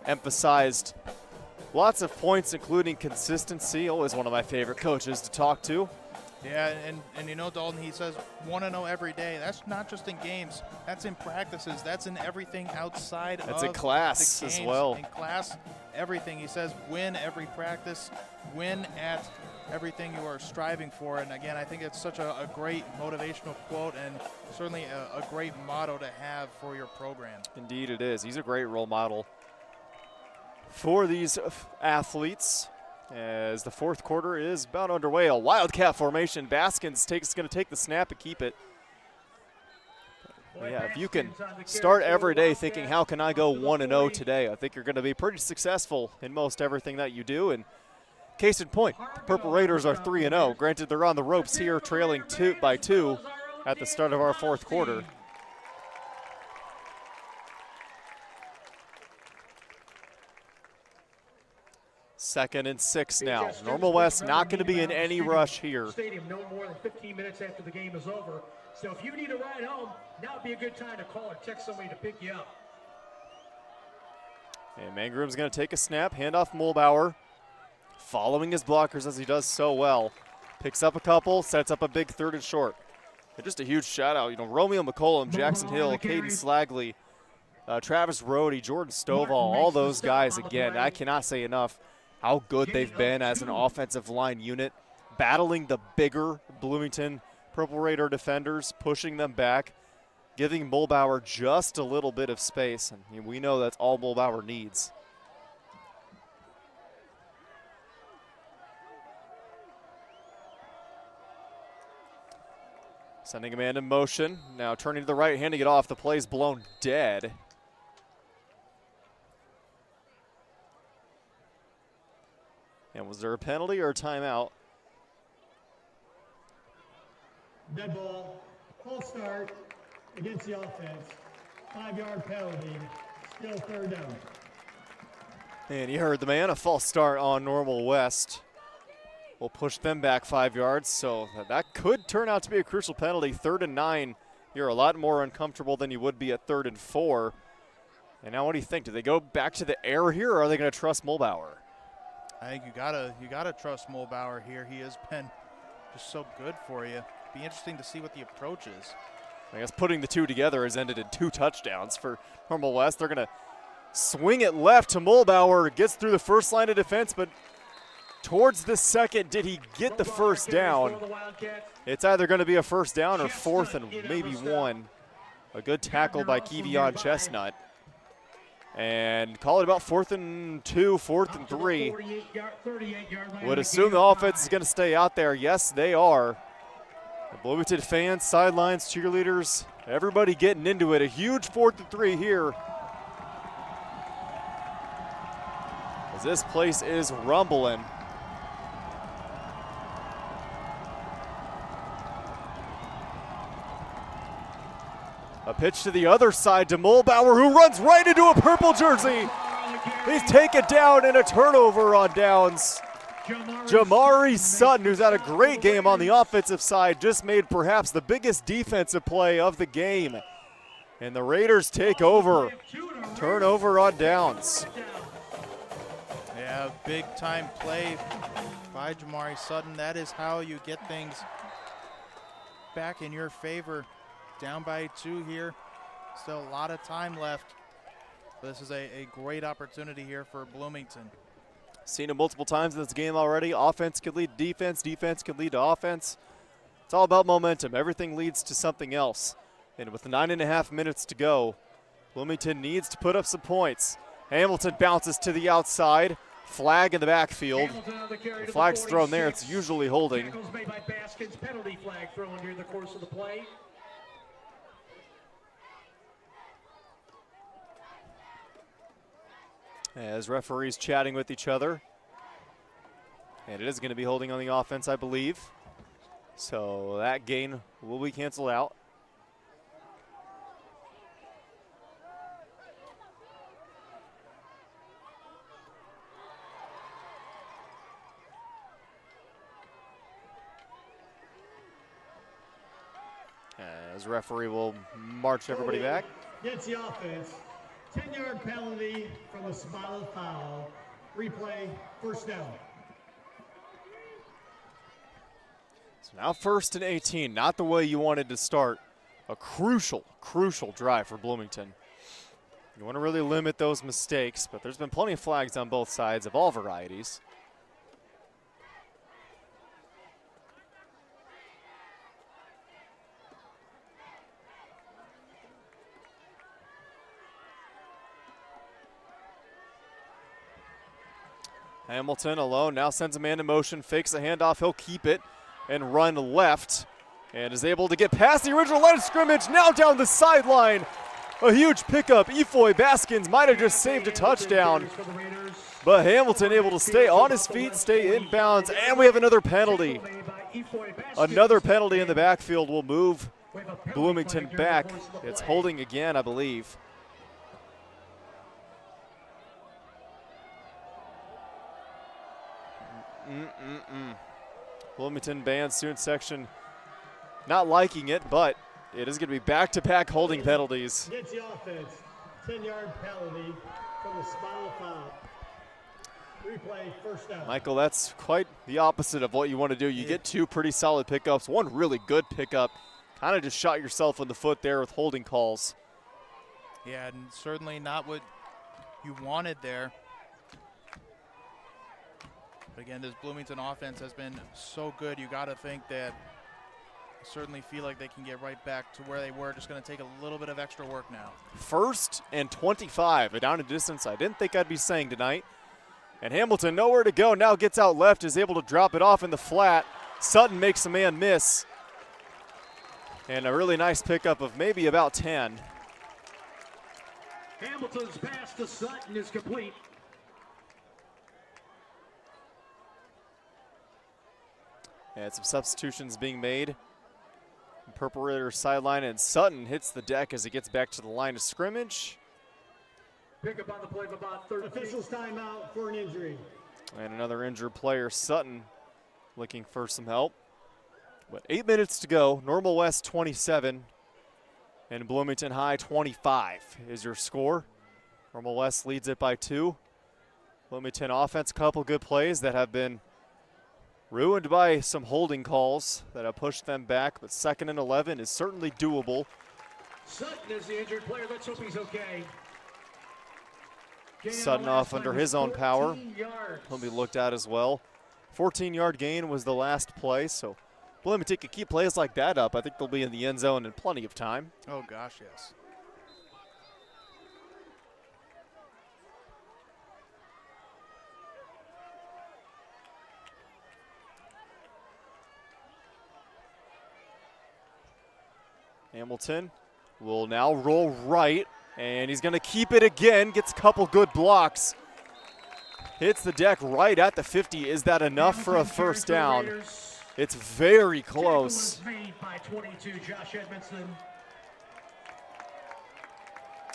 emphasized lots of points, including consistency. Always one of my favorite coaches to talk to. Yeah, and you know, Dalton, he says 1-0 every day. That's not just in games. That's in practices. That's in everything outside of That's in class the games, as well. In class everything. He says win every practice, win at everything you are striving for. And again, I think it's such a great motivational quote and certainly a great motto to have for your program. Indeed it is. He's a great role model for these athletes. As the fourth quarter is about underway, a Wildcat formation. Baskins going to take the snap and keep it. But yeah, if you can start every day thinking, how can I go 1-0 today? I think you're going to be pretty successful in most everything that you do. And case in point, the Purple Raiders are 3-0. Granted, they're on the ropes here, trailing 2 at the start of our fourth quarter. Second and 6 now. Normal West not going to be in any rush here. Stadium no more than 15 minutes after the game is over. So if you need a ride home, now would be a good time to call or text somebody to pick you up. And Mangroom's going to take a snap, hand off Mulbauer, following his blockers as he does so well. Picks up a couple, sets up a big 3rd and short. And just a huge shout out, Romeo McCollum, Jackson Hill, Caden Slagley, Travis Rohde, Jordan Stovall, all those guys again. I cannot say enough how good they've been as an offensive line unit, battling the bigger Bloomington Purple Raider defenders, pushing them back, giving Mulbauer just a little bit of space. And we know that's all Mulbauer needs. Sending a man in motion. Now turning to the right, handing it off. The play's blown dead. And was there a penalty or a timeout? Dead ball, false start against the offense, 5-yard penalty, still 3rd down. And you heard the man, a false start on Normal West. We'll push them back 5 yards, so that could turn out to be a crucial penalty. 3rd and 9, you're a lot more uncomfortable than you would be at 3rd and 4. And now what do you think? Do they go back to the air here, or are they going to trust Mulbauer? I think you gotta trust Mulbauer here. He has been just so good for you. Be interesting to see what the approach is. I guess putting the two together has ended in 2 touchdowns for Normal West. They're going to swing it left to Mulbauer. Gets through the first line of defense, but towards the second, did he get the first down? It's either going to be a first down or 4th and maybe 1. A good tackle by Kevion Chestnut. And call it about 4th and 2, 4th and 3. Would assume the offense is going to stay out there. Yes, they are. The Bloomington fans, sidelines, cheerleaders, everybody getting into it. A huge 4th and 3 here. As this place is rumbling. A pitch to the other side to Mulbauer, who runs right into a purple jersey. He's taken down in a turnover on downs. Jamari Sutton, who's had a great game on the offensive side, just made perhaps the biggest defensive play of the game. And the Raiders take over. Turnover on downs. Yeah, big time play by Jamari Sutton. That is how you get things back in your favor. Down by 2 here. Still a lot of time left. This is a great opportunity here for Bloomington. Seen it multiple times in this game already. Offense could lead to defense. Defense could lead to offense. It's all about momentum. Everything leads to something else. And with 9.5 minutes to go, Bloomington needs to put up some points. Hamilton bounces to the outside. Flag in the backfield. The flag's thrown there. It's usually holding. Tackles made by Baskins. Penalty flag thrown during the course of the play. As referees chatting with each other. And it is going to be holding on the offense, I believe. So that gain will be canceled out. As referee will march everybody back. Gets the offense. 10-yard penalty from a spotted foul. Replay, 1st down. So now 1st and 18, not the way you wanted to start. A crucial, crucial drive for Bloomington. You want to really limit those mistakes, but there's been plenty of flags on both sides of all varieties. Hamilton alone now sends a man in motion, fakes a handoff, he'll keep it and run left, and is able to get past the original line of scrimmage, now down the sideline. A huge pickup. Efoy Baskins might have just saved a touchdown, but Hamilton able to stay on his feet, stay in bounds, and we have another penalty. Another penalty in the backfield will move Bloomington back. It's holding again, I believe. Bloomington band student section not liking it, but it is going to be back-to-back holding penalties. Against the offense, 10-yard penalty from the spinal foul. Replay, first down. Michael, that's quite the opposite of what you want to do. You get two pretty solid pickups, one really good pickup. Kind of just shot yourself in the foot there with holding calls. Yeah, and certainly not what you wanted there. But again, this Bloomington offense has been so good. You got to think that certainly feel like they can get right back to where they were. Just going to take a little bit of extra work now. 1st and 25, a down and distance I didn't think I'd be saying tonight. And Hamilton nowhere to go, now gets out left, is able to drop it off in the flat. Sutton makes a man miss. And a really nice pickup of maybe about 10. Hamilton's pass to Sutton is complete. And some substitutions being made. Purple Raider sideline, and Sutton hits the deck as he gets back to the line of scrimmage. Pick up on the play of about 13. Officials timeout for an injury. And another injured player, Sutton, looking for some help. But 8 minutes to go. Normal West 27 and Bloomington High 25 is your score. Normal West leads it by 2. Bloomington offense, a couple good plays that have been ruined by some holding calls that have pushed them back, but 2nd and 11 is certainly doable. Sutton is the injured player. Let's hope he's okay. Sutton off under his own power. He'll be looked at as well. 14-yard gain was the last play, so Bloomington can keep plays like that up. I think they'll be in the end zone in plenty of time. Oh, gosh, yes. Hamilton will now roll right, and he's going to keep it again. Gets a couple good blocks. Hits the deck right at the 50. Is that enough for a first down? It's very close.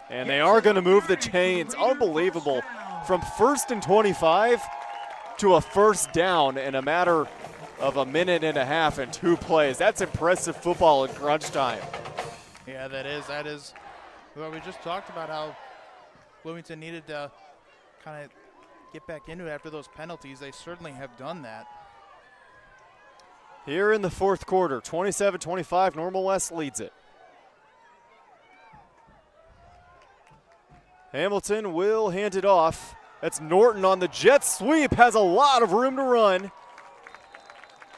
And they are going to move the chains. Unbelievable. From 1st and 25 to a first down in a matter of a minute and a half and 2 plays. That's impressive football in crunch time. Yeah, that is. Well, we just talked about how Bloomington needed to kind of get back into it after those penalties. They certainly have done that. Here in the 4th quarter, 27-25, Normal West leads it. Hamilton will hand it off. That's Norton on the jet sweep, has a lot of room to run.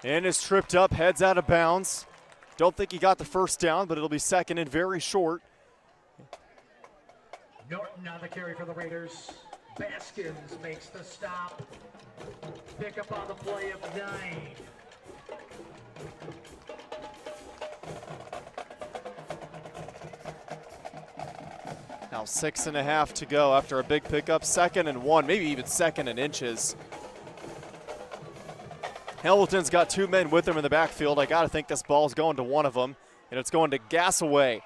And is tripped up, heads out of bounds. Don't think he got the first down, but it'll be 2nd and very short. Norton on the carry for the Raiders. Baskins makes the stop. Pick up on the play of 9. Now 6.5 to go after a big pickup. 2nd and 1, maybe even 2nd and inches. Hamilton's got 2 men with him in the backfield. I got to think this ball's going to one of them, and it's going to Gassaway,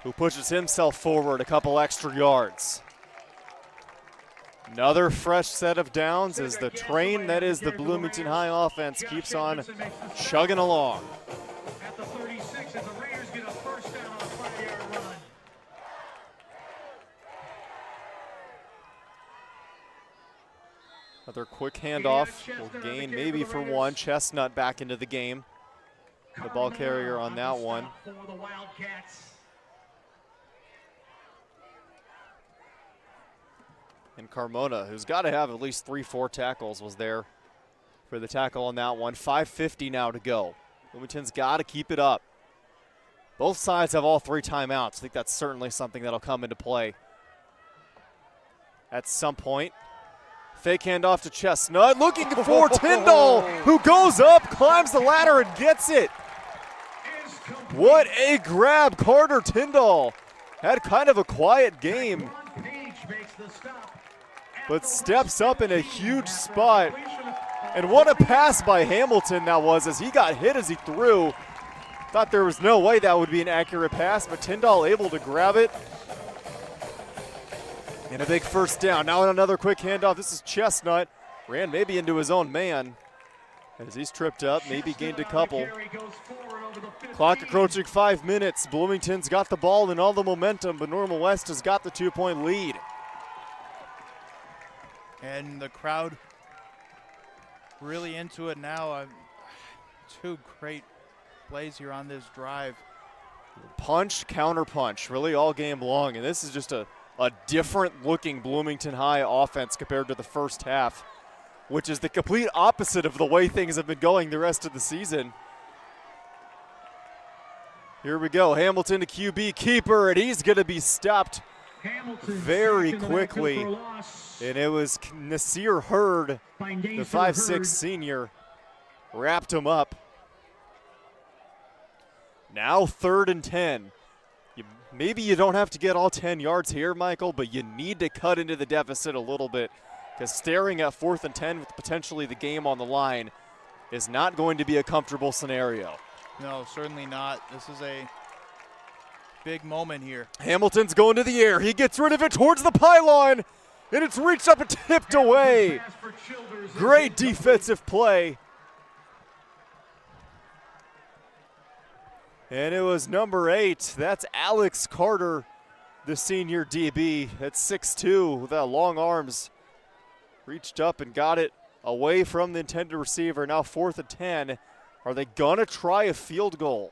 who pushes himself forward a couple extra yards. Another fresh set of downs as the train that is the Bloomington High offense keeps on chugging along. At the 36, and the Raiders get a first down on a 5-yard run. Another quick handoff will gain maybe for 1. Chestnut back into the game. The ball carrier on that one. And Carmona, who's got to have at least 3-4 tackles, was there for the tackle on that one. 5:50 now to go. Bloomington's got to keep it up. Both sides have all 3 timeouts. I think that's certainly something that'll come into play at some point. Fake handoff to Chestnut, looking for Tyndall, who goes up, climbs the ladder, and gets it. What a grab. Carter Tyndall had kind of a quiet game, but steps up in a huge spot. And what a pass by Hamilton that was, as he got hit as he threw. Thought there was no way that would be an accurate pass, but Tyndall able to grab it. And a big first down. Now another quick handoff. This is Chestnut. Ran maybe into his own man as he's tripped up, maybe gained a couple. Clock approaching 5 minutes. Bloomington's got the ball and all the momentum, but Normal West has got the 2-point lead. And the crowd really into it now. 2 great plays here on this drive. Punch, counter punch, really all game long. And this is just a different looking Bloomington High offense compared to the first half, which is the complete opposite of the way things have been going the rest of the season. Here we go, Hamilton to QB keeper, and he's gonna be stopped very quickly. And it was Nasir Hurd, the 5'6" senior, wrapped him up. Now 3rd and 10. Maybe you don't have to get all 10 yards here, Michael, but you need to cut into the deficit a little bit, because staring at 4th and 10 with potentially the game on the line is not going to be a comfortable scenario. No, certainly not. This is a big moment here. Hamilton's going to the air. He gets rid of it towards the pylon, and it's reached up and tipped away. Great defensive play. And it was number 8. That's Alex Carter, the senior DB at 6'2", with that long arms. Reached up and got it away from the intended receiver. Now 4th and 10. Are they gonna try a field goal?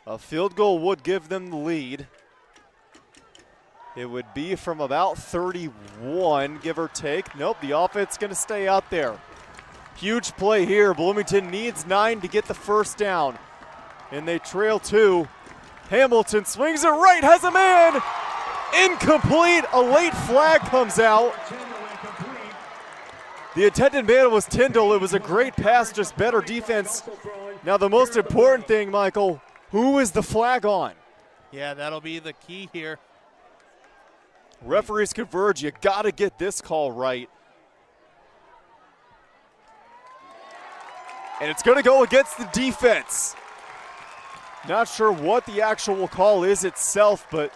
A field goal would give them the lead. It would be from about 31, give or take. Nope, the offense going to stay out there. Huge play here. Bloomington needs 9 to get the first down. And they trail 2. Hamilton swings it right, has a man. Incomplete, a late flag comes out. The intended man was Tyndall. It was a great pass, just better defense. Now the most important thing, Michael, who is the flag on? Yeah, that'll be the key here. Referees converge. You got to get this call right. And it's going to go against the defense. Not sure what the actual call is itself, but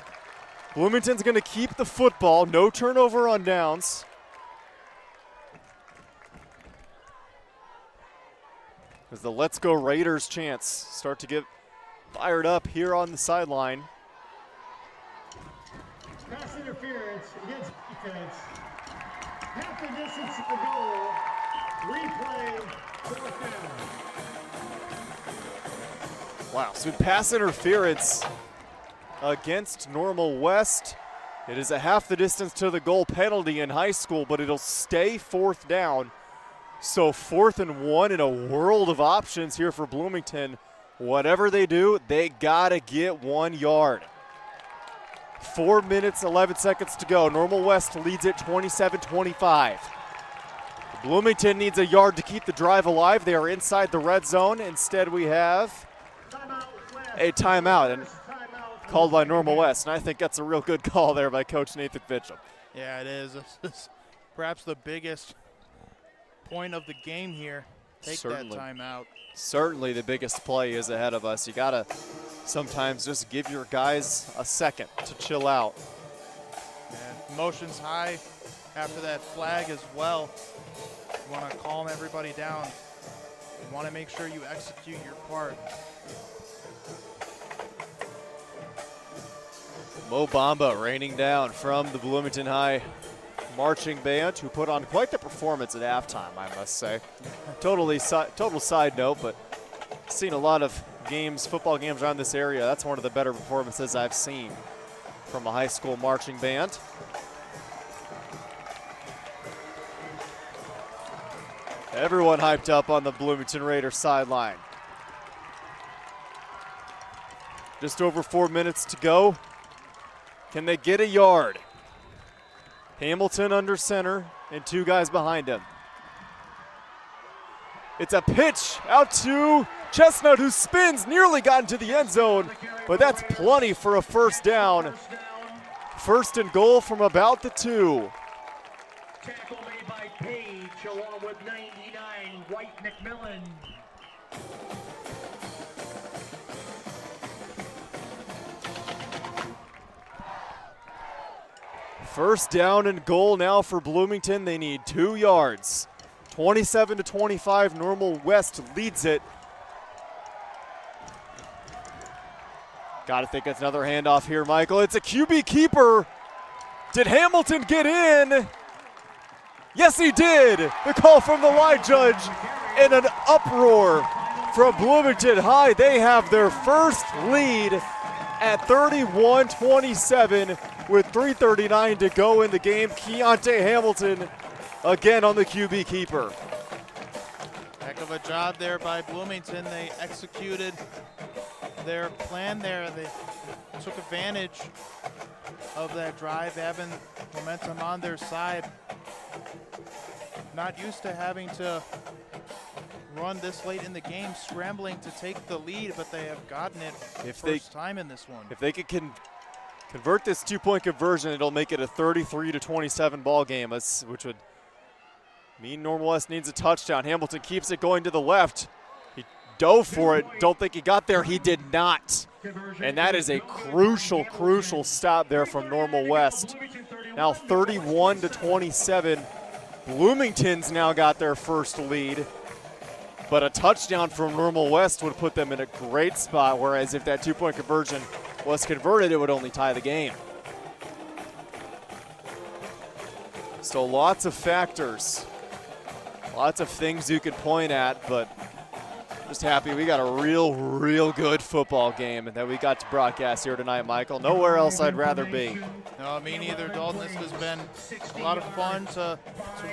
Bloomington's going to keep the football. No turnover on downs. As the Let's Go Raiders chants start to get fired up here on the sideline. Pass interference against defense. Half the distance to the goal. Replay, 4th down. Wow, so pass interference against Normal West. It is a half the distance to the goal penalty in high school, but it'll stay 4th down. So 4th and 1 in a world of options here for Bloomington. Whatever they do, they gotta get 1 yard. 4 minutes, 11 seconds to go. Normal West leads it 27-25. Bloomington needs a yard to keep the drive alive. They are inside the red zone. Instead, we have a timeout, and called by Normal West. And I think that's a real good call there by Coach Nathan Fitcham. Yeah, it is. This is perhaps the biggest point of the game here. Take Certainly. that timeout. Certainly the biggest play is ahead of us. You got to sometimes just give your guys a second to chill out. And emotions high after that flag as well. You want to calm everybody down. You want to make sure you execute your part. Mo Bamba raining down from the Bloomington High marching band, who put on quite the performance at halftime, I must say. Total side note, but seen a lot of games, football games around this area, that's one of the better performances I've seen from a high school marching band. Everyone hyped up on the Bloomington Raiders sideline. Just over 4 minutes to go. Can they get a yard? Hamilton under center and 2 guys behind him. It's a pitch out to Chestnut, who spins, nearly got into the end zone, but that's plenty for a first down. First and goal from about the 2. Tackle made by Page along with 99, White McMillan. First down and goal now for Bloomington. They need 2 yards. 27-25, Normal West leads it. Gotta think it's another handoff here, Michael. It's a QB keeper. Did Hamilton get in? Yes, he did. The call from the line judge and an uproar from Bloomington High. They have their first lead at 31-27 with 3:39 to go in the game. Keontae Hamilton again on the QB keeper. Heck of a job there by Bloomington. They executed their plan there. They took advantage of that drive, having momentum on their side. Not used to having to run this late in the game, scrambling to take the lead, but they have gotten it first time in this one. If they could convert this 2-point conversion, it'll make it a 33-27 ball game, which would mean Normal West needs a touchdown. Hamilton keeps it going to the left. He dove for it. Don't think he got there. He did not. And that is a crucial stop there from Normal West. Now 31-27. Bloomington's now got their first lead. But a touchdown from Normal West would put them in a great spot, whereas if that 2-point conversion was converted, it would only tie the game. So lots of factors, lots of things you could point at, but just happy we got a real good football game that we got to broadcast here tonight, Michael. Nowhere else I'd rather be. No, me neither, Dalton. This has been a lot of fun to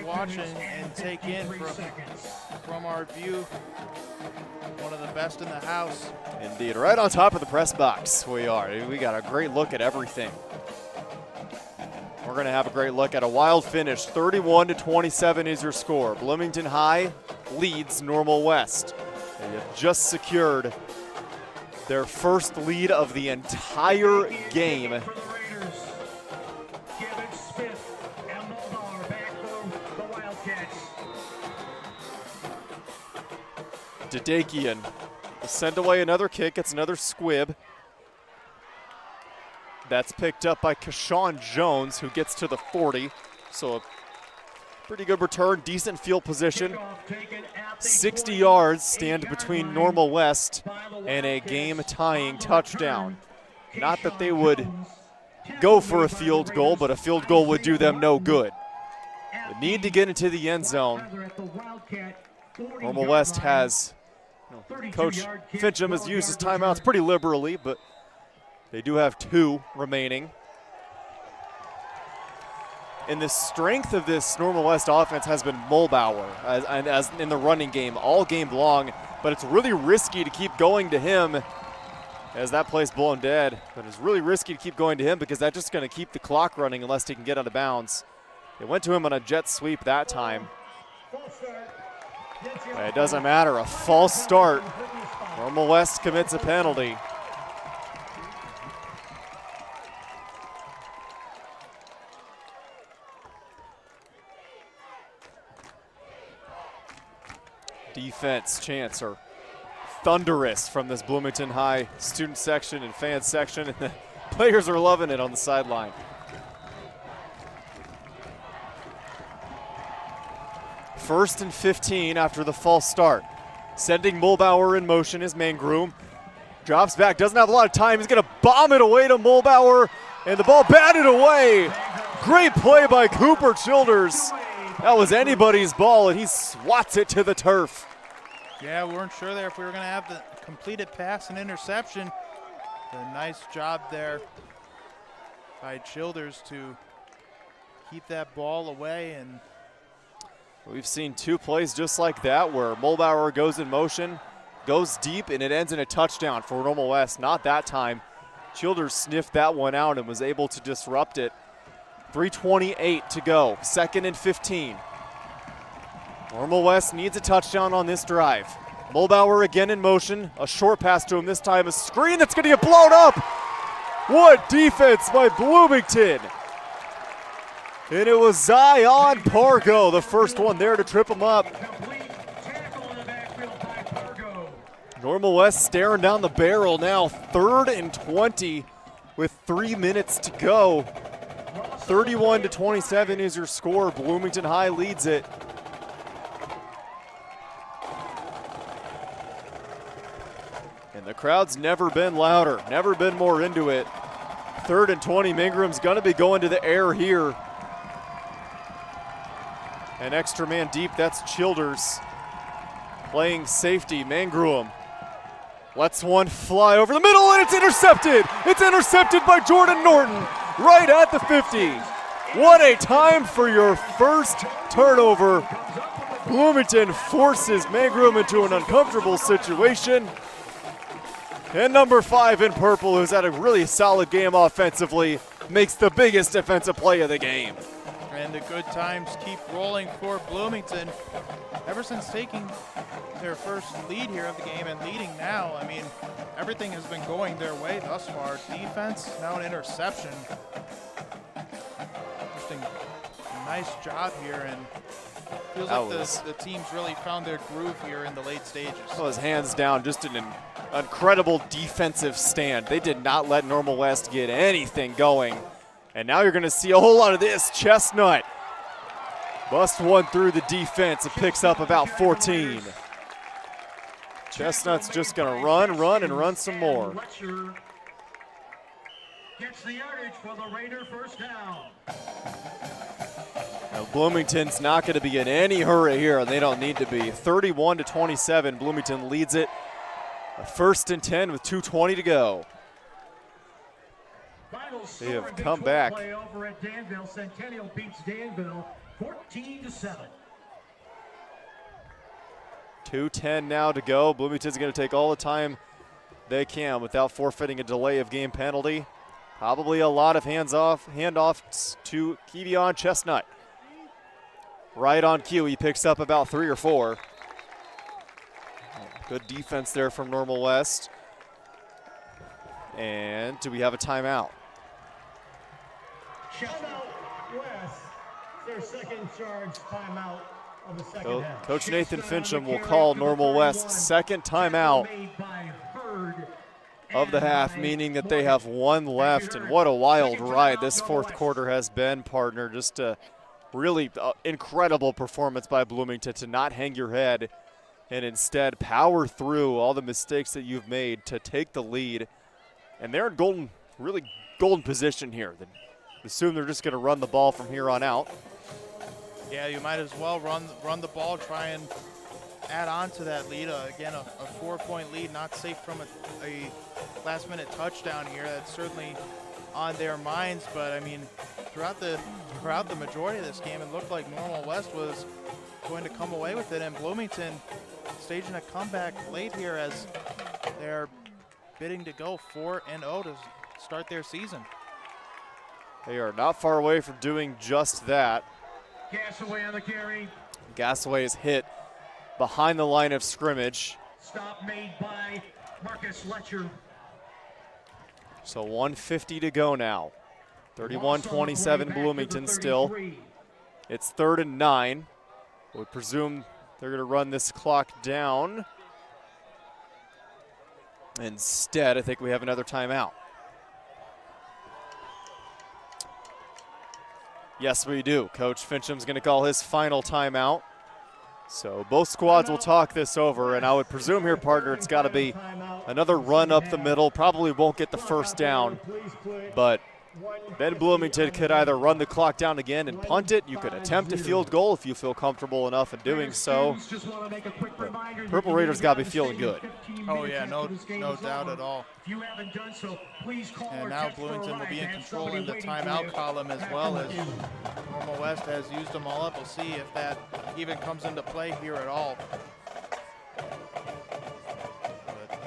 watch and take in from our view. One of the best in the house. Indeed, right on top of the press box we are. We got a great look at everything. We're going to have a great look at a wild finish. 31-27 is your score. Bloomington High leads Normal West. They have just secured their first lead of the entire game. Dadakian will send away another kick. It's another squib. That's picked up by Kashawn Jones, who gets to the 40. So a pretty good return, decent field position. 60 yards stand between Normal West and a game-tying touchdown. Not that they would go for a field goal, but a field goal would do them no good. They need to get into the end zone. Normal West has, Coach Fincham has used his timeouts pretty liberally, but they do have 2 remaining. And the strength of this Normal West offense has been Mulbauer as in the running game all game long, but it's really risky to keep going to him as that play's blown dead. But it's really risky to keep going to him because that's just going to keep the clock running unless he can get out of bounds. They went to him on a jet sweep that time. It doesn't matter, a false start. Normal West commits a penalty. Defense chants are thunderous from this Bloomington High student section and fan section, and the players are loving it on the sideline. First and 15 after the false start. Sending Mulbauer in motion is Mangroom. Drops back, doesn't have a lot of time. He's going to bomb it away to Mulbauer, and the ball batted away. Great play by Cooper Childers. That was anybody's ball, and he swats it to the turf. Yeah, we weren't sure there if we were going to have the completed pass and interception. A nice job there by Childers to keep that ball away. And we've seen 2 plays just like that where Mulbauer goes in motion, goes deep, and it ends in a touchdown for Normal West. Not that time. Childers sniffed that one out and was able to disrupt it. 3:28 to go, 2nd and 15. Normal West needs a touchdown on this drive. Mulbauer again in motion, a short pass to him, this time a screen that's going to get blown up. What defense by Bloomington. And it was Zion Pargo, the first one there to trip him up. Normal West staring down the barrel now, 3rd and 20 with 3 minutes to go. 31-27 is your score. Bloomington High leads it. And the crowd's never been louder, never been more into it. 3rd and 20, Mangram's gonna be going to the air here. An extra man deep, that's Childers. Playing safety, Mangrum lets one fly over the middle and it's intercepted. It's intercepted by Jordan Norton right at the 50. What a time for your first turnover. Bloomington forces Mangrum into an uncomfortable situation. And number 5 in purple, who's had a really solid game offensively, makes the biggest defensive play of the game. And the good times keep rolling for Bloomington. Ever since taking their first lead here of the game and leading now, I mean, everything has been going their way thus far. Defense, now an interception. Just a nice job here, and feels like the team's really found their groove here in the late stages. That was hands down just an incredible defensive stand. They did not let Normal West get anything going. And now you're going to see a whole lot of this. Chestnut bust one through the defense. It picks up about 14. Chestnut's just going to run some more. Gets the yardage for the Raider first down. Now Bloomington's not going to be in any hurry here, and they don't need to be. 31-27, Bloomington leads it. A 1st and 10 with 2:20 to go. They have come back. Over at Danville. Centennial beats Danville 14-7. 2:10 now to go. Bloomington's going to take all the time they can without forfeiting a delay of game penalty. Probably a lot of handoffs to Kevion Chestnut. Right on cue, he picks up about 3 or 4. Good defense there from Normal West. And do we have a timeout? Timeout West. Their second charge timeout of the second half. Coach Nathan Fincham will call Normal West's second timeout of the half, meaning that they have 1 left. And what a wild ride this 4th quarter has been, partner. Just a really incredible performance by Bloomington to not hang your head and instead power through all the mistakes that you've made to take the lead. And they're in really golden position here. They assume they're just going to run the ball from here on out. Yeah, you might as well run the ball, try and add on to that lead. Again, a 4-point lead, not safe from a last-minute touchdown here. That's certainly on their minds. But I mean, throughout the majority of this game, it looked like Normal West was going to come away with it, and Bloomington staging a comeback late here as they're bidding to go 4-0 to start their season. They are not far away from doing just that. Gasaway on the carry. Gasaway is hit behind the line of scrimmage. Stop made by Marcus Letcher. So 1:50 to go now. 31-27 Bloomington still. It's 3rd and 9. We presume they're going to run this clock down. Instead, I think we have another timeout. Yes, we do. Coach Fincham's going to call his final timeout. So both squads will talk this over, and I would presume here, partner, it's got to be another run up the middle. Probably won't get the first down, but Then Bloomington could either run the clock down again and punt it. You could attempt a field goal if you feel comfortable enough in doing so. But Purple Raiders got to be feeling good. Oh yeah, no doubt at all. And now Bloomington will be in control in the timeout column as well, as Normal West has used them all up. We'll see if that even comes into play here at all. But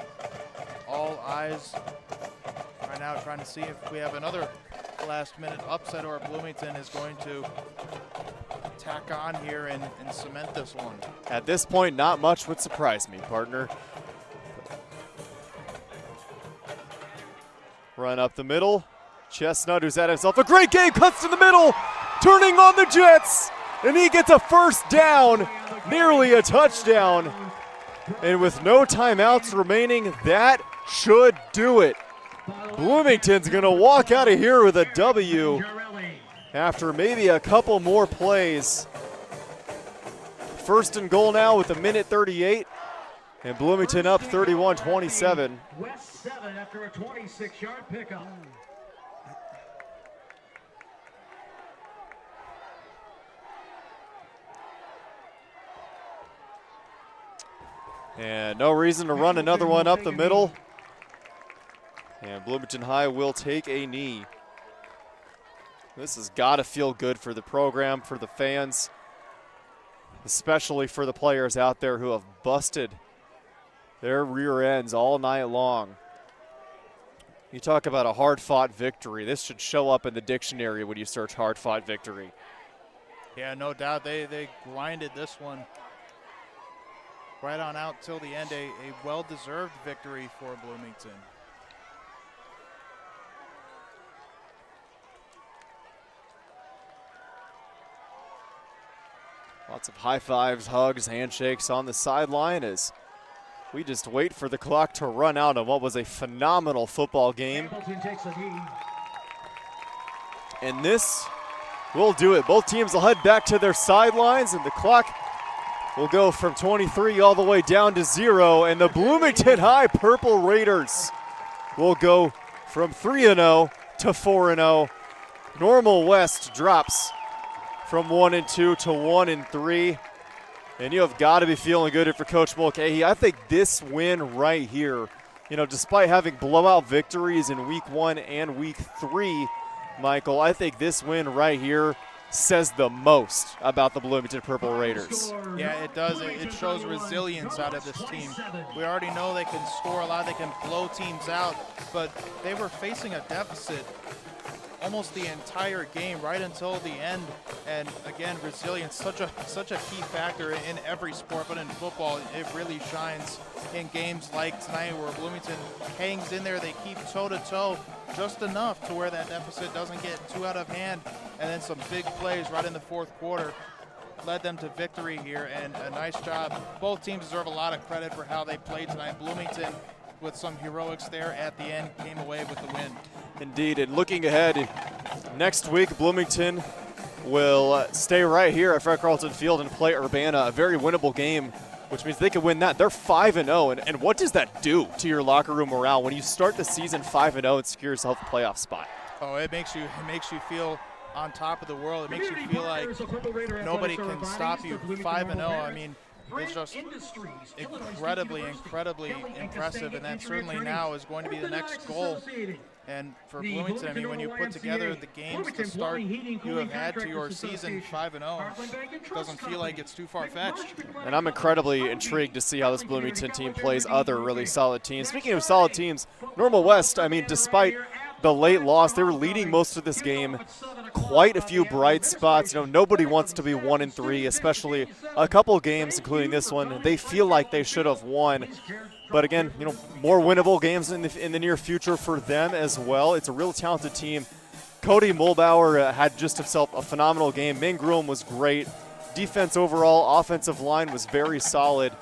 all eyes right now trying to see if we have another last-minute upset or Bloomington is going to tack on here and cement this one. At this point, not much would surprise me, partner. Run up the middle. Chestnut, who's at himself a great game, cuts to the middle, turning on the Jets, and he gets a first down, nearly a touchdown. And with no timeouts remaining, that should do it. Bloomington's going to walk out of here with a W after maybe a couple more plays. First and goal now with 1:38, and Bloomington up 31-27. West 7 after a 26-yard pickup. And no reason to run another one up the middle. And Bloomington High will take a knee. This has got to feel good for the program, for the fans, especially for the players out there who have busted their rear ends all night long. You talk about a hard-fought victory. This should show up in the dictionary when you search hard-fought victory. Yeah, no doubt. They grinded this one right on out till the end. A well-deserved victory for Bloomington. Lots of high fives, hugs, handshakes on the sideline as we just wait for the clock to run out on what was a phenomenal football game. And this will do it. Both teams will head back to their sidelines, and the clock will go from 23 all the way down to 0. And the Bloomington High Purple Raiders will go from 3-0 to 4-0. Normal West drops from 1-2 to 1-3. And you have got to be feeling good for Coach Mulcahy. I think this win right here, despite having blowout victories in week 1 and week 3, Michael, I think this win right here says the most about the Bloomington Purple Raiders. Yeah, it does. It shows resilience out of this team. We already know they can score a lot, they can blow teams out, but they were facing a deficit almost the entire game right until the end. And again, resilience, such a key factor in every sport, but in football it really shines in games like tonight where Bloomington hangs in there. They keep toe-to-toe just enough to where that deficit doesn't get too out of hand, and then some big plays right in the fourth quarter led them to victory here, and a nice job. Both teams deserve a lot of credit for how they played tonight. Bloomington, with some heroics there at the end, came away with the win. Indeed, and looking ahead, next week Bloomington will stay right here at Fred Carlton Field and play Urbana, a very winnable game, which means they could win that. They're 5-0, and what does that do to your locker room morale when you start the season 5-0 and secure yourself a playoff spot? Oh, it makes you feel on top of the world. It makes you feel like nobody can stop you. 5-0, I mean, it's just incredibly impressive, and that certainly now is going to be the next goal. And for Bloomington, I mean, when you put together the games to start you have had to your season 5-0, it doesn't feel like it's too far-fetched. And I'm incredibly intrigued to see how this Bloomington team plays other really solid teams. Speaking of solid teams, Normal West, I mean, despite the late loss, they were leading most of this game. Quite a few bright spots. Nobody wants to be 1-3, especially a couple games, including this one, they feel like they should have won. But again, more winnable games in the near future for them as well. It's a real talented team. Cody Mulbauer had just himself a phenomenal game. Ming Groom was great. Defense overall, offensive line was very solid.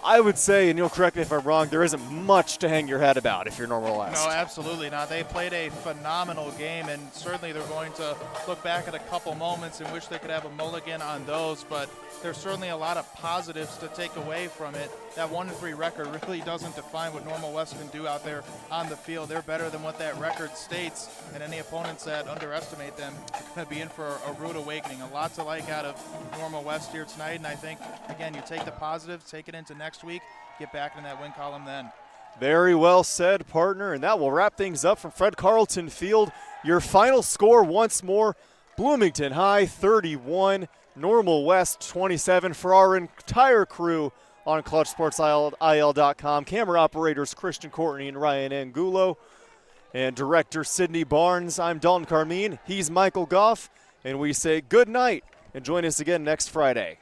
I would say, and you'll correct me if I'm wrong, there isn't much to hang your head about if you're Normal West. No, absolutely not. They played a phenomenal game, and certainly they're going to look back at a couple moments and wish they could have a mulligan on those, but there's certainly a lot of positives to take away from it. That 1-3 record really doesn't define what Normal West can do out there on the field. They're better than what that record states, and any opponents that underestimate them are going to be in for a rude awakening. A lot to like out of Normal West here tonight, and I think, again, you take the positives, take it into next week, get back in that win column then. Very well said, partner, and that will wrap things up from Fred Carlton Field. Your final score once more, Bloomington High 31, Normal West 27. For our entire crew on ClutchSportsIL.com, camera operators Christian Courtney and Ryan Angulo, and director Sydney Barnes, I'm Dalton Carmine, he's Michael Goff, and we say good night and join us again next Friday.